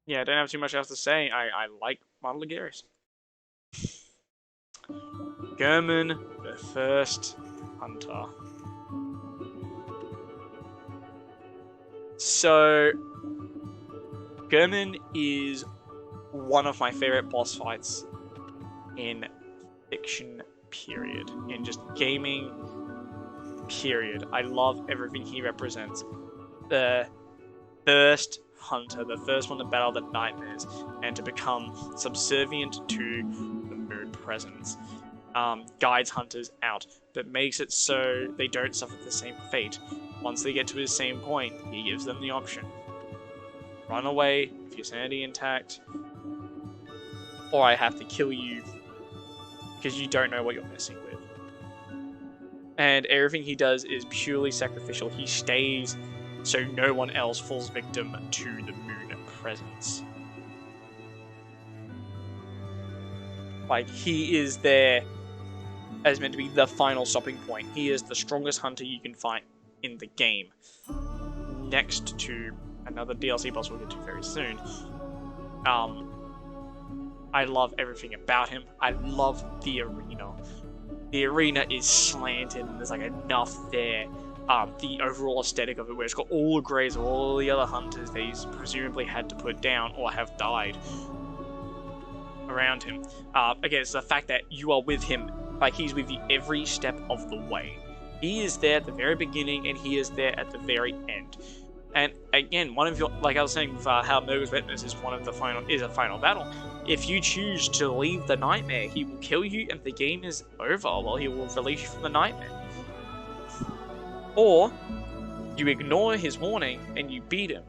Yeah, I don't have too much else to say. I like Model Ligarius. Gehrman, the First Hunter. So, Gehrman is one of my favorite boss fights in fiction, period. In just gaming, period. I love everything he represents. The First Hunter, the first one to battle the nightmares and to become subservient to the moon presence, guides hunters out, but makes it so they don't suffer the same fate. Once they get to his same point, he gives them the option: run away with your sanity intact, or I have to kill you because you don't know what you're messing with. And everything he does is purely sacrificial. He stays so no one else falls victim to the moon presence. Like, he is there as meant to be the final stopping point. He is the strongest hunter you can fight in the game, next to another DLC boss we'll get to very soon. I love everything about him. I love the arena. The arena is slanted and there's like enough there. The overall aesthetic of it, where it's got all the grays of all the other hunters that he's presumably had to put down or have died around him. Again, it's the fact that you are with him, like he's with you every step of the way. He is there at the very beginning and he is there at the very end. And again, one of your, like I was saying with how Murgo's Witness is a final battle. If you choose to leave the nightmare, he will kill you and the game is over. Well, he will release you from the nightmare. Or you ignore his warning and you beat him.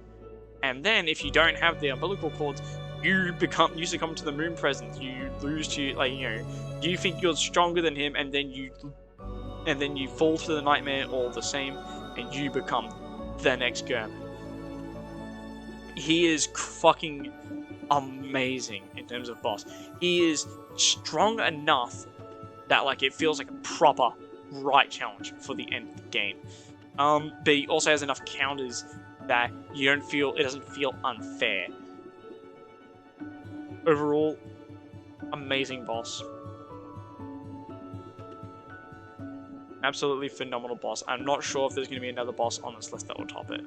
And then if you don't have the umbilical cords, you succumb to the moon presence. You lose to, you think you're stronger than him, and then you fall to the nightmare all the same, and you become the next Gehrman. He is fucking amazing in terms of boss. He is strong enough that it feels like a proper right challenge for the end of the game. But he also has enough counters that it doesn't feel unfair. Overall, amazing boss. Absolutely phenomenal boss. I'm not sure if there's going to be another boss on this list that will top it.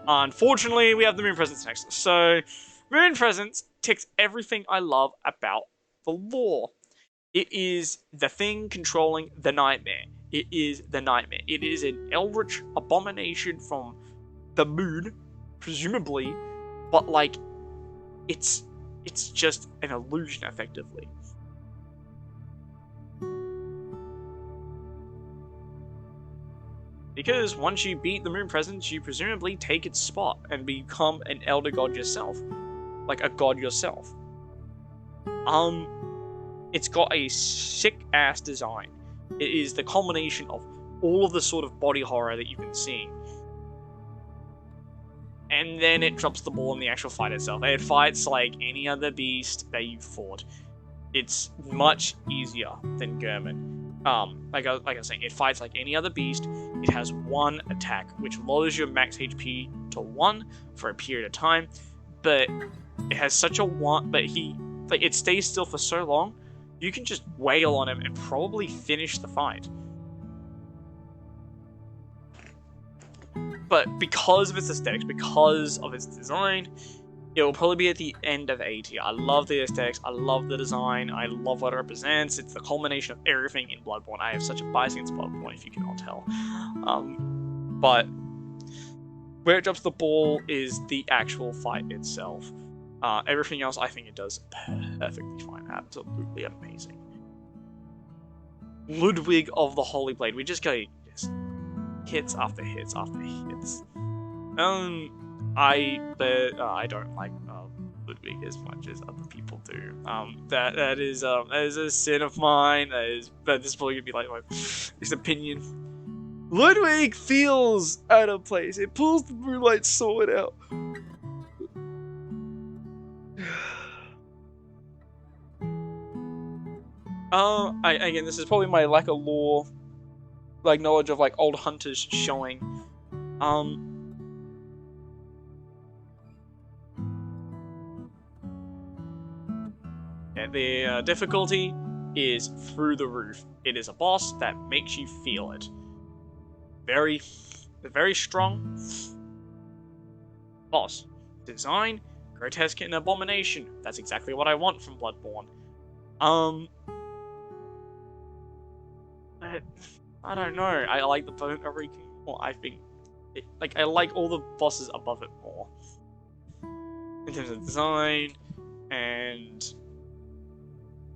Unfortunately, we have the Moon Presence next. So, Moon Presence ticks everything I love about the lore. It is the thing controlling the nightmare. It is the nightmare. It is an eldritch abomination from the moon, presumably, but like, it's just an illusion, effectively. Because once you beat the moon presence, you presumably take its spot and become an elder god yourself. Like a god yourself. It's got a sick-ass design. It is the culmination of all of the sort of body horror that you've been seeing. And then it drops the ball in the actual fight itself. It fights like any other beast that you've fought. It's much easier than Gehrman. Like I was saying, it fights like any other beast. It has one attack, which lowers your max HP to 1 for a period of time. But it has such a one, but it stays still for so long, you can just wail on him and probably finish the fight. But because of its aesthetics, because of its design, it will probably be at the end of A tier. I love the aesthetics, I love the design, I love what it represents. It's the culmination of everything in Bloodborne. I have such a bias against Bloodborne, if you cannot tell. But where it drops the ball is the actual fight itself. Everything else, I think it does perfectly fine. Absolutely amazing. Ludwig of the Holy Blade. We just go hits after hits after hits. I don't like Ludwig as much as other people do. That is a sin of mine. That this is probably gonna be like my his opinion. Ludwig feels out of place. It pulls the Moonlight Sword out. Again, this is probably my lack of lore, like knowledge of like old hunters showing. Yeah, the difficulty is through the roof. It is a boss that makes you feel it. Very strong boss. Design, grotesque and abomination. That's exactly what I want from Bloodborne. I don't know. I like the Bone Awakening more. I think, I like all the bosses above it more in terms of design and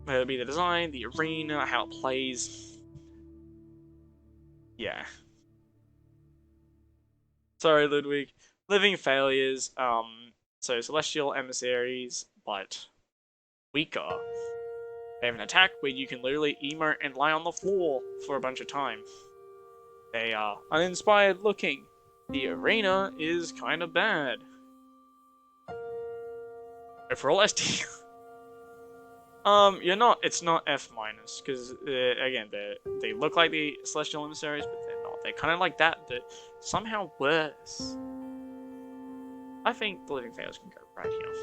whether it be the design, the arena, how it plays. Yeah. Sorry, Ludwig. Living failures. So celestial emissaries, but weaker. They have an attack where you can literally emote and lie on the floor for a bunch of time. They are uninspired looking. The arena is kind of bad. Overall SD. It's not F minus, because, again, they look like the celestial emissaries, but they're not. They're kind of like that, but somehow worse. I think the living failures can go right here.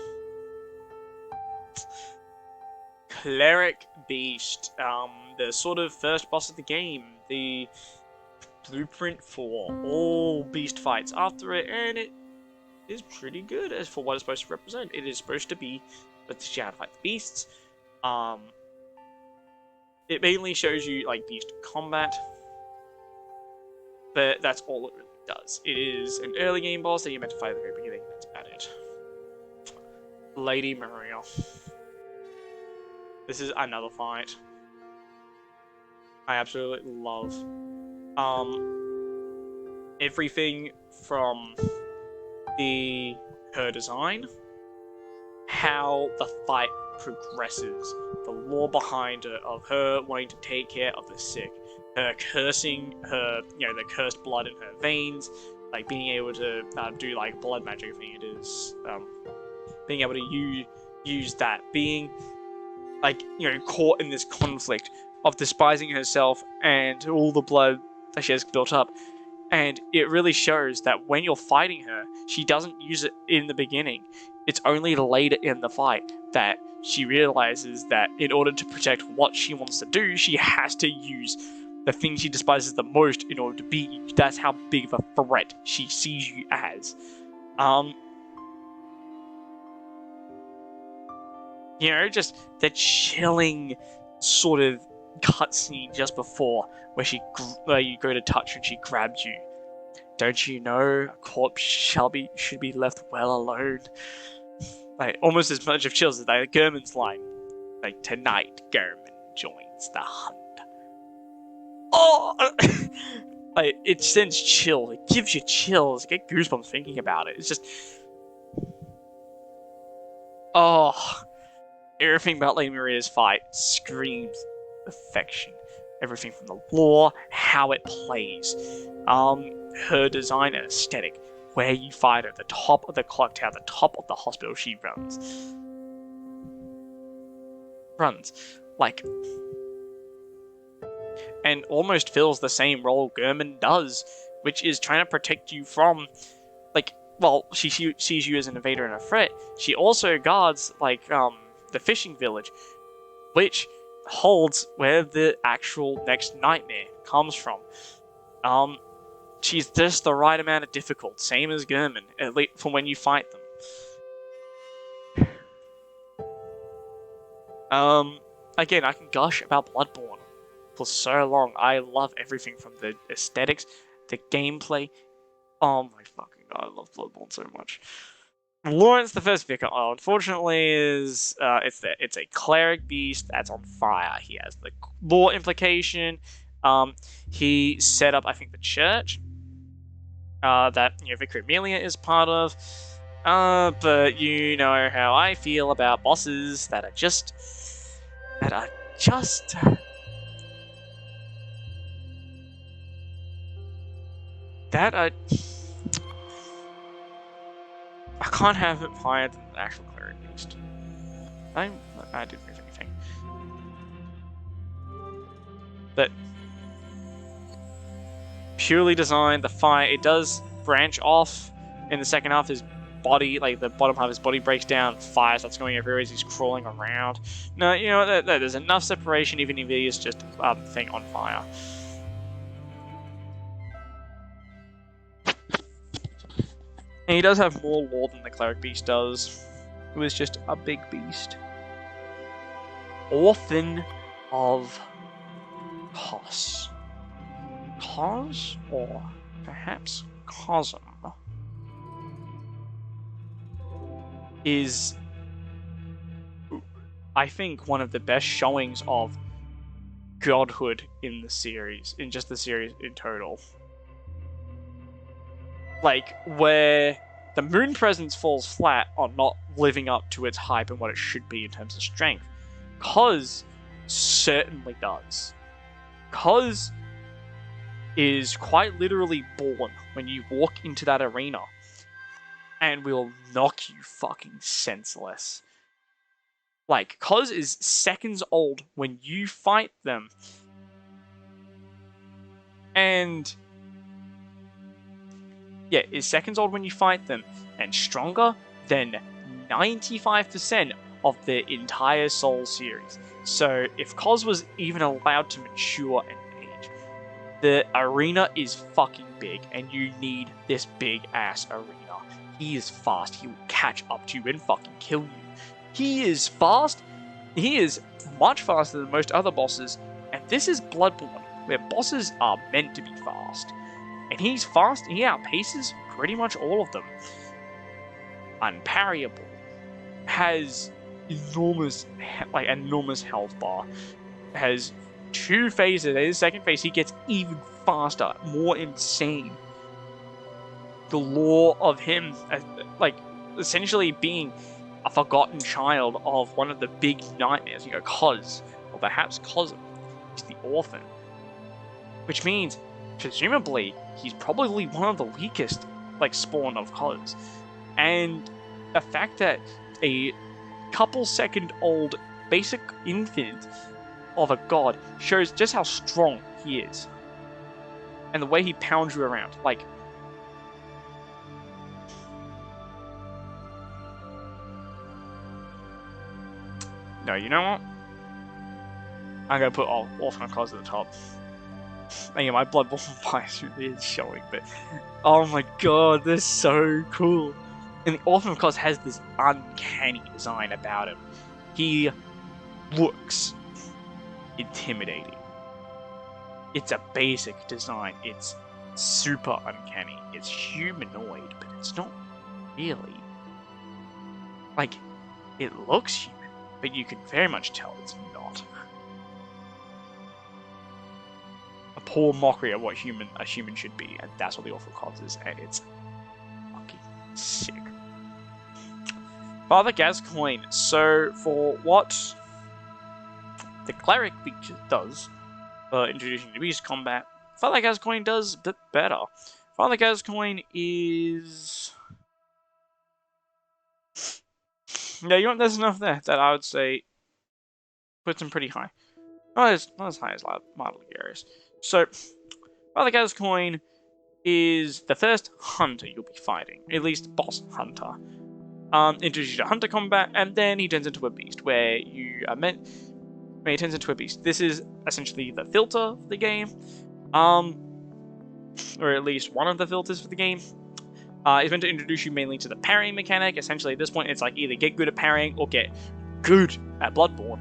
Cleric Beast, the sort of first boss of the game, the blueprint for all beast fights after it, and it is pretty good as for what it's supposed to represent. It is supposed to be that you how to fight the beasts. It mainly shows you like beast combat, but that's all it really does. It is an early game boss that you're meant to fight at the very beginning. That's about it. Lady Maria. This is another fight I absolutely love. Everything from her design, how the fight progresses, the lore behind it of her wanting to take care of the sick, her cursing her, the cursed blood in her veins, like being able to do like blood magic. I think it is, being able to use that, being like, caught in this conflict of despising herself and all the blood that she has built up. And it really shows that when you're fighting her, she doesn't use it in the beginning. It's only later in the fight that she realizes that in order to protect what she wants to do, she has to use the thing she despises the most in order to beat you. That's how big of a threat she sees you as. Just the chilling sort of cutscene just before where you go to touch her and she grabs you. Don't you know a corpse should be left well alone? Like almost as much of chills as like Gehrman's line. Like tonight, Gehrman joins the hunt. Oh, like it sends chills. It gives you chills. I get goosebumps thinking about it. It's just, oh, everything about Lady Maria's fight screams affection. Everything from the lore, how it plays, her design and aesthetic, where you fight her, the top of the clock tower, the top of the hospital she runs, like, and almost fills the same role Gehrman does, which is trying to protect you from, like, well, she sees you as an invader and a threat. She also guards, like, the fishing village, which holds where the actual next nightmare comes from. She's just the right amount of difficult, same as Gehrman, at least from when you fight them. Again, I can gush about Bloodborne for so long. I love everything from the aesthetics, the gameplay. Oh my fucking god, I love Bloodborne so much. Lawrence the First Vicar, unfortunately, is it's a cleric beast that's on fire. He has the lore implication. He set up, I think, the church that Vicar Amelia is part of. But you know how I feel about bosses that are just I can't have it higher than the actual cleric beast. I didn't move anything. But purely designed, the fight, it does branch off in the second half. His body, like the bottom half of his body breaks down, fire starts going everywhere as he's crawling around. No, you know, there's enough separation even if he is just thing on fire. And he does have more lore than the Cleric Beast does. It was just a big beast. Orphan of Kos. Kos? Or perhaps Cosm? Is, I think, one of the best showings of godhood in the series, in just the series in total. Like, where the Moon Presence falls flat on not living up to its hype and what it should be in terms of strength. Kos certainly does. Kos is quite literally born when you walk into that arena and will knock you fucking senseless. Like, Kos is seconds old when you fight them. And yeah, is seconds old when you fight them, and stronger than 95% of the entire Soul series. So if Kos was even allowed to mature and age, the arena is fucking big, and you need this big ass arena. He is fast, he will catch up to you and fucking kill you. He is fast, he is much faster than most other bosses, and this is Bloodborne, where bosses are meant to be fast. And he's fast, he outpaces pretty much all of them. Unparryable. Has enormous health bar. Has 2 phases. In his second phase, he gets even faster, more insane. The lore of him, essentially being a forgotten child of one of the big nightmares, Kos, or perhaps Cosm, is the orphan. Which means, presumably, he's probably one of the weakest, spawn of Kos. And the fact that a couple-second-old basic infant of a god shows just how strong he is. And the way he pounds you around. No, you know what? I'm gonna put Orphan of Kos at the top. And yeah, my Bloodborne bias really is showing, but oh my god, they're so cool. And the Orphan of Kos has this uncanny design about him. He looks intimidating. It's a basic design. It's super uncanny. It's humanoid, but it's not really. Like, it looks human, but you can very much tell it's not. A poor mockery of what a human should be, and that's what the Orthodox is, and it's fucking sick. Father Gascoigne. So, for what the cleric does for introducing to beast combat, Father Gascoigne does a bit better. Father Gascoigne is... Yeah, you know, there's enough there that I would say puts him pretty high. Not as high as Martel Garius. So, Father Gascoigne is the first hunter you'll be fighting, at least boss hunter. Introduces you to hunter combat, and then he turns into a beast, where you are meant... When he turns into a beast. This is essentially the filter for the game, or at least one of the filters for the game. It's meant to introduce you mainly to the parrying mechanic. Essentially, at this point, it's like either get good at parrying or get good at Bloodborne.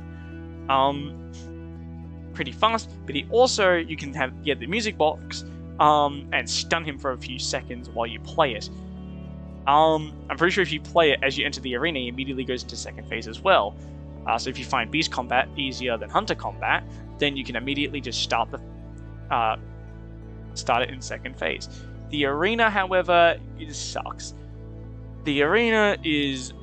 Pretty fast, but he also, you can get the music box, and stun him for a few seconds while you play it. I'm pretty sure if you play it as you enter the arena, he immediately goes into second phase as well. So if you find beast combat easier than hunter combat, then you can immediately just start it in second phase. The arena, however, sucks. The arena is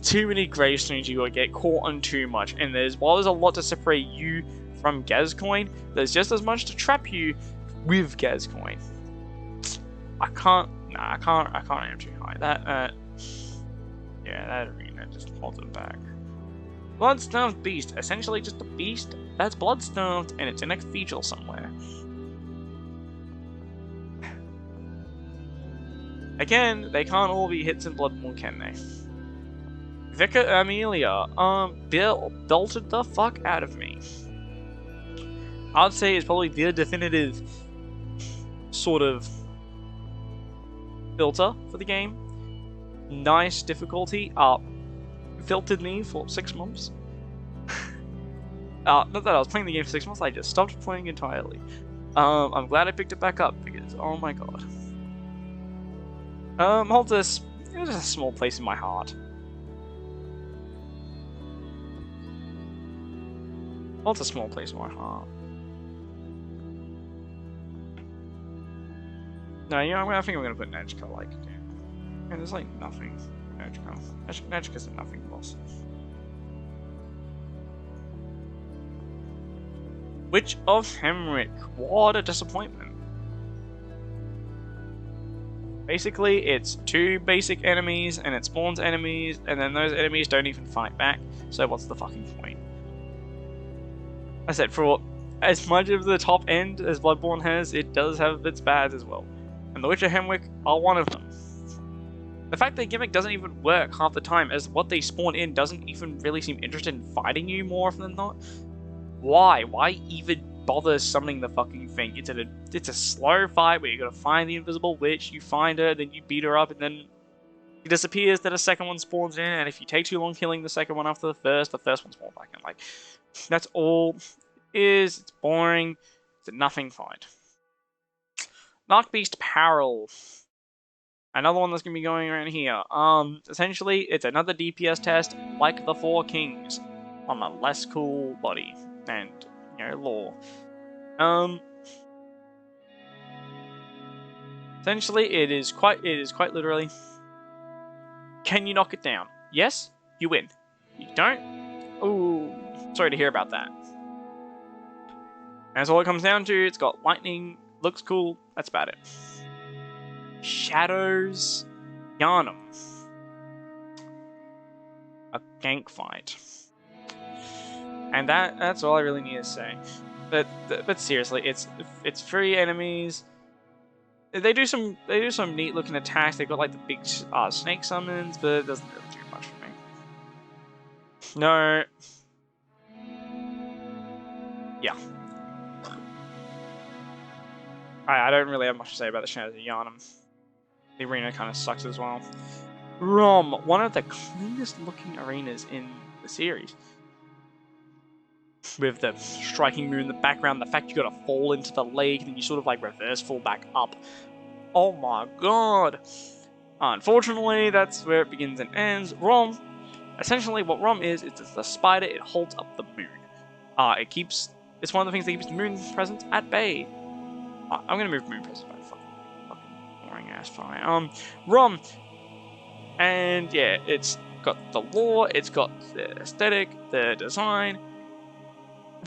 too many gravestones you gotta get caught on too much, and while there's a lot to separate you from Gascoigne, there's just as much to trap you with Gascoigne. I can't aim too high. That arena just holds it back. Blood-starved beast, essentially just a beast that's blood-starved and it's in a cathedral somewhere. Again, they can't all be hits in Bloodborne, can they? Vicar Amelia, belted the fuck out of me. I'd say it's probably the definitive sort of filter for the game. Nice difficulty. Filtered me for 6 months. Not that I was playing the game for 6 months, I just stopped playing entirely. I'm glad I picked it back up because, oh my god. Hold this. It was a small place in my heart. Holds a small place in my heart. No, you know, I think I'm gonna put Negika like, yeah. And there's like nothing. Negika's a nothing boss. Witch of Hemwick. What a disappointment. Basically, it's 2 basic enemies, and it spawns enemies, and then those enemies don't even fight back, so what's the fucking point? I said, for as much of the top end as Bloodborne has, it does have its bads as well. And the Witch of Hemwick are one of them. The fact that gimmick doesn't even work half the time, as what they spawn in doesn't even really seem interested in fighting you more often than not. Why? Why even bother summoning the fucking thing? It's a slow fight where you gotta find the invisible witch, you find her, then you beat her up, and then she disappears, then a second one spawns in, and if you take too long killing the second one after the first one spawns back in. Like, that's all it is. It's boring. It's a nothing fight. Dark Beast Peril. Another one that's going to be going around here. Essentially, it's another DPS test, like the Four Kings, on a less cool body and, you know, lore. Essentially, it is quite literally, can you knock it down? Yes, you win. You don't? Ooh, sorry to hear about that. That's all it comes down to. It's got lightning, looks cool, that's about it. Shadows Yharnam. A gank fight. And that's all I really need to say. But seriously, it's 3 enemies. They do some neat looking attacks. They've got like the big snake summons, but it doesn't really do much for me. No. Yeah. I don't really have much to say about the Shadows of Yharnam. The arena kind of sucks as well. Rom, one of the cleanest looking arenas in the series. with the striking moon in the background, the fact you gotta fall into the lake, and then you sort of like reverse fall back up. Oh my god! Unfortunately, that's where it begins and ends. ROM, essentially what ROM is, it's the spider, it holds up the moon. It's one of the things that keeps the moon presence at bay. I'm gonna move moon presence back. Fucking boring ass fire. ROM, and yeah, it's got the lore, it's got the aesthetic, the design.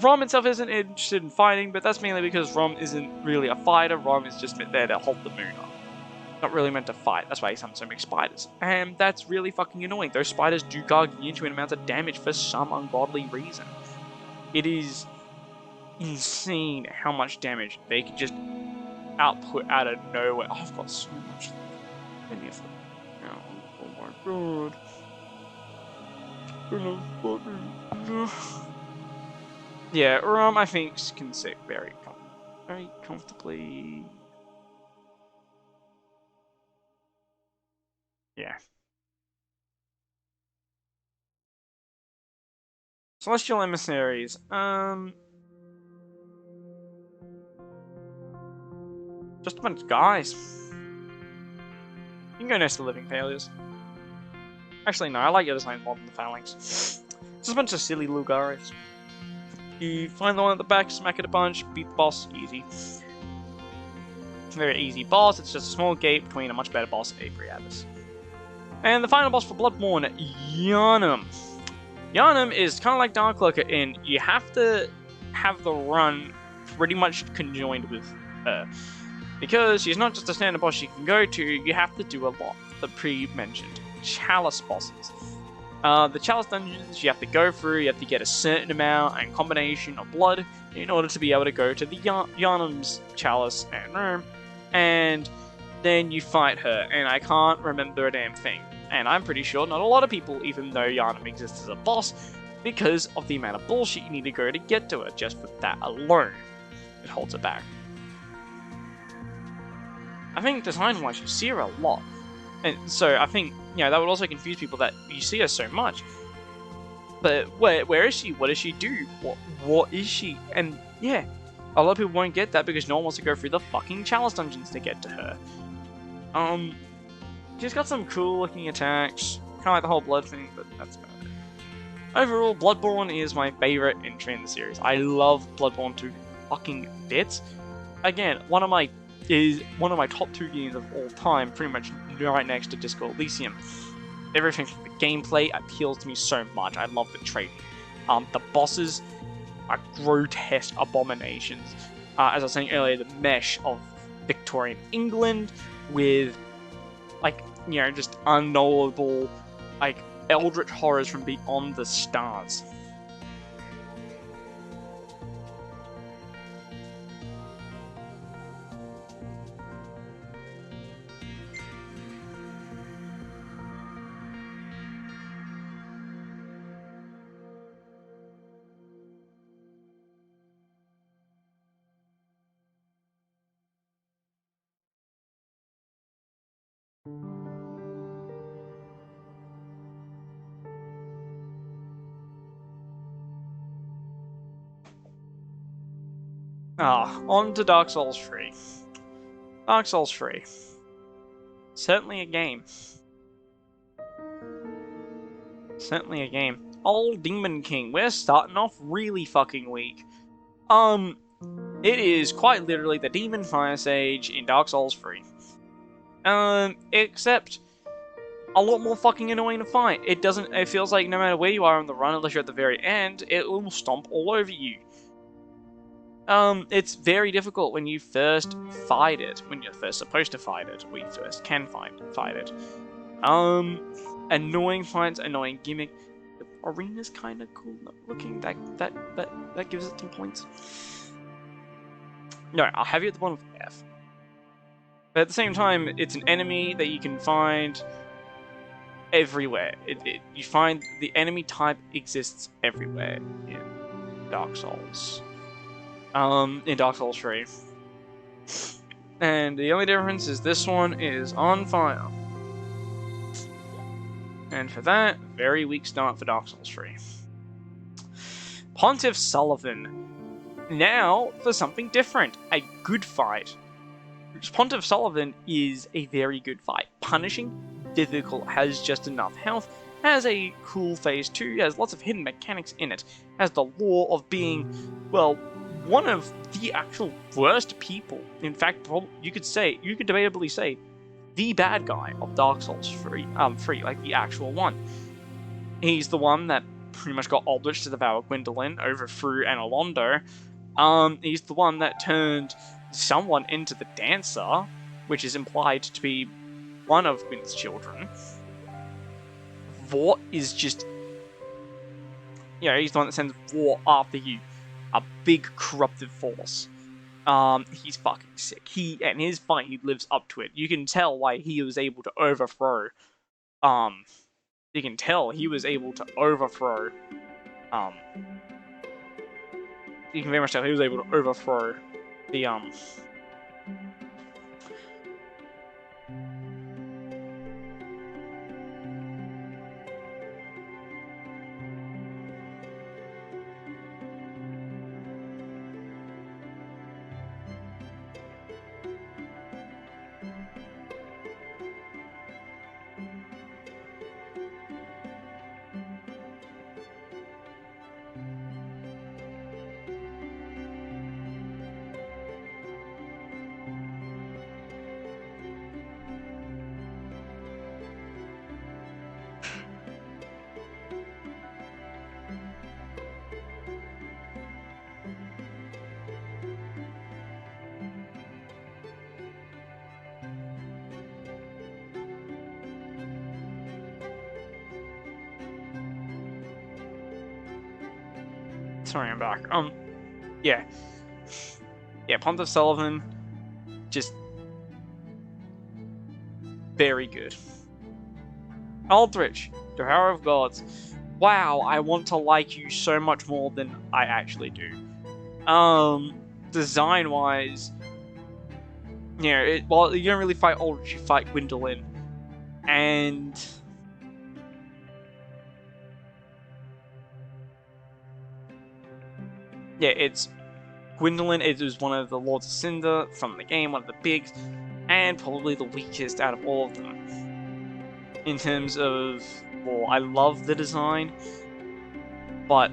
ROM itself isn't interested in fighting, but that's mainly because ROM isn't really a fighter. ROM is just there to hold the moon up. Not really meant to fight. That's why he summons so many spiders. And that's really fucking annoying. Those spiders do gargantuan amounts of damage for some ungodly reason. It is insane how much damage they can just output out of nowhere. Oh, I've got so much. Oh my god. Yeah, I think can sit very comfortably. Yeah. Celestial Emissaries. Just a bunch of guys. You can go next to Living Failures. Actually, no, I like your design more than the Phalanx. Just a bunch of silly little guys. You find the one at the back, smack it a bunch, beat the boss, easy. It's a very easy boss, it's just a small gate between a much better boss, Abriatus. And the final boss for Bloodborne, Yharnam. Yharnam is kind of like Dark Lurker in you have to have the run pretty much conjoined with her. Because she's not just a standard boss you can go to, you have to do a lot. The pre-mentioned Chalice bosses. The Chalice dungeons you have to go through, you have to get a certain amount and combination of blood in order to be able to go to the Yharnam's Chalice and room, and then you fight her, and I can't remember a damn thing. And I'm pretty sure not a lot of people even know Yharnam exists as a boss, because of the amount of bullshit you need to go to get to her. Just for that alone, it holds it back. I think design-wise you see her a lot, and so I think, you know, that would also confuse people that you see her so much. But where is she? What does she do? What is she? And yeah, a lot of people won't get that because no one wants to go through the fucking Chalice dungeons to get to her. She's got some cool looking attacks, kind of like the whole blood thing, but that's about it. Overall, Bloodborne is my favorite entry in the series. I love Bloodborne to fucking bits. Again, one of my top 2 games of all time, pretty much right next to Disco Elysium. Everything from the gameplay appeals to me so much. I love the trading. The bosses are grotesque abominations. As I was saying earlier, the mesh of Victorian England with, like, you know, just unknowable, like, eldritch horrors from beyond the stars. On to Dark Souls 3. Dark Souls 3. Certainly a game. Certainly a game. Old Demon King. We're starting off really fucking weak. It is quite literally the Demon Fire Sage in Dark Souls 3. Except a lot more fucking annoying to fight. It feels like no matter where you are on the run, unless you're at the very end, it will stomp all over you. It's very difficult when you first fight it, when you're first supposed to fight it, or you first can fight it. Annoying fights, annoying gimmick. The arena's kind of cool looking. That gives it some points. No, I'll have you at the bottom of F. But at the same time, it's an enemy that you can find everywhere. You find the enemy type exists everywhere in Dark Souls. In Dark Souls 3. And the only difference is this one is on fire. And for that, very weak start for Dark Souls 3. Pontiff Sullivan. Now for something different, a good fight. Pontiff Sullivan is a very good fight. Punishing, difficult, has just enough health, has a cool phase 2, has lots of hidden mechanics in it, has the lore of being, well, one of the actual worst people. In fact, you could debatably say, the bad guy of Dark Souls 3, like the actual one. He's the one that pretty much got Aldrich to devour Gwyndolin, overthrew Analondo. He's the one that turned someone into the Dancer, which is implied to be one of Gwyn's children. Vort is just... he's the one that sends Vort after you. A big corruptive force. He's fucking sick. And his fight, he lives up to it. You can tell why he was able to overthrow... You can tell he was able to overthrow... You can very much tell he was able to overthrow the, Sorry, I'm back. Yeah, Pontiff Sullivan, just very good. Aldrich, Devourer of Gods. Wow, I want to like you so much more than I actually do. Design-wise, well, you don't really fight Aldrich, you fight Gwyndolin, and... it's Gwyndolin. It was one of the Lords of Cinder from the game, one of the bigs, and probably the weakest out of all of them. In terms of, well, I love the design, but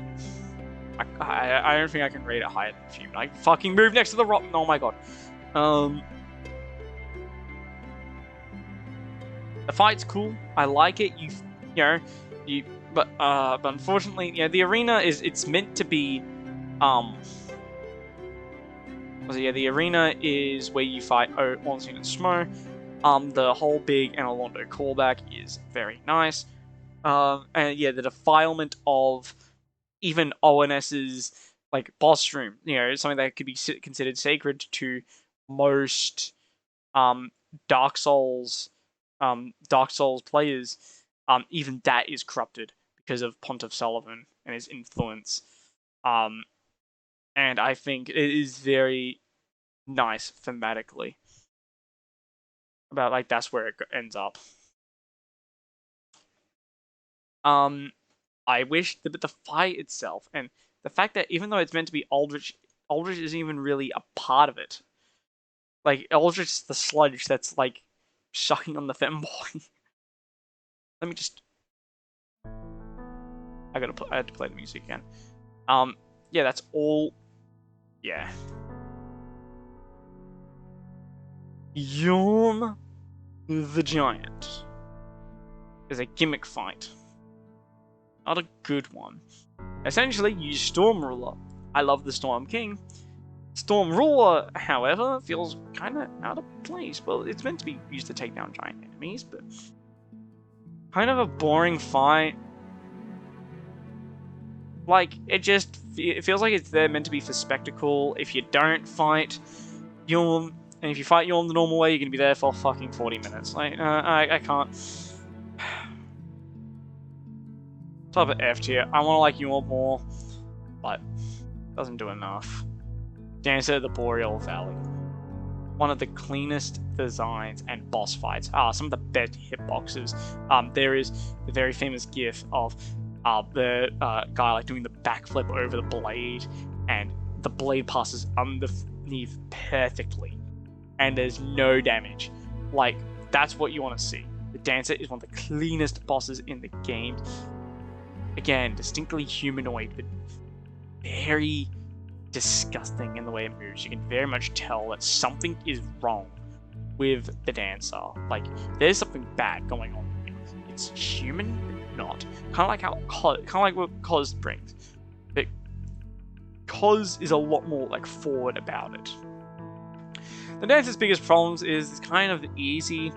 I don't think I can rate it higher than Fume. I fucking move next to the rock. Oh my god. The fight's cool. I like it. But unfortunately, the arena it's meant to be. The arena is where you fight Ornstein and Smo. The whole big Analondo callback is very nice. And the defilement of even ONS's boss room, something that could be considered sacred to most Dark Souls players. Even that is corrupted because of Pontiff Sullivan and his influence. And I think it is very nice thematically. About that's where it ends up. I wish the fight itself and the fact that even though it's meant to be Aldrich isn't even really a part of it. Aldrich is the sludge that's sucking on the femboy. Let me just. I had to play the music again. That's all. Yeah. Yhorm the Giant is a gimmick fight. Not a good one. Essentially, use Storm Ruler. I love the Storm King. Storm Ruler, however, feels kind of out of place. Well, it's meant to be used to take down giant enemies, but kind of a boring fight. It feels like it's there meant to be for spectacle. If you don't fight Yhorm, and if you fight Yhorm the normal way, you're going to be there for fucking 40 minutes. I can't. Type of F tier. I want to like Yhorm more, but doesn't do enough. Dancer of the Boreal Valley. One of the cleanest designs and boss fights. Some of the best hitboxes. There is the very famous gif of the guy doing the backflip over the blade, and the blade passes underneath perfectly, and there's no damage. Like, that's what you want to see. The Dancer is one of the cleanest bosses in the game. Again, distinctly humanoid, but very disgusting in the way it moves. You can very much tell that something is wrong with the Dancer. Like, there's something bad going on here. It's human, but not. Kind of like what Cos brings. But Cos is a lot more like forward about it. The Dancer's biggest problems is it's kind of easy.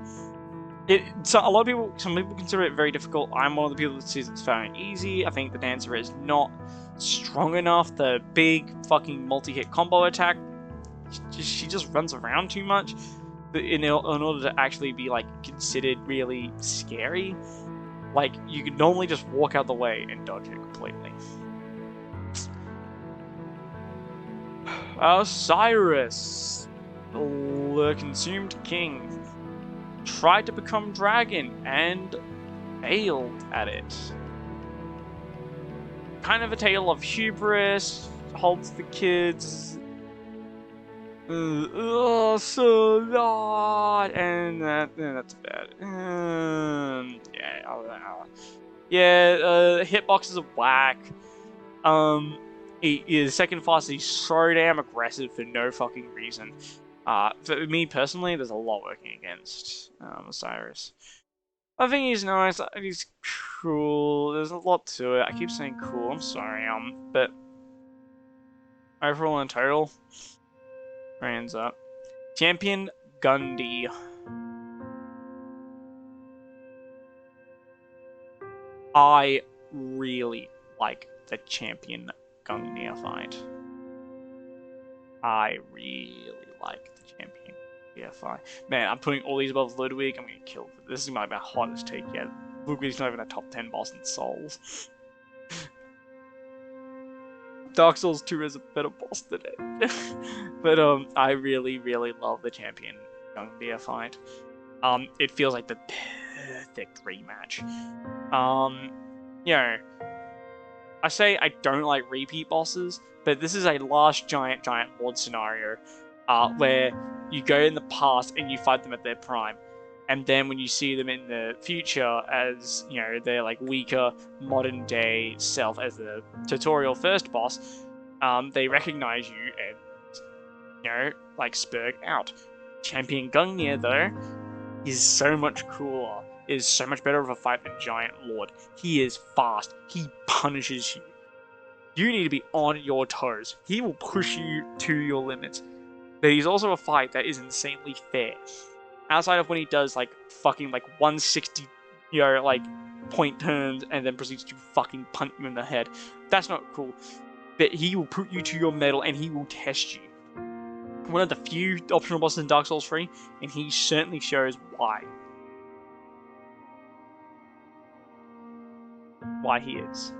So a lot of people, some people consider it very difficult. I'm one of the people that says it's very easy. I think the Dancer is not strong enough. The big fucking multi-hit combo attack, she just runs around too much in order to actually be like considered really scary. Like, you could normally just walk out the way and dodge it completely. Cyrus, the consumed king, tried to become dragon and failed at it. Kind of a tale of hubris, holds the kids. So not, and that's bad. Hitboxes are whack. His second fast is so damn aggressive for no fucking reason. For me personally, there's a lot working against Cyrus. I think he's nice. He's cool. There's a lot to it. I keep saying cool. I'm sorry. But overall and total, hands up. Champion Gundy. I really like the Champion Gungnir fight. I really like the Champion Gungnir fight. Man, I'm putting all these above Ludwig. I'm gonna kill. This is my hottest take yet. Ludwig's not even a top 10 boss in Souls. Dark Souls 2 is a better boss than it. But I really, really love the Champion Gungnir fight. It feels like the perfect rematch. You know, I say I don't like repeat bosses, but this is a last giant Lord scenario, where you go in the past and you fight them at their prime, and then when you see them in the future as, you know, their like weaker modern day self as the tutorial first boss, they recognize you and, you know, like spurg out. Champion Gungnir though is so much cooler. Is so much better of a fight than Giant Lord. He is fast. He punishes you. You need to be on your toes. He will push you to your limits. But he's also a fight that is insanely fair. Outside of when he does like fucking like 160, you know, like point turns and then proceeds to fucking punt you in the head. That's not cool. But he will put you to your mettle and he will test you. One of the few optional bosses in Dark Souls 3, and he certainly shows why. Why he is.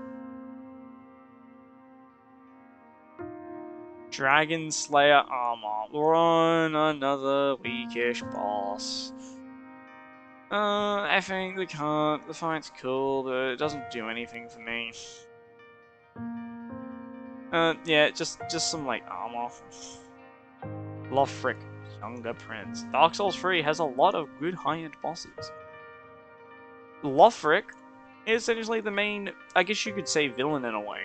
Dragon Slayer armor. Run, another weakish boss. I think the fight's cool, but it doesn't do anything for me. Yeah, just some like armor. Lothric, Younger Prince. Dark Souls 3 has a lot of good high-end bosses. Lothric is essentially the main, I guess you could say, villain in a way.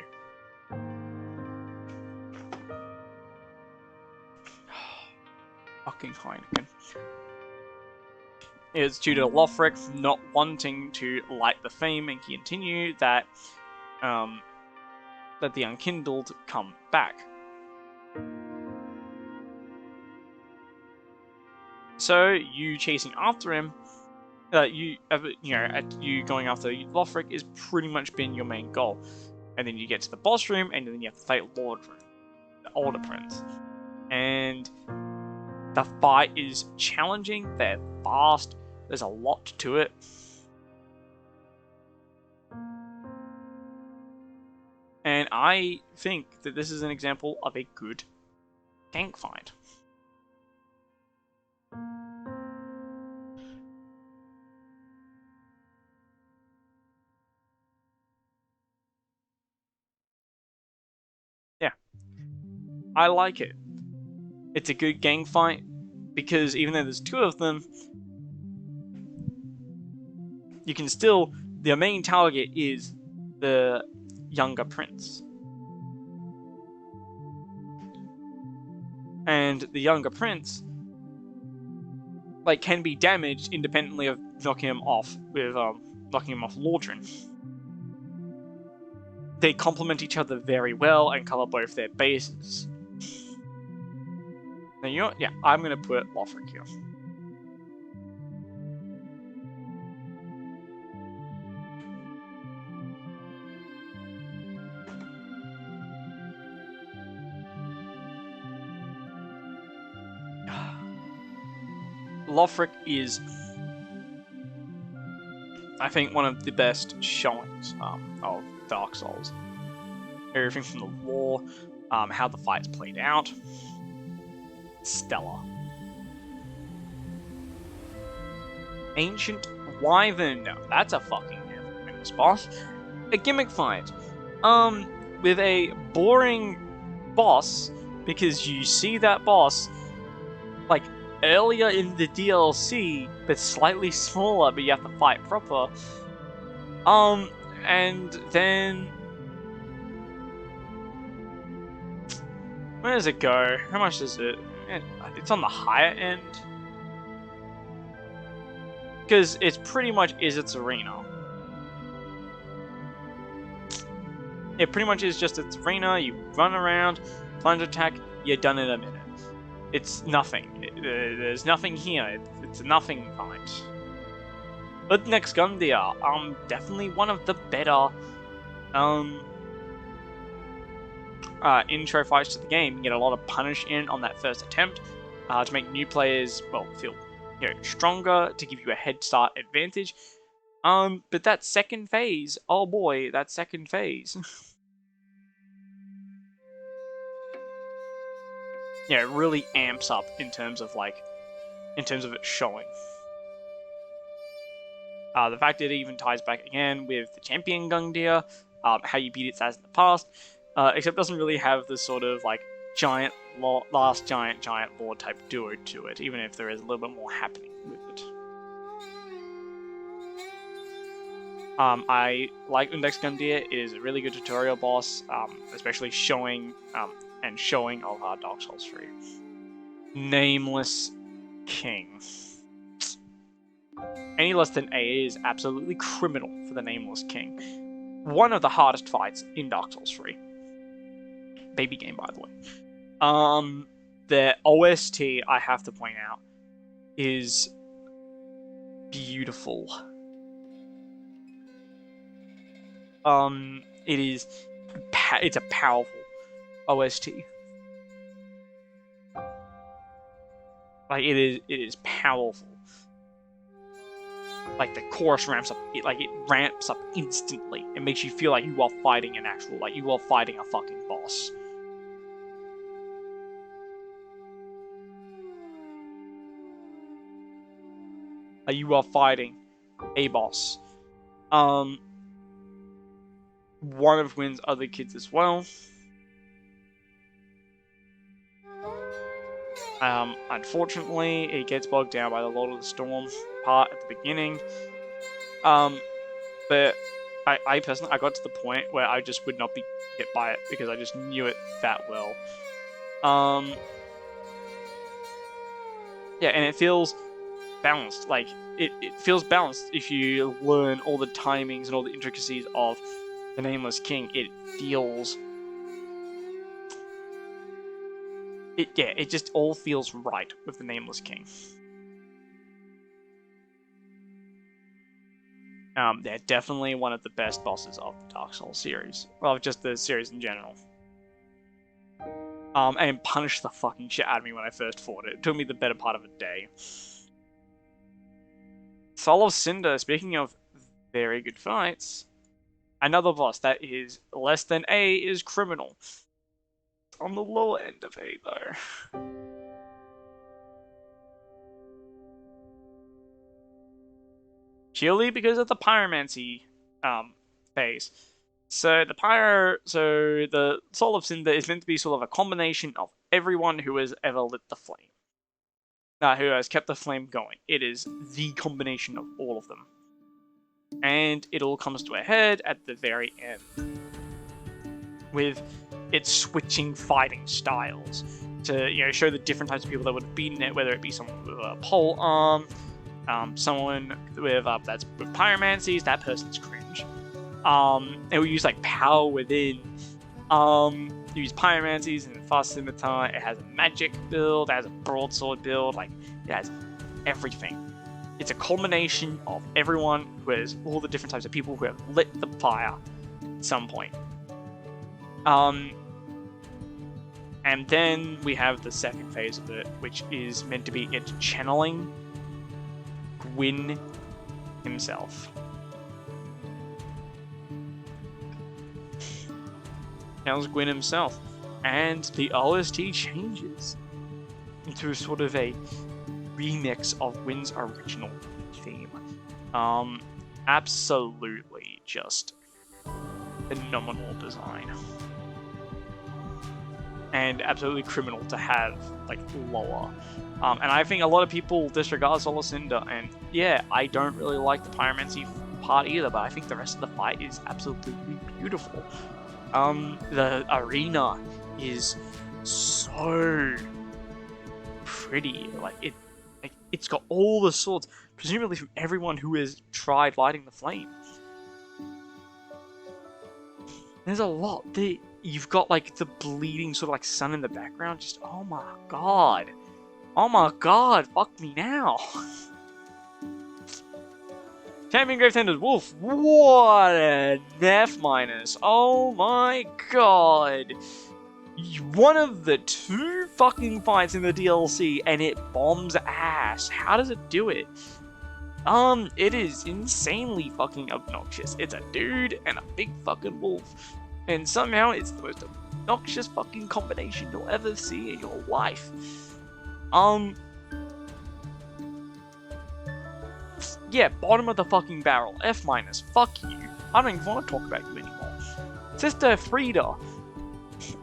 Fucking Heineken. It's due to Lothric not wanting to light the flame and continue that, that the Unkindled come back. So you chasing after him, you going after Lothric is pretty much been your main goal, and then you get to the boss room, and then you have to fight Lord Room, the older prince, and the fight is challenging. They're fast. There's a lot to it. And I think that this is an example of a good tank fight. I like it. It's a good gang fight because even though there's 2 of them, you can still, the main target is the younger prince. And the younger prince, like, can be damaged independently of knocking him off with knocking him off Lordran. They complement each other very well and cover both their bases. Now, you know what? Yeah, I'm gonna put Lothric here. Lothric is, I think, one of the best showings of Dark Souls. Everything from the lore, how the fight's played out, stellar. Ancient Wyvern, no, that's a fucking famous boss. A gimmick fight, with a boring boss, because you see that boss, like, earlier in the DLC, but slightly smaller, but you have to fight proper. And then... where does it go? How much is it? It's on the higher end. Because it's pretty much its arena. It pretty much is just its arena, you run around, plunge attack, you're done in a minute. It's nothing. There's nothing here. It's a nothing fight. But next Gundyr, definitely one of the better intro fights to the game. You get a lot of punish in on that first attempt to make new players, well, feel stronger, to give you a head start advantage. But that second phase, oh boy, that second phase. Yeah, it really amps up in terms of its showing. The fact that it even ties back again with the champion Gundyr, how you beat its ass in the past, except doesn't really have the sort of like giant last giant lord type duo to it, even if there is a little bit more happening with it. I like Undex Gundyr. It is a really good tutorial boss, especially showing of Dark Souls 3. Nameless King. Any less than A is absolutely criminal for the Nameless King. One of the hardest fights in Dark Souls 3. Baby game, by the way. The OST, I have to point out, is beautiful. It's a powerful OST. Like, it is powerful. Like, the chorus ramps up, it ramps up instantly. It makes you feel like you are fighting you are fighting a fucking boss. You are fighting a boss. One of Wynn's other kids as well. Unfortunately, it gets bogged down by the Lord of the Storm part at the beginning. But I personally, I got to the point where I just would not be hit by it because I just knew it that well. Yeah, and it feels balanced. Like, it feels balanced if you learn all the timings and all the intricacies of the Nameless King. It feels... it just all feels right with the Nameless King. They're definitely one of the best bosses of the Dark Souls series. Well, just the series in general. And punished the fucking shit out of me when I first fought it. It took me the better part of a day. Soul of Cinder, speaking of very good fights, another boss that is less than A is criminal. On the lower end of A, though. Purely because of the pyromancy phase. So the Soul of Cinder is meant to be sort of a combination of everyone who has ever lit the flame, who has kept the flame going. It is the combination of all of them, and it all comes to a head at the very end, with its switching fighting styles to show the different types of people that would have beaten it, whether it be someone with a pole arm, someone with that's with pyromancies, that person's cringe. It will use like power within. Use pyromancies and fast scimitar. It has a magic build. It has a broadsword build. Like it has everything. It's a culmination of everyone who has all the different types of people who have lit the fire at some point. And then we have the second phase of it, which is meant to be it channeling Gwyn himself. Channels Gwyn himself. And the OST changes into sort of a remix of Gwyn's original theme. Absolutely just phenomenal design. And absolutely criminal to have like lower. And I think a lot of people disregard Soul of Cinder, and yeah, I don't really like the pyromancy part either, but I think the rest of the fight is absolutely beautiful. The arena is so pretty. It's got all the swords, presumably from everyone who has tried lighting the flame. There's a lot. You've got like the bleeding sort of like sun in the background. Just oh my god, fuck me now. Champion Gravetender's Wolf. What an F-. Oh my god. One of the 2 fucking fights in the DLC, and it bombs ass. How does it do it? It is insanely fucking obnoxious. It's a dude and a big fucking wolf. And somehow it's the most obnoxious fucking combination you'll ever see in your life. Yeah, bottom of the fucking barrel. F-. Fuck you. I don't even want to talk about you anymore. Sister Frieda.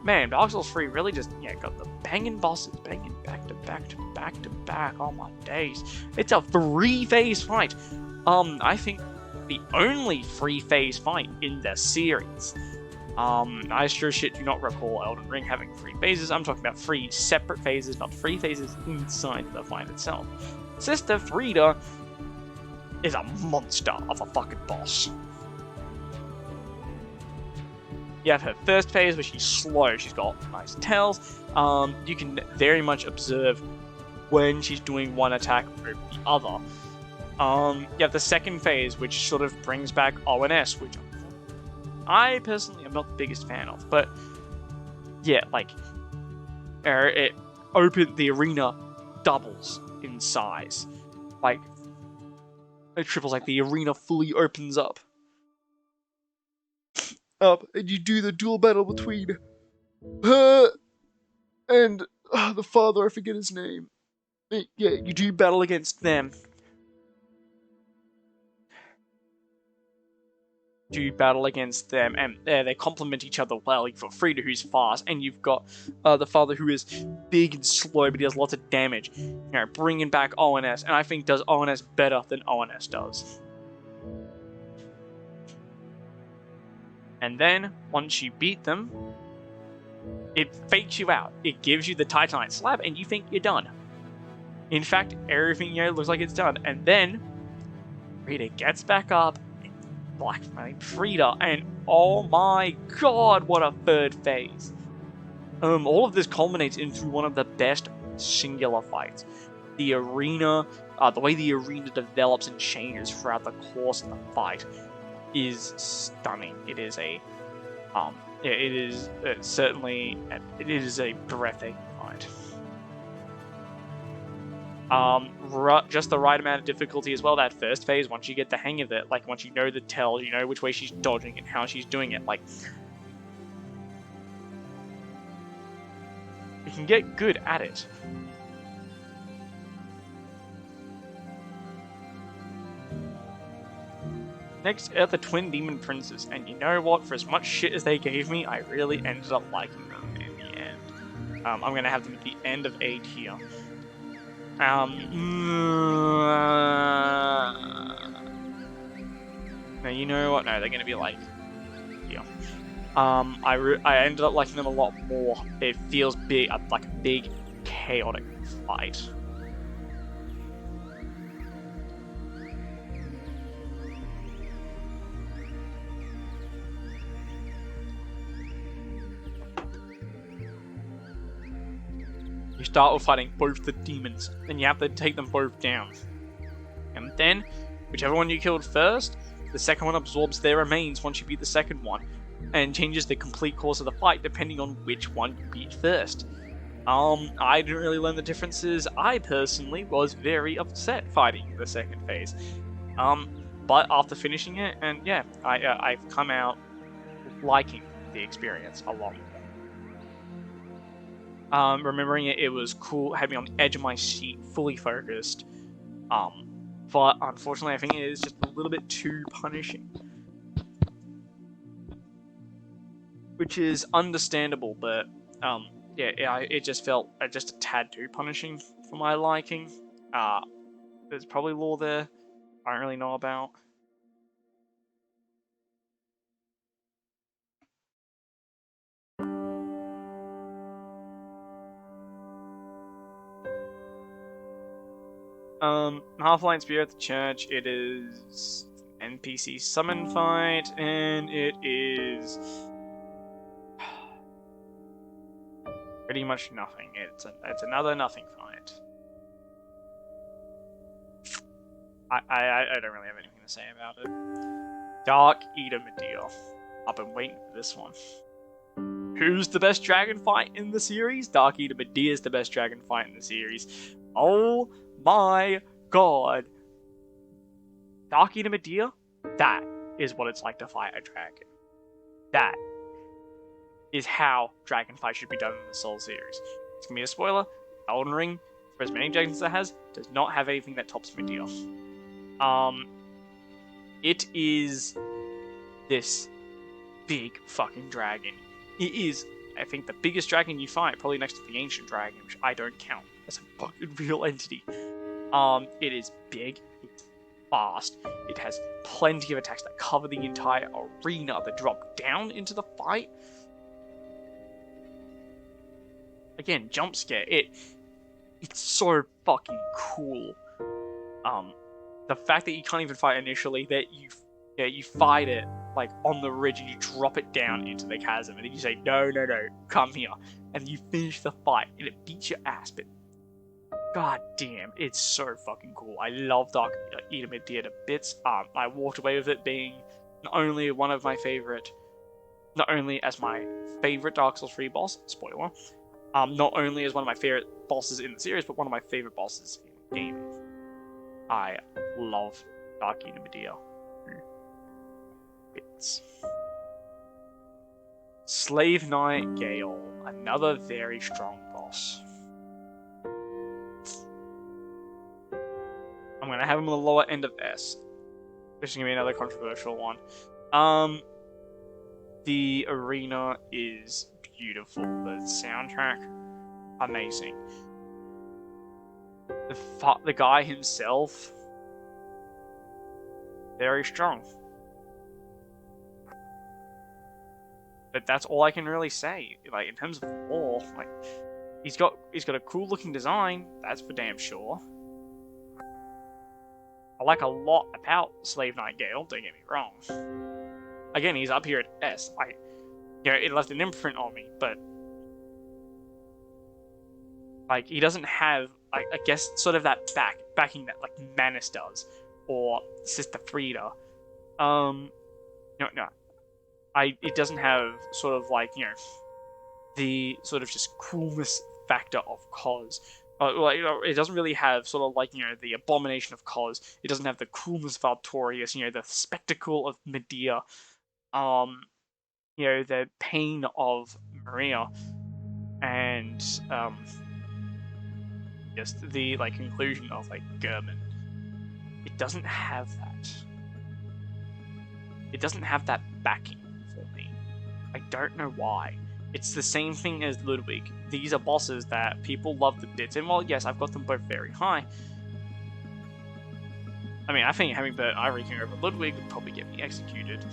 Man, Dark Souls 3 really just, got the banging bosses, banging back to back to back to back. Oh my days. It's a 3-phase fight. I think the only 3-phase fight in the series. I sure shit do not recall Elden Ring having 3 phases. I'm talking about 3 separate phases, not 3 phases inside the fight itself. Sister Frieda is a monster of a fucking boss. You have her first phase where she's slow, she's got nice tails. You can very much observe when she's doing one attack over the other. You have the second phase, which sort of brings back ONS, which I personally am not the biggest fan of, but yeah, like the arena doubles in size, like it triples, like the arena fully opens up, and you do the dual battle between her and the father. I forget his name. Yeah, you do battle against them. And they complement each other well. You've got Frieda, who's fast, and you've got the father, who is big and slow, but he has lots of damage. Bringing back ONS, and I think does ONS better than ONS does. And then, once you beat them, it fakes you out. It gives you the Titanite slab, and you think you're done. In fact, everything looks like it's done. And then, Frieda gets back up, Frieda, and oh my god, what a 3rd phase. All of this culminates into one of the best singular fights. The arena, the way the arena develops and changes throughout the course of the fight is stunning. It is a breathtaking fight. Just the right amount of difficulty as well. That first phase, once you get the hang of it, like once you know the tells, you know which way she's dodging and how she's doing it, like you can get good at it. Next are the Twin Demon Princes, and you know what? For as much shit as they gave me, I really ended up liking them in the end. I'm gonna have them at the end of A tier. No, you know what? No, they're gonna be like, yeah. I ended up liking them a lot more. It feels big, like a big, chaotic fight. You start with fighting both the demons, then you have to take them both down. And then, whichever one you killed first, the second one absorbs their remains once you beat the second one, and changes the complete course of the fight depending on which one you beat first. I didn't really learn the differences. I personally was very upset fighting the second phase. But after finishing it, and yeah, I've come out liking the experience a lot more. Remembering it was cool, had me on the edge of my seat, fully focused. But unfortunately, I think it is just a little bit too punishing. Which is understandable, but, yeah, it just felt just a tad too punishing for my liking. There's probably lore there I don't really know about. Half-Line Spear at the Church, it is an NPC summon fight, and it is pretty much nothing. It's another nothing fight. I don't really have anything to say about it. Dark Eater Medea. I've been waiting for this one. Who's the best dragon fight in the series? Dark Eater Medea is the best dragon fight in the series. Oh my god. Dark Eater Medea? That is what it's like to fight a dragon. That is how dragon fight should be done in the Soul series. It's gonna be a spoiler. Elden Ring, for as many dragons as it has, does not have anything that tops Medea. It is this big fucking dragon. It is, I think, the biggest dragon you fight, probably next to the Ancient Dragon, which I don't count as a fucking real entity. It is big, it's fast, it has plenty of attacks that cover the entire arena that drop down into the fight. Again, jump scare, it's so fucking cool. The fact that you can't even fight initially, that you fight it like on the ridge and you drop it down into the chasm, and then you say, no, come here, and you finish the fight, and it beats your ass, but god damn, it's so fucking cool. I love Dark Eater Medea to bits. I walked away with it being not only as my favorite Dark Souls 3 boss, spoiler, not only as one of my favorite bosses in the series, but one of my favorite bosses in gaming. I love Dark Eater Medea. Bits. Slave Knight Gale, another very strong boss. I'm gonna have him on the lower end of S, which is gonna be another controversial one. The arena is beautiful. The soundtrack, amazing. The guy himself, very strong. But that's all I can really say. Like, in terms of lore, like, he's got a cool looking design, that's for damn sure. I like a lot about Slave Knight Gale, don't get me wrong. Again, he's up here at S. It left an imprint on me, but like, he doesn't have, I guess, sort of that backing that like Manus does, or Sister Frieda. It doesn't have sort of like, the sort of just coolness factor of Kos. It doesn't really have sort of like, the abomination of Kos. It doesn't have the coolness of Artorias, the spectacle of Medea, the pain of Maria, and just the like conclusion of like Gehrman. It doesn't have that. it doesn't have that backing for me. I don't know why. It's the same thing as Ludwig. These are bosses that people love to bits, and while yes, I've got them both very high. I mean, I think having Bert Ivory King over Ludwig would probably get me executed.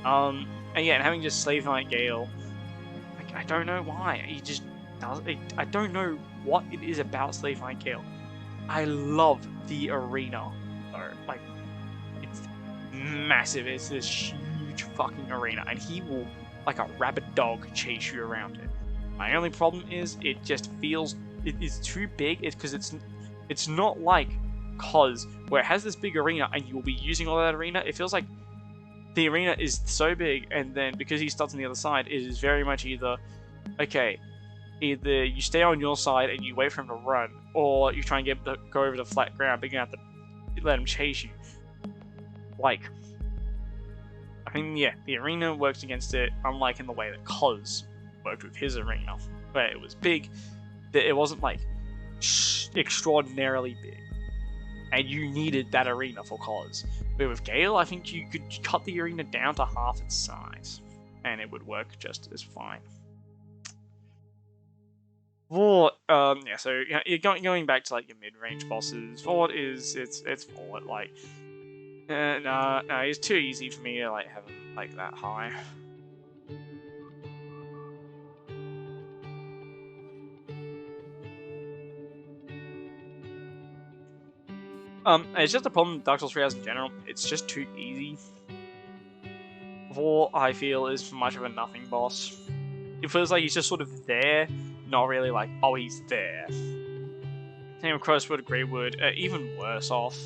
And yeah, and having just Slave Knight Gale, like, I don't know why. He just does. I don't know what it is about Slave Knight Gale. I love the arena, though. Like, it's massive. It's this huge fucking arena, and he will, like a rabid dog, chase you around it. My only problem is it just feels it is too big. It's because it's not like Cos, where it has this big arena and you will be using all that arena. It feels like the arena is so big, and then because he starts on the other side, it is very much either you stay on your side and you wait for him to run, or you try and get him to go over to flat ground, but you have to let him chase you. Like, I mean, yeah, the arena works against it, unlike in the way that Cos worked with his arena, where it was big, that it wasn't like extraordinarily big, and you needed that arena for Cos. But with Gale, I think you could cut the arena down to half its size, and it would work just as fine. Vort, yeah, so you're going back to like your mid-range bosses. Vort is it's Vort. Like, no, it's too easy for me to like have him like that high. It's just a problem with Dark Souls 3 in general. It's just too easy. Vort, I feel, is much of a nothing boss. It feels like he's just sort of there, not really like, oh, he's there. Same with Crosswood, Greywood, even worse off.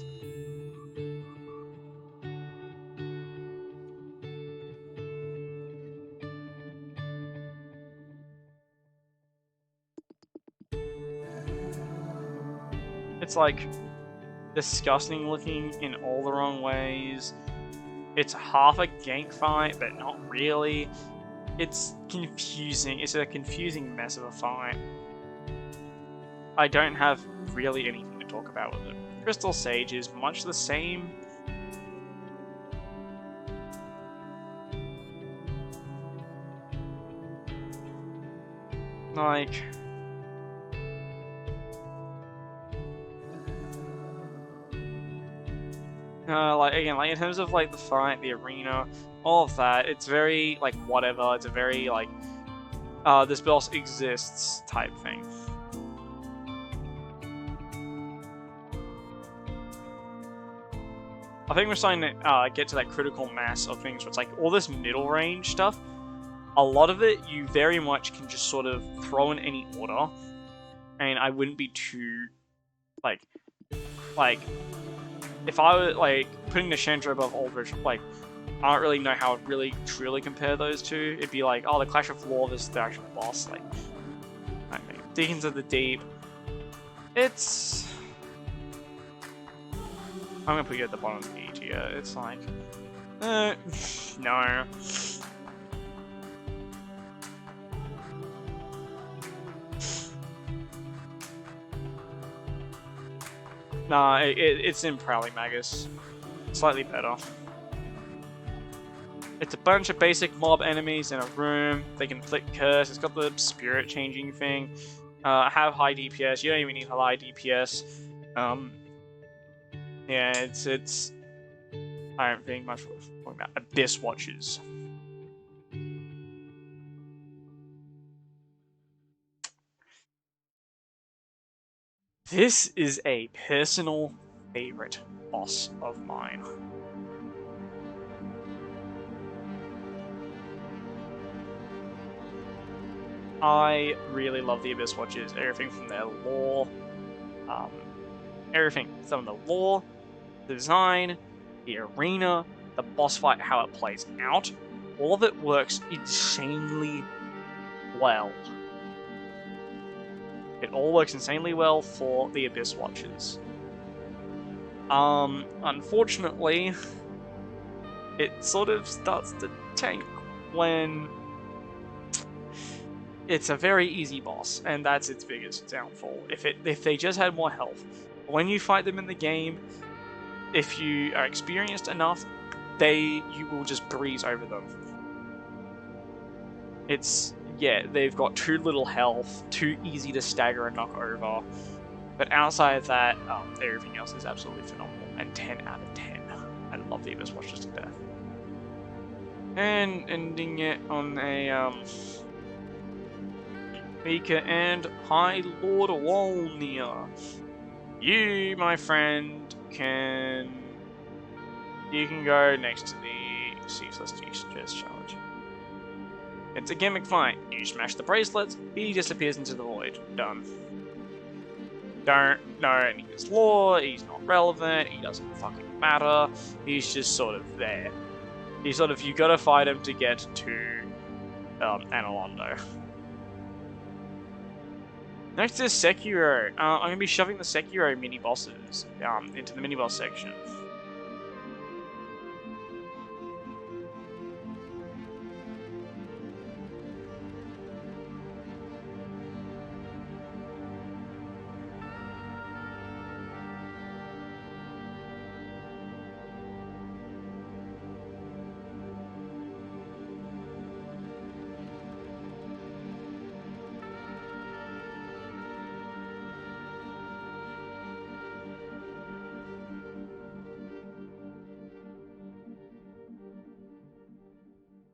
It's like disgusting looking in all the wrong ways. It's half a gank fight, but not really. It's confusing. It's a confusing mess of a fight. I don't have really anything to talk about with it. Crystal Sage is much the same. Like, again, like in terms of like the fight, the arena, all of that, it's very like whatever. It's a very like, this boss exists type thing. I think we're starting to get to that critical mass of things where it's like all this middle range stuff. A lot of it you very much can just sort of throw in any order, and I wouldn't be too like if I were like putting the Chandra above Aldrich, like I don't really know how to really truly compare those two. It'd be like, oh, the Clash of Law versus the actual boss. Like, I mean, Deacons of the Deep. It's I'm gonna put you at the bottom of the E tier. It's like, no. Nah, it's in Prowling Magus. Slightly better. It's a bunch of basic mob enemies in a room. They can inflict curse. It's got the spirit changing thing. Have high DPS. You don't even need high DPS. Yeah, it's. I don't think much talking about Abyss Watchers. This is a personal favorite boss of mine. I really love the Abyss Watchers. Everything from their lore, everything. Some of the lore, the design, the arena, the boss fight, how it plays out. All of it works insanely well. It all works insanely well for the Abyss Watchers. Unfortunately, it sort of starts to tank when it's a very easy boss, and that's its biggest downfall. If they just had more health, when you fight them in the game, if you are experienced enough, you will just breeze over them. They've got too little health, too easy to stagger and knock over. But outside of that, everything else is absolutely phenomenal. And 10 out of 10. I love the Abyss Watchers to death. And ending it on a Mika and High Lord Wolnir. You, my friend, can go next to the Ceaseless Chest Challenge. It's a gimmick fight. You smash the bracelets, he disappears into the void. Done. Don't know any of his lore, he's not relevant, he doesn't fucking matter, he's just sort of there. He's sort of, you gotta fight him to get to Analondo. Next is Sekiro. I'm gonna be shoving the Sekiro mini-bosses into the mini-boss section.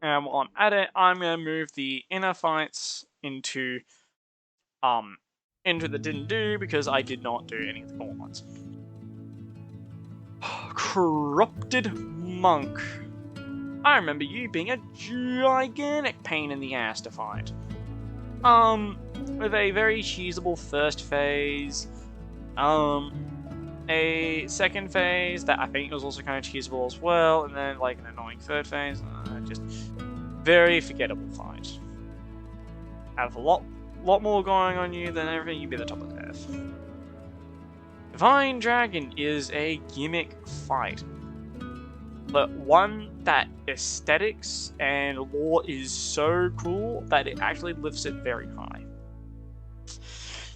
And while I'm at it, I'm gonna move the inner fights into the didn't do because I did not do any of the core ones. Corrupted Monk. I remember you being a gigantic pain in the ass to fight. With a very cheesable first phase, a second phase that I think was also kind of cheesable as well, and then like an annoying third phase. Just very forgettable fight. Have a lot more going on you than everything, you'd be the top of the death. Divine Dragon is a gimmick fight, but one that aesthetics and lore is so cool that it actually lifts it very high.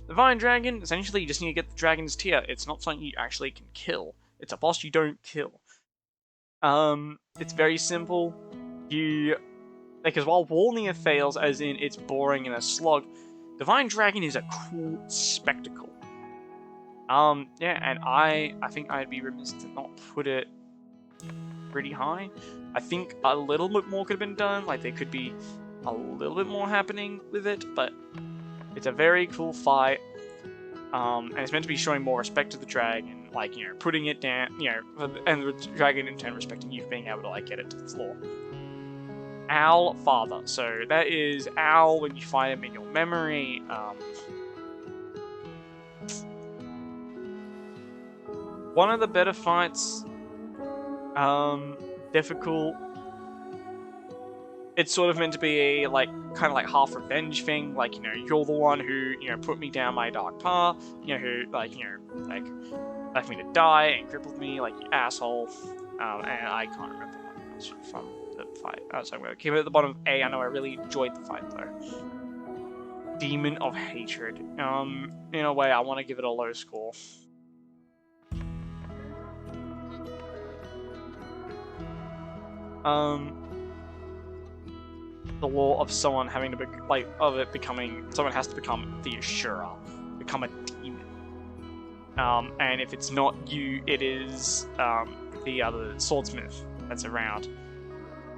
Divine Dragon, essentially you just need to get the dragon's tear. It's not something you actually can kill. It's a boss you don't kill. It's very simple. Because while Wolnir fails, as in it's boring and a slog, Divine Dragon is a cool spectacle. Yeah, and I think I'd be remiss to not put it pretty high. I think a little bit more could have been done, like there could be a little bit more happening with it, but it's a very cool fight. And it's meant to be showing more respect to the dragon, like, you know, putting it down, you know, and the dragon in turn respecting you for being able to, like, get it to the floor. Owl Father. So that is Owl when you find him in your memory. One of the better fights. Difficult. It's sort of meant to be a, like, kind of like half revenge thing. Like, you know, you're the one who, you know, put me down my dark path. You know, who, like, you know, like, left me to die and crippled me, like, you asshole. And I can't remember what else from the fight. So I'm going to keep it at the bottom of A. I know I really enjoyed the fight, though. Demon of Hatred. In a way, I want to give it a low score. The law of someone having to be, like, of it becoming, someone has to become the Ashura, become a demon. And if it's not you, it is the other swordsmith that's around.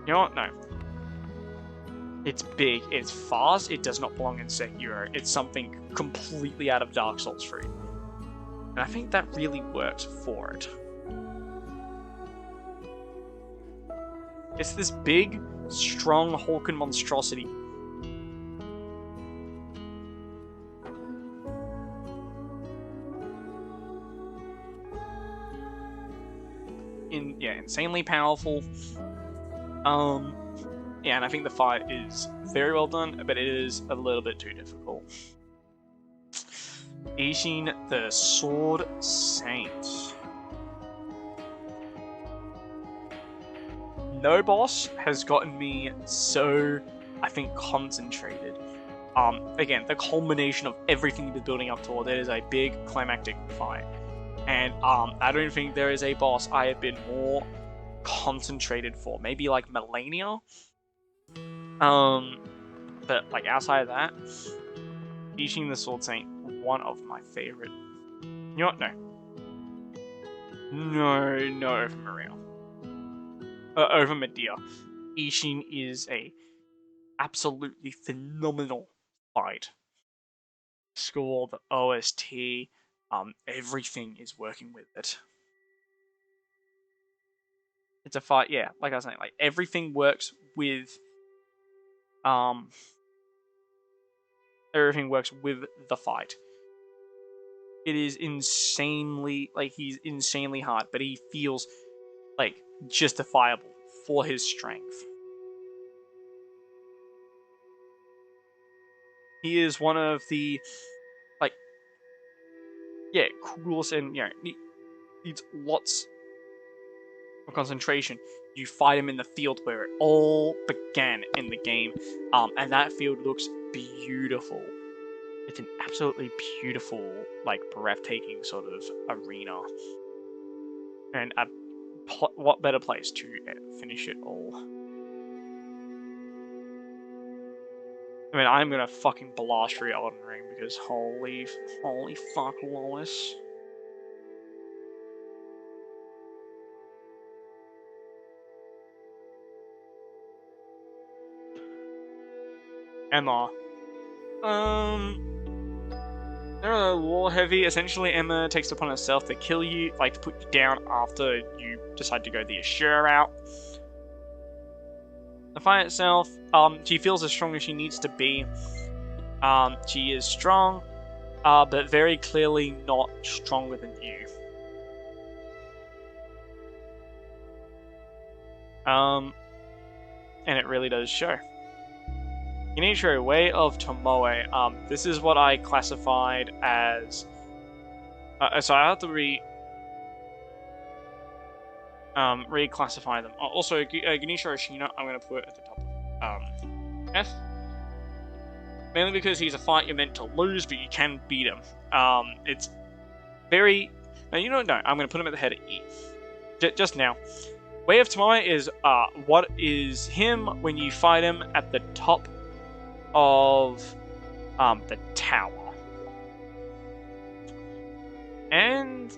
You know what? No. It's big, it's fast, it does not belong in Sekiro. It's something completely out of Dark Souls 3. And I think that really works for it. It's this big, strong Hulken monstrosity. Insanely powerful. Yeah, and I think the fight is very well done, but it is a little bit too difficult. Ishin the Sword Saint. No boss has gotten me so, I think, concentrated. Again, the culmination of everything you've been building up toward, it is a big climactic fight. And I don't think there is a boss I have been more concentrated for, maybe like Melania. But like outside of that, Ishin the Sword Saint, one of my favorite. You know what? No, over Maria. Over Medea. Ishin is a absolutely phenomenal fight. Score, the OST, everything is working with it. It's a fight, yeah, like I was saying, like everything works with everything works with the fight. It is insanely, like, he's insanely hard, but he feels like justifiable for his strength. He is one of the, like, yeah, coolest, and needs lots of concentration. You fight him in the field where it all began in the game, and that field looks beautiful. It's an absolutely beautiful, like, breathtaking sort of arena, and what better place to finish it all? I mean, I'm gonna fucking blast through Elden Ring because holy fuck, Lois. Emma. They're a little heavy. Essentially, Emma takes it upon herself to kill you, like to put you down after you decide to go the Ashura route. The fight itself, she feels as strong as she needs to be. She is strong, but very clearly not stronger than you. And it really does show. Genichiro, Way of Tomoe. This is what I classified as. So I have to reclassify them. Also, Genichiro Shina, I'm going to put at the top of F. Mainly because he's a fight you're meant to lose, but you can beat him. It's very. No, I'm going to put him at the head of E. Just now. Way of Tomoe is what is him when you fight him at the top of the tower. And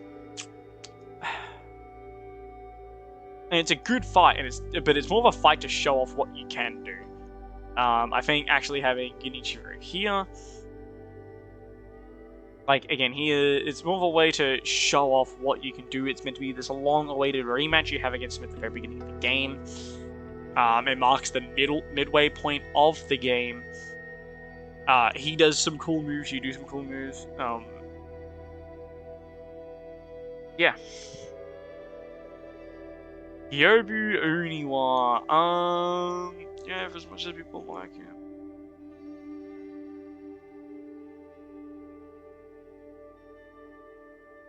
it's a good fight, but it's more of a fight to show off what you can do. I think actually having Genichiro here, like, again, here, it's more of a way to show off what you can do. It's meant to be this long-awaited rematch you have against him at the very beginning of the game. It marks the midway point of the game. He does some cool moves, you do some cool moves. Yeah. Yobu Oniwa. Yeah, for as much as people like him.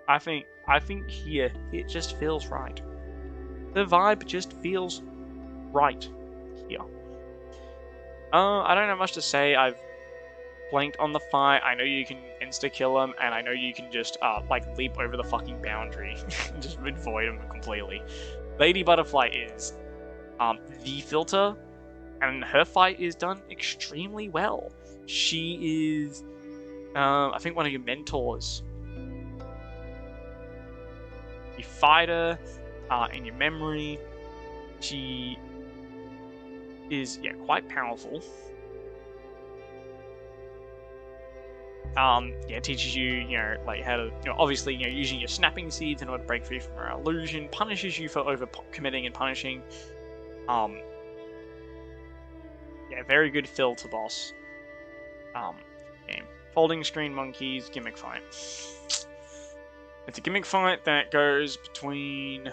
I think here it just feels right. The vibe just feels right here. I don't have much to say. I've blanked on the fight. I know you can insta-kill him, and I know you can just like leap over the fucking boundary, just avoid him completely. Lady Butterfly is the filter, and her fight is done extremely well. She is, I think, one of your mentors. You fight her in your memory. She is, quite powerful. Teaches you, like how to, obviously, using your snapping seeds in order to break free from her illusion. Punishes you for over-committing and punishing. Very good filter boss. Game. Folding screen monkeys, gimmick fight. It's a gimmick fight that goes between...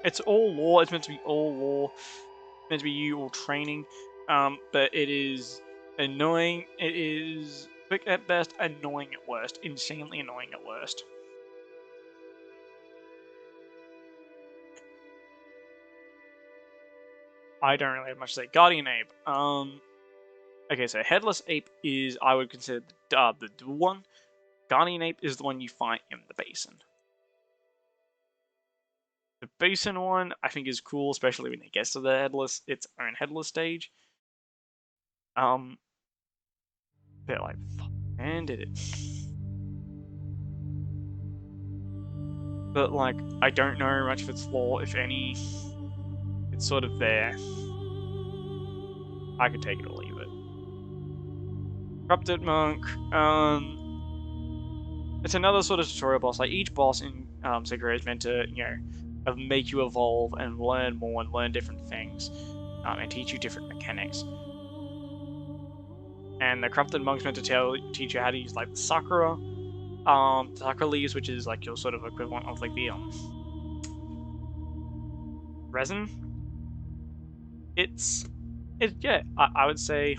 It's all lore. It's meant to be all lore. It's meant to be you all training. But it is annoying. It is quick at best, annoying at worst. Insanely annoying at worst. I don't really have much to say. Guardian Ape. Okay, so Headless Ape is, I would consider, the dual one. Guardian Ape is the one you fight in the basin. The basin one I think is cool, especially when it gets to the its own headless stage. But like, and did it. But like, I don't know much of its lore, if any. It's sort of there. I could take it or leave it. Corrupted Monk. It's another sort of tutorial boss. Like each boss in Sekiro is meant to, make you evolve and learn more and learn different things, and teach you different mechanics. And the Corrupted Monk's meant to teach you how to use like the Sakura, Sakura leaves, which is like your sort of equivalent of like the resin. Yeah, I would say.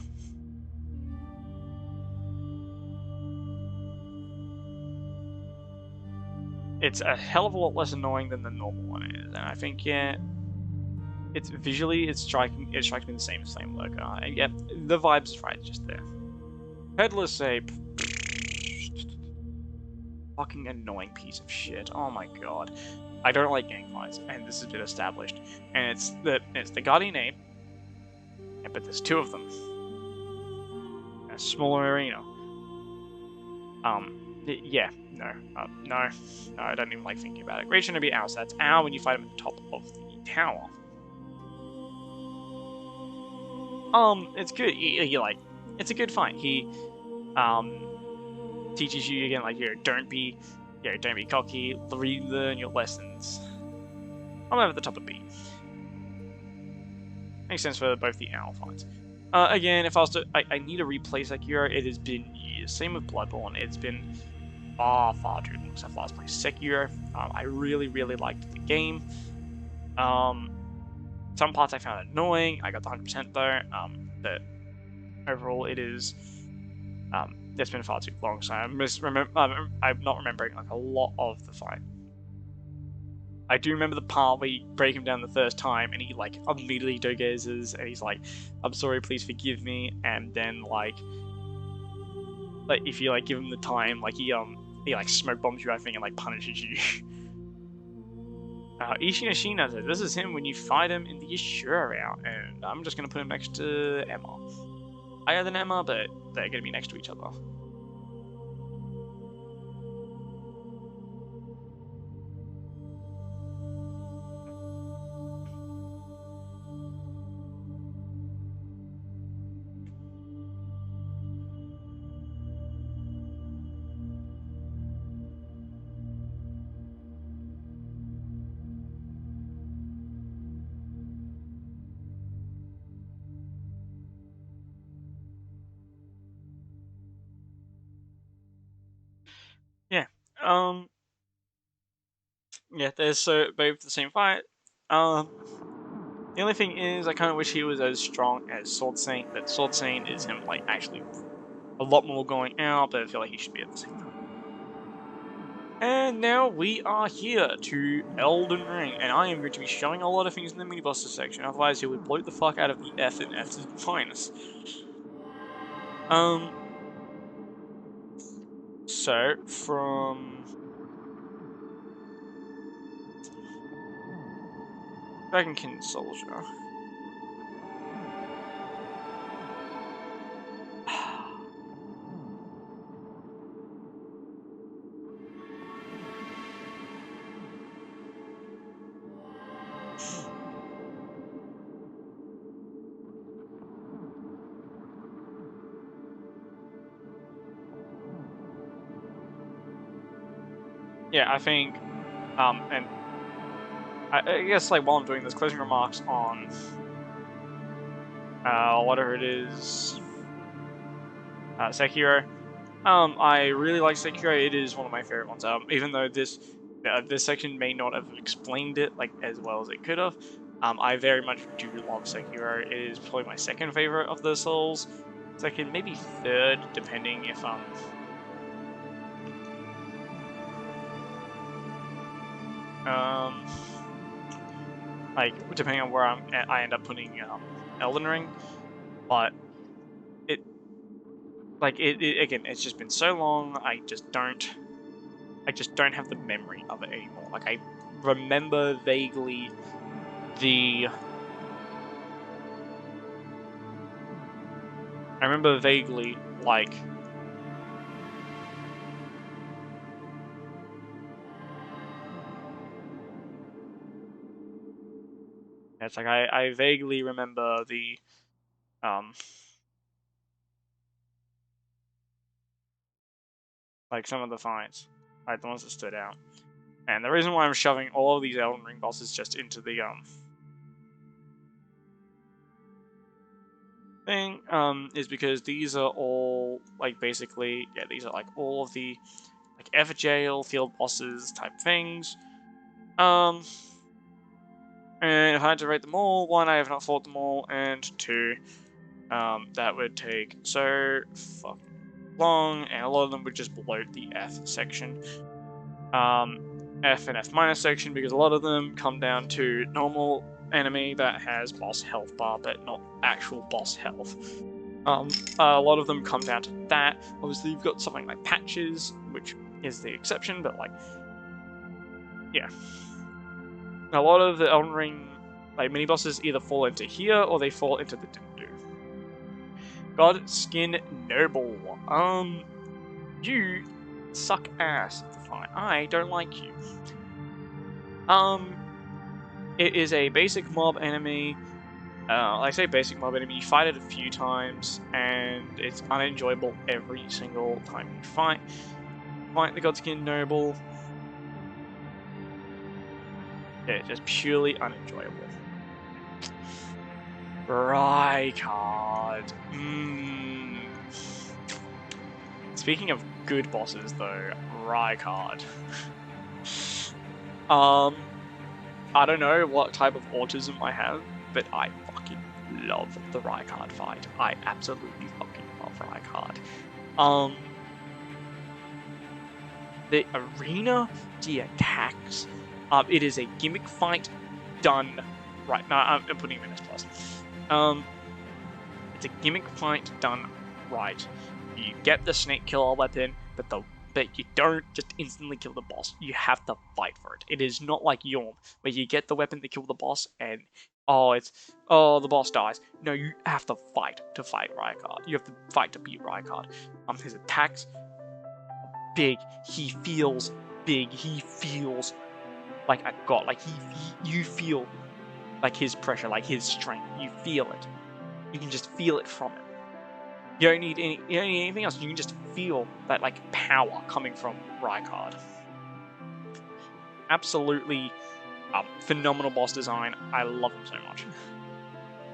It's a hell of a lot less annoying than the normal one is, and I think it's visually it strikes me the same as Flame Lurker. And yeah, the vibes is right just there. Headless Ape, fucking annoying piece of shit. Oh my god, I don't like gang fights, and this has been established. And it's the Guardian Ape, but there's two of them. A smaller arena. Yeah, no, I don't even like thinking about it. Great Shinobi Owl, so that's Owl when you fight him at the top of the tower. It's good. It's a good fight. He, teaches you again, like, don't be cocky. Relearn your lessons. I'm over the top of B. Makes sense for both the Owl fights. Again, if I was to, I need to replay Sekiro. It has been years. Same with Bloodborne. It's been far too long since I've last played Sekiro. I really liked the game. Some parts I found annoying. I got the 100% though. But overall, it is. It's been far too long, so I'm not remembering like a lot of the fight. I do remember the part where you break him down the first time, and he like immediately dogazes, and he's like, "I'm sorry, please forgive me." And then like if you like give him the time, like he like smoke bombs you, I think, and like punishes you. Ishinashina says this is him when you fight him in the Ashura route, and I'm just gonna put him next to Emma. Higher than Emma, but they're gonna be next to each other. Yeah. Yeah, they're both the same fight. The only thing is, I kind of wish he was as strong as Sword Saint, but Sword Saint is him like actually a lot more going out, but I feel like he should be at the same time. And now we are here to Elden Ring, and I am going to be showing a lot of things in the mini bosses section, otherwise it would blow the fuck out of the F and F to the finest. So from Dragonkin Soldier. Yeah, I think, and I guess like while I'm doing this, closing remarks on whatever it is, Sekiro. I really like Sekiro. It is one of my favorite ones. Even though this section may not have explained it like as well as it could have, I very much do love Sekiro. It is probably my second favorite of the Souls. Second, maybe third, depending if like depending on where I end up putting Elden Ring, but like again, it's just been so long. I just don't have the memory of it anymore. Like I remember vaguely the. I remember vaguely like. It's like I vaguely remember the like some of the fights, like the ones that stood out. And the reason why I'm shoving all of these Elden Ring bosses just into the thing is because these are all like basically these are like all of the like Evergaol field bosses type things. And if I had to rate them all, one, I have not fought them all, and two, that would take so fucking long, and a lot of them would just bloat the F section. F and F minus section, because a lot of them come down to normal enemy that has boss health bar, but not actual boss health. A lot of them come down to that. Obviously, you've got something like Patches, which is the exception, but like, yeah. A lot of the Elden Ring like mini bosses either fall into here or they fall into the Dindu. Godskin Noble. You suck ass. Fine. I don't like you. It is a basic mob enemy. I say basic mob enemy, you fight it a few times, and it's unenjoyable every single time you fight. Fight the Godskin Noble. Yeah, just purely unenjoyable. Rykard. Speaking of good bosses, though, Rykard. I don't know what type of autism I have, but I fucking love the Rykard fight. I absolutely fucking love Rykard. The arena, the attacks, it is a gimmick fight done right. No, I'm putting him in S+. It's a gimmick fight done right. You get the snake killer weapon, but you don't just instantly kill the boss. You have to fight for it. It is not like Yhorm, where you get the weapon to kill the boss and the boss dies. No, you have to fight Rykard. You have to fight to beat Rykard. His attacks big. He feels big. He feels like a god. Like you feel like his pressure, like his strength. You feel it. You can just feel it from him. You don't need anything else. You can just feel that like power coming from Rykard. Absolutely phenomenal boss design. I love him so much.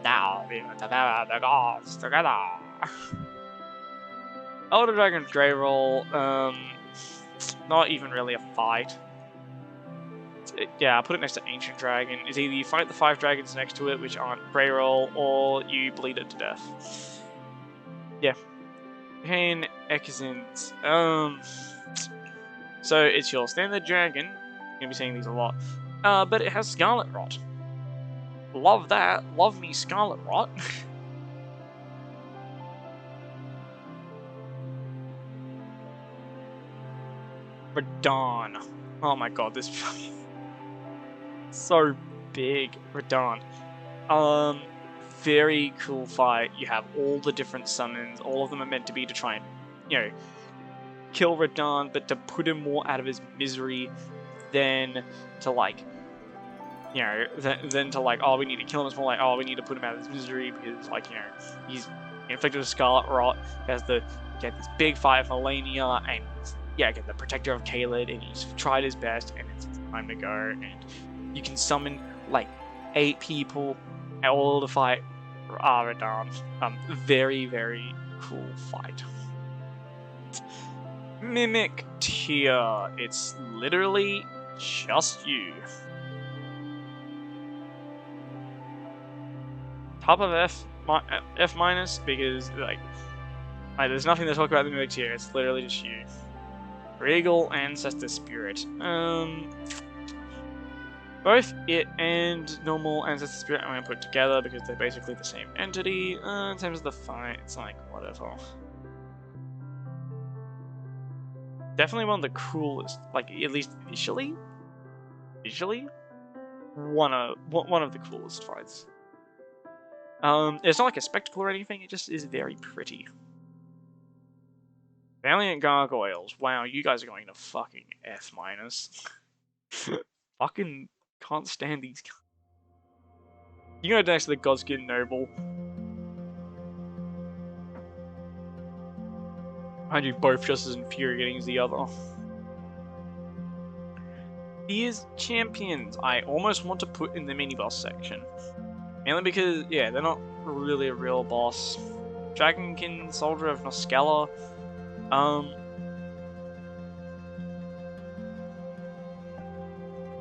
Now we will devour the gods together. Elder Dragon's Grey Roll, not even really a fight. Yeah, I'll put it next to Ancient Dragon. Is either you fight the 5 dragons next to it, which aren't Grey Roll, or you bleed it to death. Yeah. Pain Ekazint. So it's your standard dragon. You're gonna be seeing these a lot. But it has Scarlet Rot. Love that. Love me Scarlet Rot. Radahn. Oh my god, this so big. Radahn. Very cool fight. You have all the different summons. All of them are meant to be to try and, kill Radahn, but to put him more out of his misery than to like, than to like, oh, we need to kill him. It's more like, oh, we need to put him out of his misery because, like, he's inflicted with Scarlet Rot. He has this big fight with Malenia, and again, the protector of Caelid, and he's tried his best, and it's time to go. And you can summon like 8 people, all to fight Radahn. Very, very cool fight. Mimic Tier. It's literally just you. Top of F minus, because like there's nothing to talk about the Mimic Tier. It's literally just you. Regal Ancestor Spirit. Both it and normal Ancestor Spirit I'm going to put together because they're basically the same entity. In terms of the fight, it's like, whatever. Definitely one of the coolest, like at least visually, one of the coolest fights. It's not like a spectacle or anything, it just is very pretty. Valiant Gargoyles. Wow, you guys are going to fucking F minus. Fucking can't stand these guys. You go next to the Godskin Noble. Mind you, both just as infuriating as the other. These champions I almost want to put in the mini-boss section. Mainly because, yeah, they're not really a real boss. Dragonkin, Soldier of Noscala.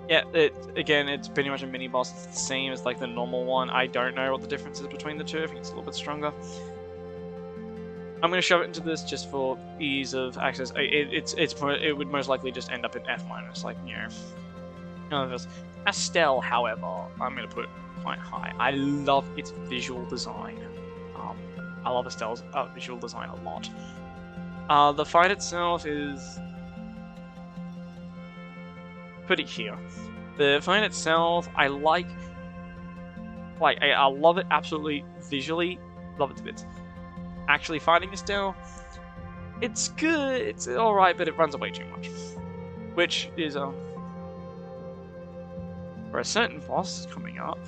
Yeah, it's pretty much a mini-boss. It's the same as like the normal one. I don't know what the difference is between the two. I think it's a little bit stronger. I'm going to shove it into this just for ease of access. It would most likely just end up in F minus, like, you know. None of this. Astel, however, I'm going to put quite high. I love its visual design. I love Astel's visual design a lot. The fight itself is pretty here. The fight itself, I like. I love it absolutely visually. Love it to bits. Actually fighting Astel, it's good, it's alright, but it runs away too much. Which is, for a certain boss coming up.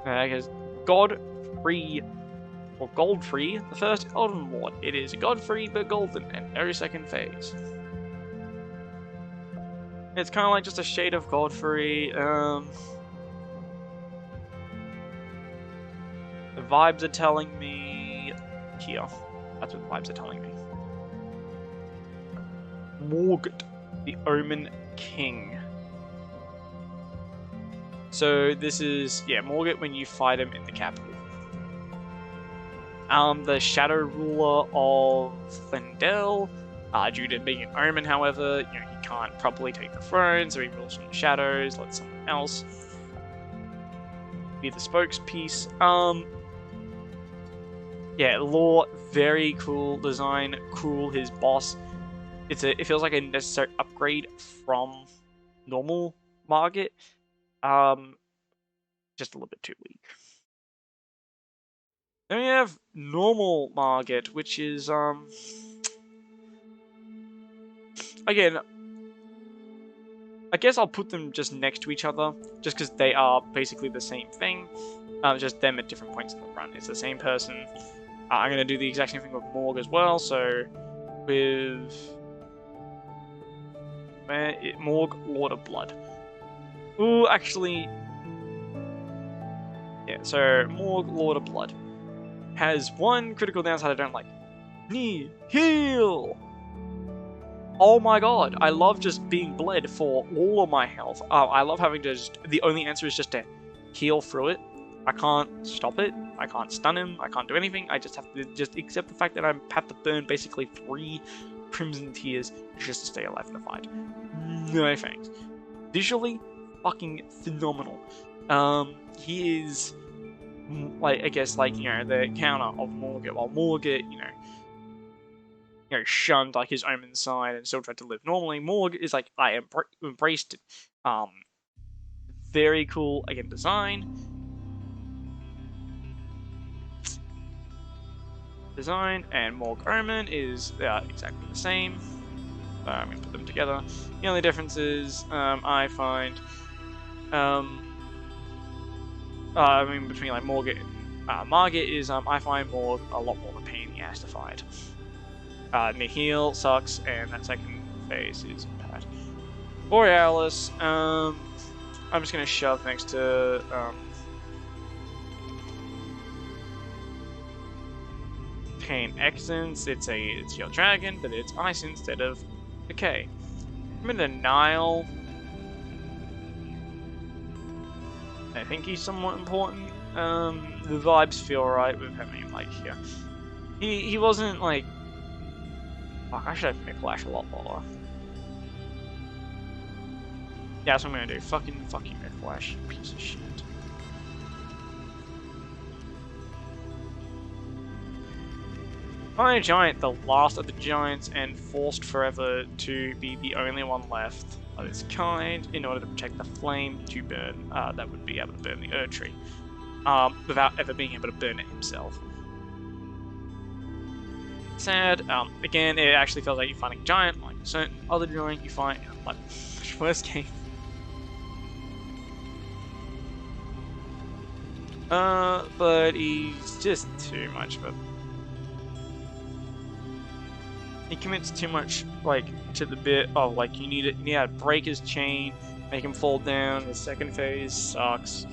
Because Godfrey, or Godfrey, the first Elden Lord. It is Godfrey but golden and no second phase. It's kind of like just a shade of Godfrey. The vibes are telling me here. That's what the vibes are telling me. Morgott, the Omen King. So this is, yeah, Morgott when you fight him in the capital. The Shadow Ruler of Lendel. Due to being an Omen, however, you know, he can't properly take the throne, so he rules from the shadows, let someone else be the spokespiece. Yeah, Lore, very cool design, cool. His boss, it feels like a necessary upgrade from normal Margit. Just a little bit too weak. Then we have normal Margit, which is again, I guess I'll put them just next to each other, just because they are basically the same thing. Just them at different points in the run. It's the same person. I'm going to do the exact same thing with Morg as well, so with Morg, Lord of Blood. Ooh, actually, yeah, so Morg, Lord of Blood has one critical downside I don't like. Heal! Oh my god, I love just being bled for all of my health. I love having to just, the only answer is just to heal through it. I can't stop it, I can't stun him, I can't do anything, I just have to just accept the fact that I have to burn basically 3 Crimson Tears just to stay alive in the fight. No thanks. Visually, fucking phenomenal. He is, like, I guess, like, you know, the counter of Morgott, while Morgott, you know, shunned, like, his Omen side and still tried to live normally. Morg is like, I embraced it. Very cool, again, design. And Morg Omen is exactly the same. So I'm going to put them together. The only difference is, I find, between like Morgott and Margit is, I find Morg a lot more of a pain in the ass to fight. Nihil sucks, and that second phase is bad. Borealis, I'm just going to shove next to, Pain Exence. It's your dragon, but it's ice instead of decay. I'm in the Nile. I think he's somewhat important. The vibes feel right with him, like, yeah. He wasn't like, fuck, I should have Micolash a lot lower. Yeah, that's what I'm gonna do. Fuck you, Micolash, you piece of shit. Fire Giant, the last of the giants, and forced forever to be the only one left of its kind in order to protect the flame to burn, that would be able to burn the Erdtree, without ever being able to burn it himself. Sad. Again, it actually feels like you're fighting a giant, like a certain other giant you fight in like first game. But he's just too much of a... He commits too much, like, to the bit of, like, you need to break his chain, make him fall down. His second phase sucks.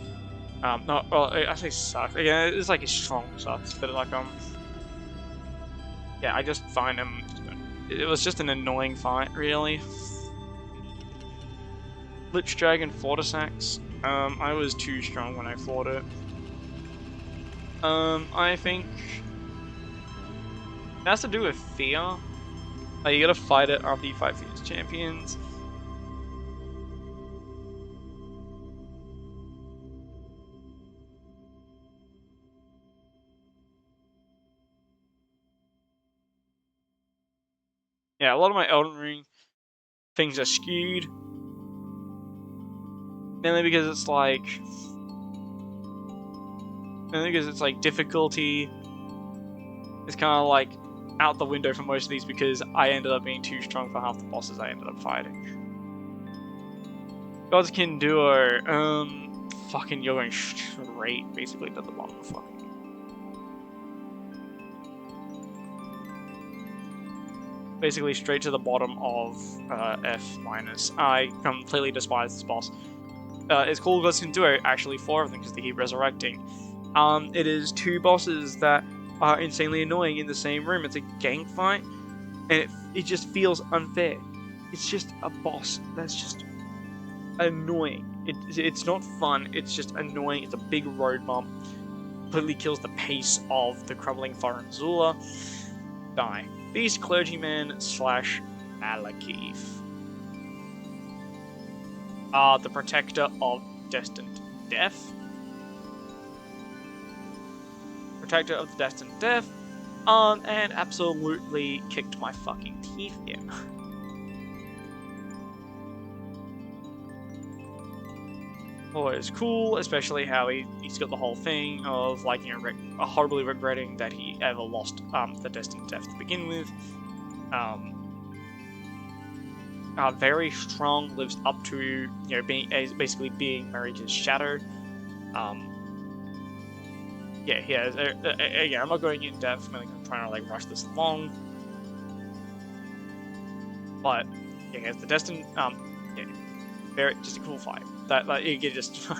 No, well, I say sucks. Yeah, it's like his strong sucks, but like, yeah, I just find him... It was just an annoying fight, really. Lich Dragon Fortisax. I was too strong when I fought it. I think... It has to do with fear. Like, you gotta fight it after you fight Fierce Champions. Yeah, a lot of my Elden Ring things are skewed. Mainly because it's like... Mainly because it's like difficulty. It's kind of like out the window for most of these because I ended up being too strong for half the bosses I ended up fighting. Godskin Duo, fucking you're going straight basically to the bottom of fucking. Basically straight to the bottom of F-. I completely despise this boss. It's called Godskin Duo, actually 4 of them because they keep resurrecting. It is 2 bosses that are insanely annoying in the same room. It's a gang fight, and it just feels unfair. It's just a boss that's just annoying. It's not fun, it's just annoying. It's a big road bump. Completely kills the pace of the crumbling Faranzula. Die. Beast Clergyman / Malakith. The Protector of Destined Death. Protector of the Destined Death, and absolutely kicked my fucking teeth in. Always cool, especially how he's got the whole thing of, like, you know, horribly regretting that he ever lost the Destined Death to begin with. Very strong, lives up to, you know, basically being Marika's shadow. Yeah, he has. Again, I'm not going in depth. I'm trying to like rush this along. But yeah, he has the Destined. Yeah, very just a cool fight. That like you can just I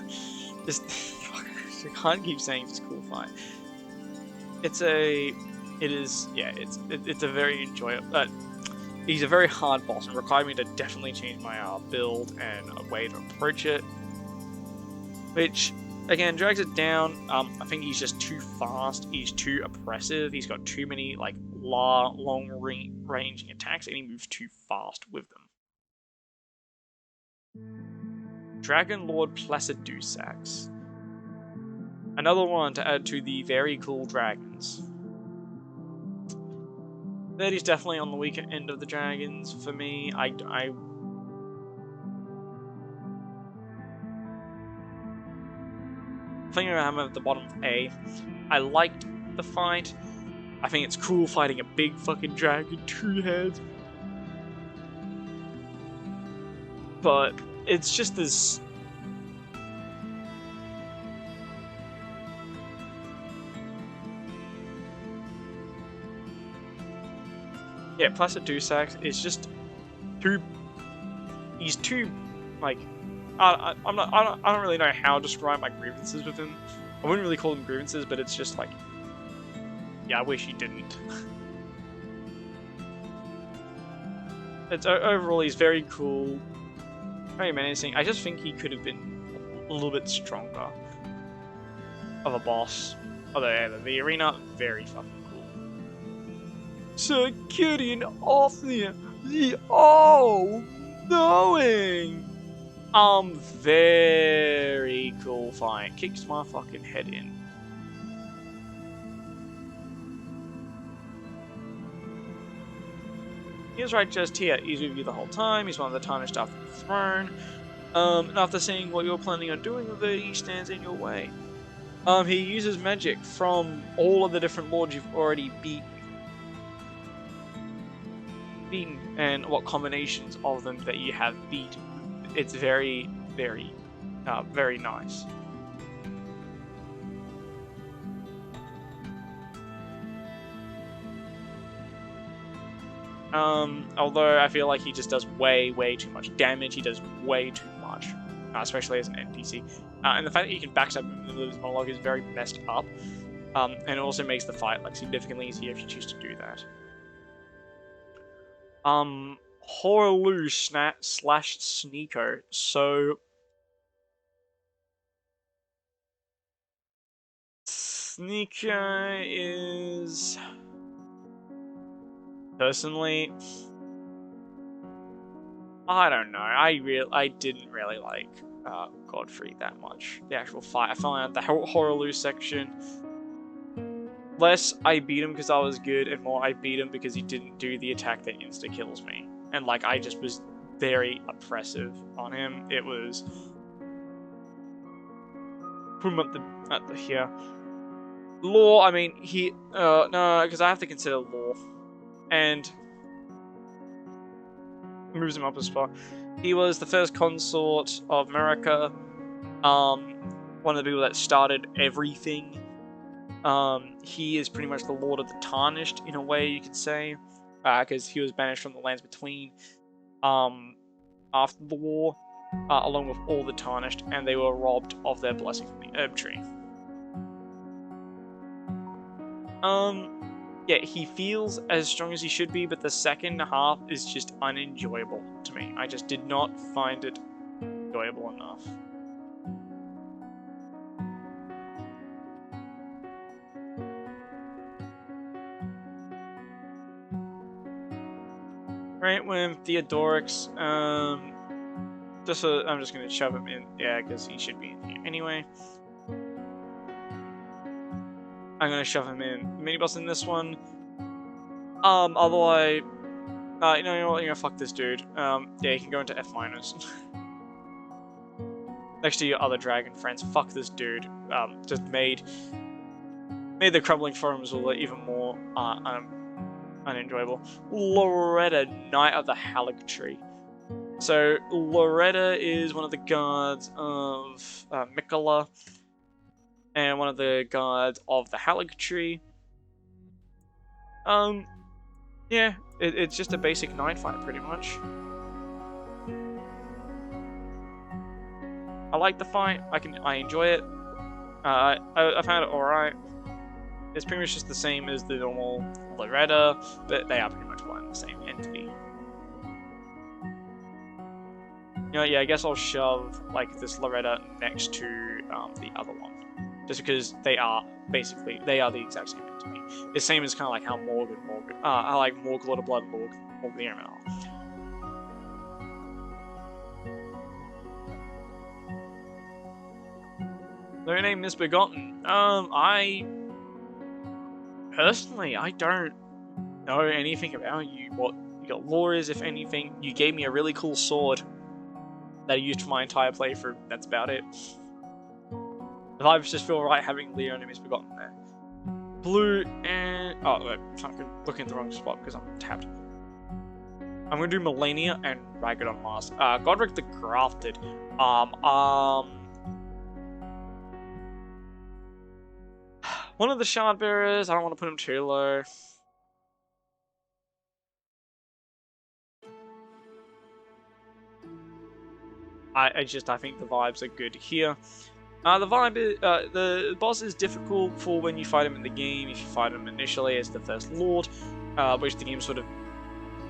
can't keep saying just cool fight. It's a very enjoyable. He's a very hard boss and required me to definitely change my build and a way to approach it, which again drags it down. I think he's just too fast. He's too oppressive. He's got too many like long ranging attacks, and he moves too fast with them. Dragon Lord Placidusax. Another one to add to the very cool dragons. That is definitely on the weaker end of the dragons for me. I think I'm at the bottom of A. I liked the fight. I think it's cool fighting a big fucking dragon, 2 heads. But it's just this. Yeah, Placidusax is just too. He's too, like, I don't really know how to describe my grievances with him. I wouldn't really call them grievances, but it's just like, yeah, I wish he didn't. It's overall he's very cool, very menacing. I just think he could have been a little bit stronger of a boss. Although yeah, the arena very fucking cool. Sir Gideon Othniel, the all-knowing. Very cool fight. Kicks my fucking head in. He's right just here. He's with you the whole time. He's one of the tarnished after the throne. And after seeing what you're planning on doing with it, he stands in your way. He uses magic from all of the different lords you've already beaten, and what combinations of them that you have beat. It's very, very, very nice. Although I feel like he just does way, way too much damage. He does way too much, especially as an NPC. And the fact that you can backstab him in the middle of his monologue is very messed up. And it also makes the fight like significantly easier if you choose to do that. Horaloo slash Sneeko. So Sneeko is personally, I don't know. I didn't really like Godfrey that much. The actual fight. I found the Horaloo section. Less I beat him because I was good, and more I beat him because he didn't do the attack that insta kills me. And like I just was very oppressive on him. It was put him at the here. Law. I mean he no, because I have to consider Law, and moves him up a spot. He was the first consort of America. One of the people that started everything. He is pretty much the Lord of the Tarnished, in a way you could say, because he was banished from the Lands Between after the war, along with all the Tarnished, and they were robbed of their blessing from the Herb Tree. Yeah, he feels as strong as he should be, but the second half is just unenjoyable to me. I just did not find it enjoyable enough. Right, with Theodorix, I'm just gonna shove him in, yeah, because he should be in here anyway. I'm gonna shove him in mini boss in this one. Otherwise, you know what? Fuck this dude. Yeah, you can go into F-. Next to your other dragon friends. Fuck this dude. Just made the crumbling forums even more unenjoyable. Loretta, Knight of the Haligtree. So Loretta is one of the guards of Mikola, and one of the guards of the Haligtree. Yeah, it's just a basic knight fight, pretty much. I like the fight. I enjoy it. I found it alright. It's pretty much just the same as the normal Loretta, but they are pretty much one and the same entity. Yeah, I guess I'll shove like this Loretta next to the other one, just because they are the exact same entity. The same as kind of like how Morgan. I like Morg, Lord of Blood, Morg the ML. Their name Misbegotten. Personally, I don't know anything about you. What your lore is, if anything. You gave me a really cool sword that I used for my entire playthrough. That's about it. The vibes just feel right having Leon and Misbegotten there. Blue and... oh, wait, I'm looking at the wrong spot because I'm tapped. I'm going to do Melania and Ragged on Mars. Godric the Grafted. One of the Shard Bearers. I don't want to put him too low. I think the vibes are good here. The boss is difficult for when you fight him in the game. If you fight him initially as the first lord, which the game sort of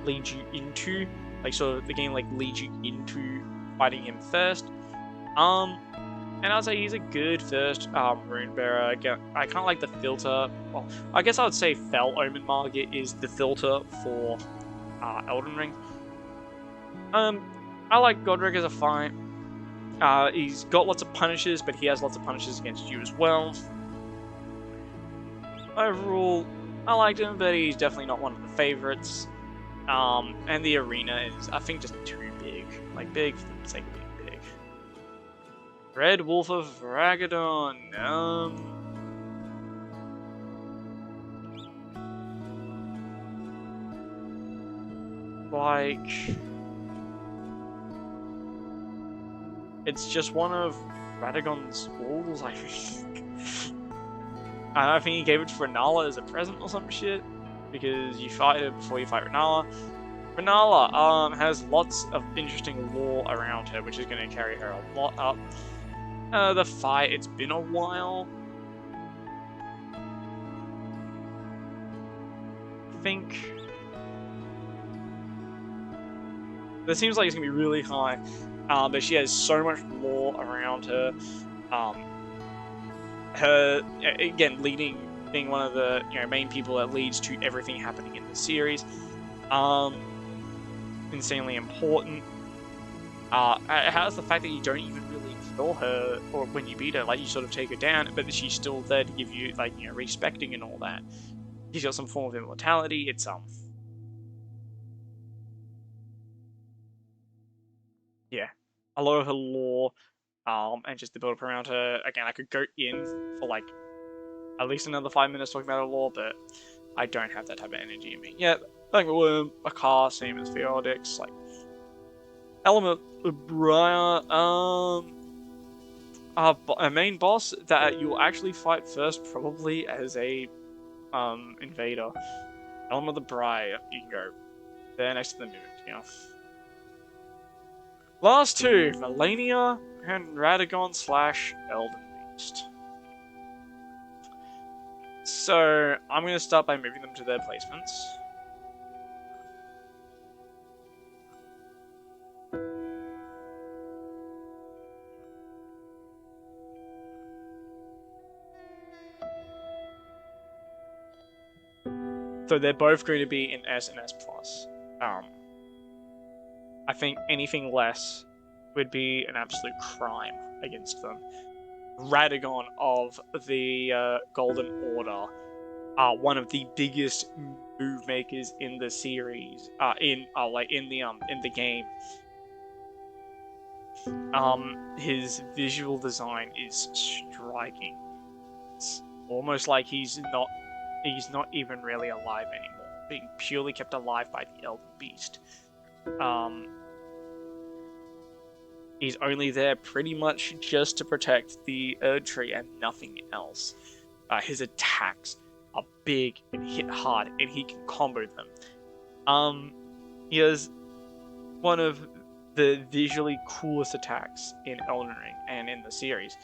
leads you into, the game leads you into fighting him first. And I'd say he's a good first rune bearer. I kind of like the filter. Well, I guess I would say Fel Omen Margit is the filter for Elden Ring. I like Godric as a fight. He's got lots of punishes, but he has lots of punishes against you as well. Overall, I liked him, but he's definitely not one of the favorites. And the arena is, I think, just too big. Like, big for the sake of being big. Red Wolf of Ragaddon. Like, it's just one of Radagon's walls, I think. I think he gave it to Renala as a present or some shit, because you fight it before you fight Renala. Renala has lots of interesting lore around her, which is going to carry her a lot up. The fight, it's been a while. I think it seems like it's going to be really high, but she has so much lore around her. Her, again, being one of the main people that leads to everything happening in the series. Insanely important. How's the fact that you don't even really kill her, or when you beat her, like you sort of take her down, but she's still there to give you respecting and all that. She's got some form of immortality. It's yeah, a lot of her lore, and just the build up around her. Again, I could go in for like at least another 5 minutes talking about her lore, but I don't have that type of energy in me. Yeah, like a car, same as Theodix, like Element of Briar, a main boss that you'll actually fight first, probably as a invader. Element of the Briar, you can go there next to the moon, Last two, Malenia and Radagon / Elden Beast. So, I'm going to start by moving them to their placements. So they're both going to be in S and S+. I think anything less would be an absolute crime against them. Radagon of the Golden Order are one of the biggest move makers in the series, in the game. His visual design is striking. It's almost like he's not even really alive anymore, being purely kept alive by the Elden Beast. He's only there pretty much just to protect the Erdtree and nothing else. His attacks are big and hit hard, and he can combo them. He has one of the visually coolest attacks in Elden Ring and in the series,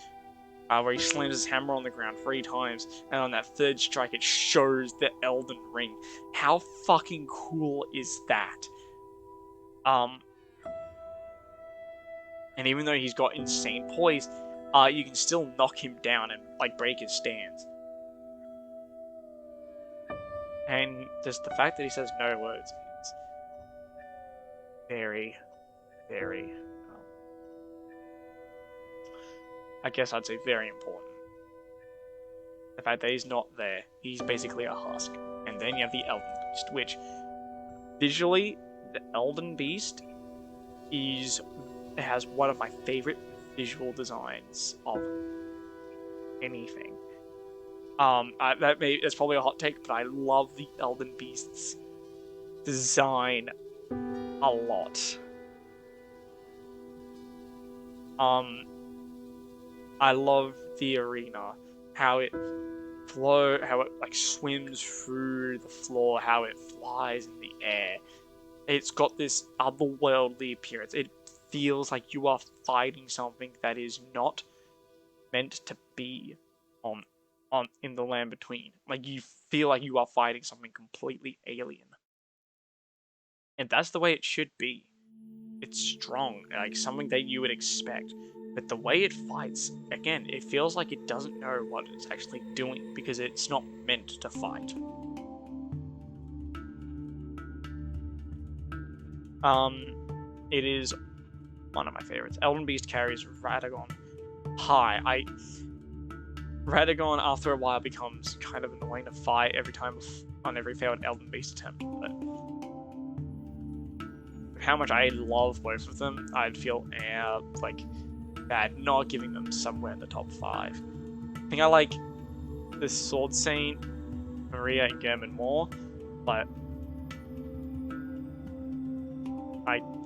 where he slams his hammer on the ground 3 times, and on that third strike it shows the Elden Ring. How fucking cool is that? And even though he's got insane poise, you can still knock him down and break his stance. And just the fact that he says no words is very, very, I guess I'd say very important. The fact that he's not there, he's basically a husk. And then you have the Elden Beast, which visually, the Elden Beast has one of my favorite visual designs of anything. That's probably a hot take, but I love the Elden Beast's design a lot. I love the arena, how it swims through the floor, how it flies in the air. It's got this otherworldly appearance. It feels like you are fighting something that is not meant to be in the land between. Like, you feel like you are fighting something completely alien. And that's the way it should be. It's strong, like something that you would expect. But the way it fights, again, it feels like it doesn't know what it's actually doing because it's not meant to fight. It is one of my favorites. Elden Beast carries Radagon high. Radagon, after a while, becomes kind of annoying to fight every time on every failed Elden Beast attempt. But how much I love both of them, I'd feel like bad not giving them somewhere in the top 5. I think I like the Sword Saint, Maria, and Gehrman more, but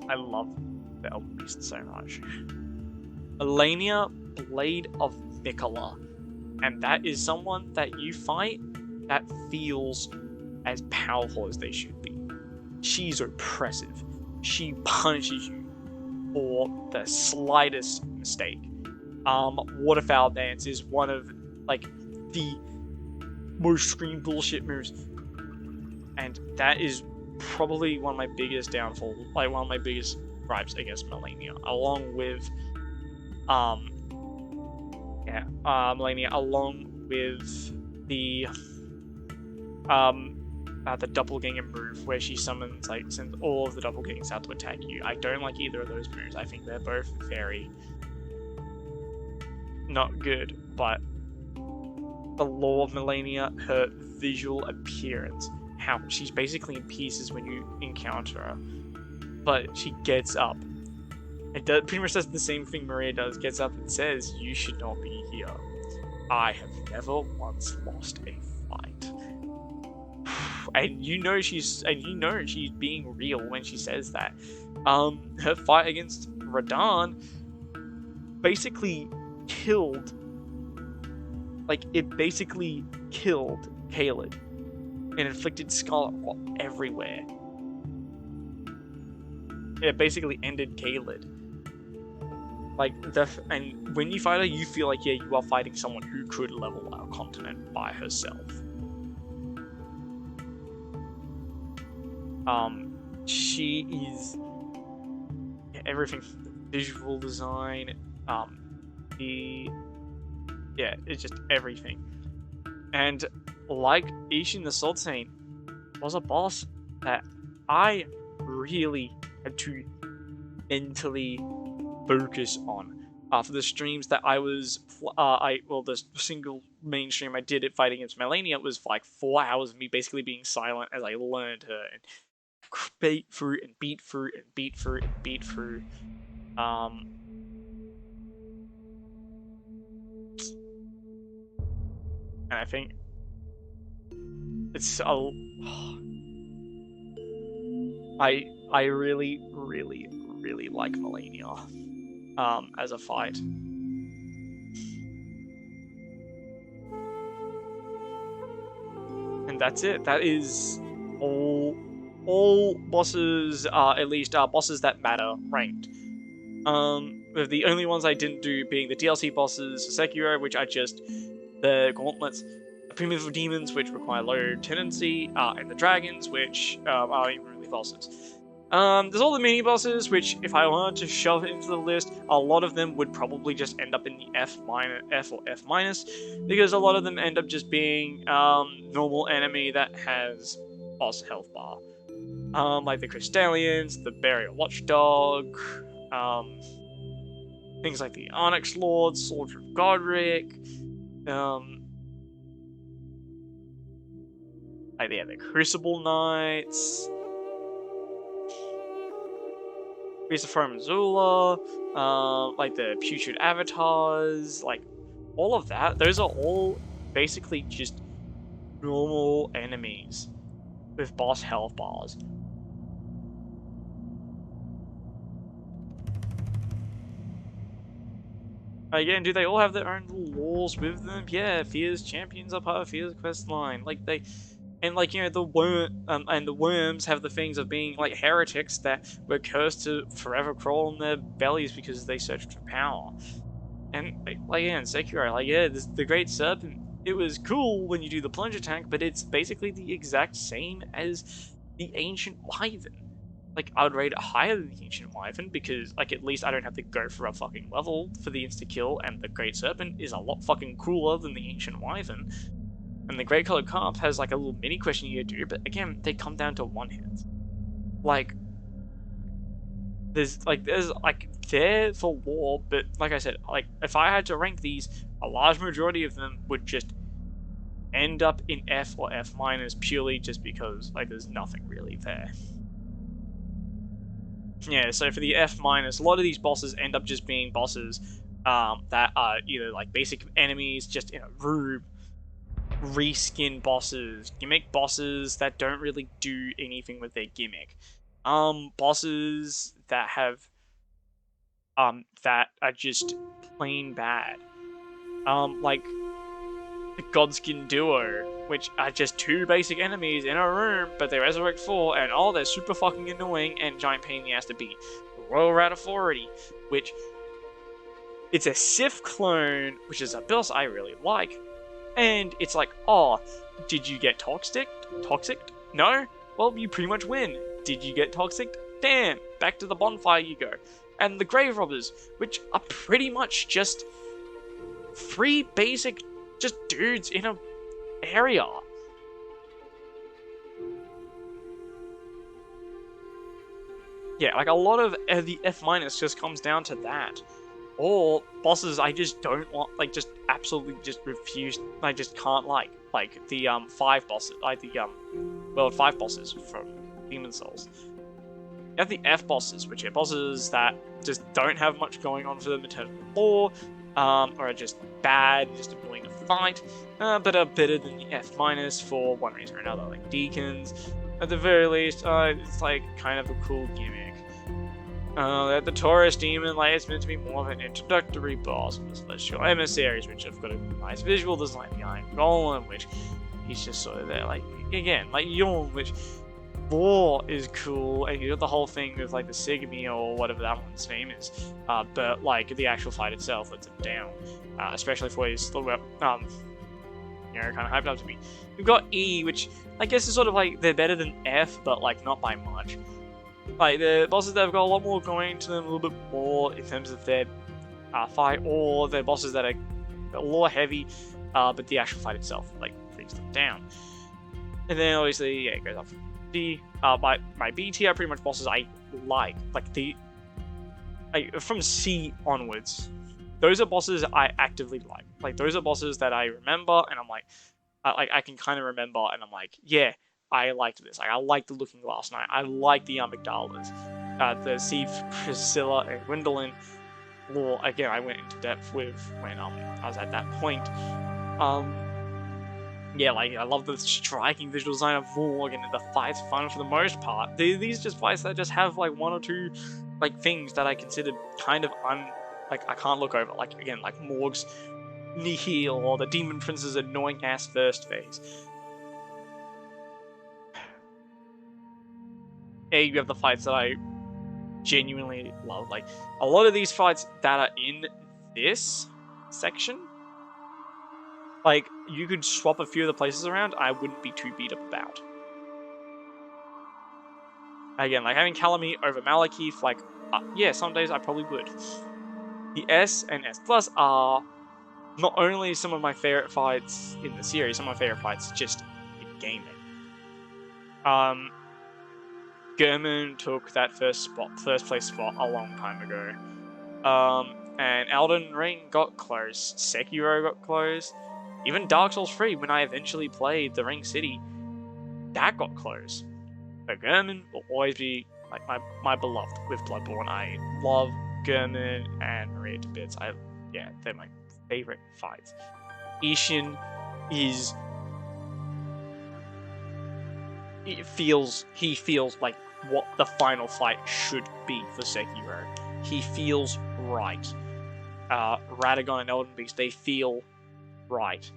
I love the Elder Beast so much. Elenia, Blade of Nicola, and that is someone that you fight that feels as powerful as they should be. She's oppressive. She punishes you for the slightest mistake. Waterfowl Dance is one of like the most scream bullshit moves, and that is probably one of my biggest downfalls, like one of my biggest gripes against Malenia, along with Malenia, along with the doppelganger move where she sends all of the doppelgangers out to attack you. I don't like either of those moves. I think they're both very not good, but the lore of Malenia, her visual appearance, how she's basically in pieces when you encounter her, but she gets up and pretty much does the same thing Maria does, gets up and says, "You should not be here. I have never once lost a fight." And you know she's being real when she says that. Her fight against Radahn basically killed Caelid and inflicted scarlet rot everywhere. It basically ended Caelid. And when you fight her, you feel like, yeah, you are fighting someone who could level our continent by herself. She is everything, visual design, it's just everything. And like Isshin the Sword Saint was a boss that I really had to mentally focus on. For the streams that I was, the single main stream I did at fighting against Malenia was like 4 hours of me basically being silent as I learned her and beat through and beat through and beat through and beat through. And I think it's I really, really, really like Malenia as a fight. And that's it. That is all bosses, at least bosses that matter, ranked. With the only ones I didn't do being the DLC bosses, Sekiro, which the gauntlets, the primitive demons, which require low tendency, and the dragons, which aren't even really bosses. There's all the mini bosses, which if I wanted to shove it into the list, a lot of them would probably just end up in the F or F minus, because a lot of them end up just being normal enemy that has boss health bar. Like the Crystallians, the Burial Watchdog, things like the Onyx Lord, Soldier of Godric, the Crucible Knights, Cruciform Zula, like the Putrid Avatars, like all of that. Those are all basically just normal enemies with boss health bars. Again, do they all have their own little laws with them? Yeah, Fear's champions are part of Fear's quest line. The worms have the things of being like heretics that were cursed to forever crawl on their bellies because they searched for power. And in Sekiro, the Great Serpent, it was cool when you do the plunge attack, but it's basically the exact same as the Ancient Wyvern. I would rate it higher than the Ancient Wyvern because, at least I don't have to go for a fucking level for the insta-kill, and the Great Serpent is a lot fucking cooler than the Ancient Wyvern. And the Great Colored Carp has, a little mini question you do, but again, they come down to one hit. There's there for war, but like I said, if I had to rank these, a large majority of them would just end up in F or F minus purely just because, there's nothing really there. Yeah, so for the F minus, a lot of these bosses end up just being bosses that are either like basic enemies just in a room, reskin bosses, gimmick bosses that don't really do anything with their gimmick, bosses that have that are just plain bad, like the Godskin Duo, which are just two basic enemies in a room, but they resurrect four, and they're super fucking annoying and giant pain in the ass to beat. The Royal Rat Authority, which it's a Sif clone, which is a boss I really like, and it's like, oh, did you get toxic? Toxic? No? Well, you pretty much win. Did you get toxic? Damn, back to the bonfire you go. And the Grave Robbers, which are pretty much just three basic just dudes in a area. Yeah, like a lot of the F minus just comes down to that. Or bosses I just don't want, like just absolutely just refuse, I just can't like the 5 bosses, like the World 5 bosses from Demon Souls. You have the F bosses, which are bosses that just don't have much going on for them in terms of lore, or are just bad, just annoying to fight, but are better than the F minus for one reason or another, like Deacons. At the very least, it's like kind of a cool gimmick. The Taurus Demon, like, it's meant to be more of an introductory boss with the Celestial Emissaries, which have got a nice visual design, the Iron Golem, which he's just sort of there, like, again, like Yorn, which lore is cool, and you got the whole thing with like the Sigmi or whatever that one's name is, but like the actual fight itself lets it down, especially for his little kind of hyped up to me. We've got E, which I guess is sort of like they're better than F, but like not by much. Like the bosses that have got a lot more going to them, a little bit more in terms of their fight, or they're bosses that are lore heavy, but the actual fight itself like brings them down. And then obviously, yeah, it goes up. My B tier are pretty much bosses I like from C onwards. Those are bosses I actively like. Like those are bosses that I remember, and I'm like, I can kind of remember, and I'm like, yeah, I liked this. Like I like the Looking Glass Knight. I like the Amygdalas, the Sea Priscilla and Gwendolyn lore. Again, I went into depth with when I was at that point. Yeah, like, I love the striking visual design of Vorg, and the fights fun for the most part. These are just fights that just have, like, one or two, like, things that I consider kind of I can't look over. Like, again, like Morg's Nihil, or the Demon Prince's annoying-ass first phase. Yeah, you have the fights that I genuinely love. Like, a lot of these fights that are in this section, like, you could swap a few of the places around, I wouldn't be too beat up about. Again, like having Calamite over Malekith, like, yeah, some days I probably would. The S and S Plus are not only some of my favorite fights in the series, some of my favorite fights just in gaming. Gehrman took that first place spot a long time ago. And Elden Ring got close, Sekiro got close. Even Dark Souls 3, when I eventually played the Ring City, that got close. But Gehrman will always be like my beloved with Bloodborne. I love Gehrman and Maria to bits. They're my favorite fights. Ishin is he feels like what the final fight should be for Sekiro. He feels right. Radagon and Elden Beast, they feel right.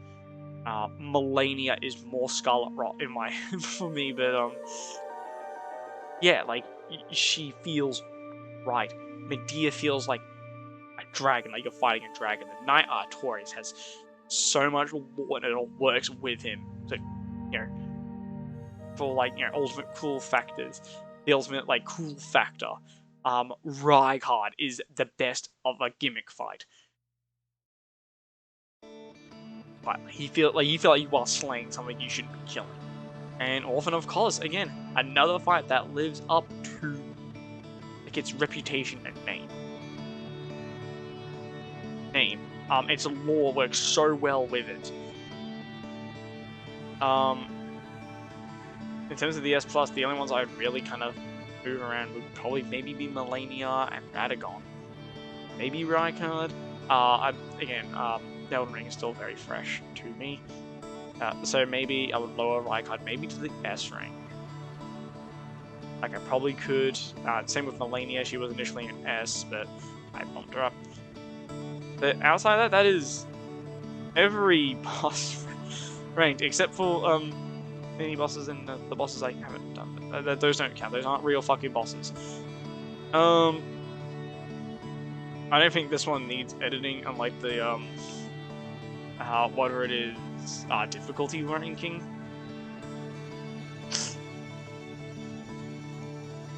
Melania is more Scarlet Rot in my for me, but yeah, like she feels right. Medea feels like a dragon, like you're fighting a dragon. The Knight Artorias has so much lore and it all works with him. So, for like ultimate cool factors, the ultimate like cool factor. Rykard is the best of a gimmick fight. But you feel like you are slaying something you shouldn't be killing. And Orphan of Kos, again, another fight that lives up to like its reputation and name. Its lore works so well with it. In terms of the S Plus, the only ones I really kind of move around would probably maybe be Melania and Radagon. Maybe Rykard. Elden Ring is still very fresh to me. So maybe I would lower Rykard maybe to the S rank. Like I probably could. Same with Melania, she was initially an S, but I bumped her up. But outside of that, that is every boss ranked, except for mini bosses and the bosses I haven't done. But, those don't count. Those aren't real fucking bosses. I don't think this one needs editing, unlike the whatever it is, difficulty ranking.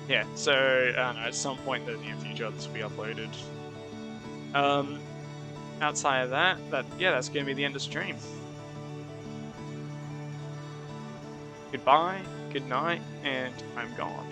Yeah, so I don't know, at some point in the near future this will be uploaded. Outside of that, that's gonna be the end of stream. Goodbye, good night, and I'm gone.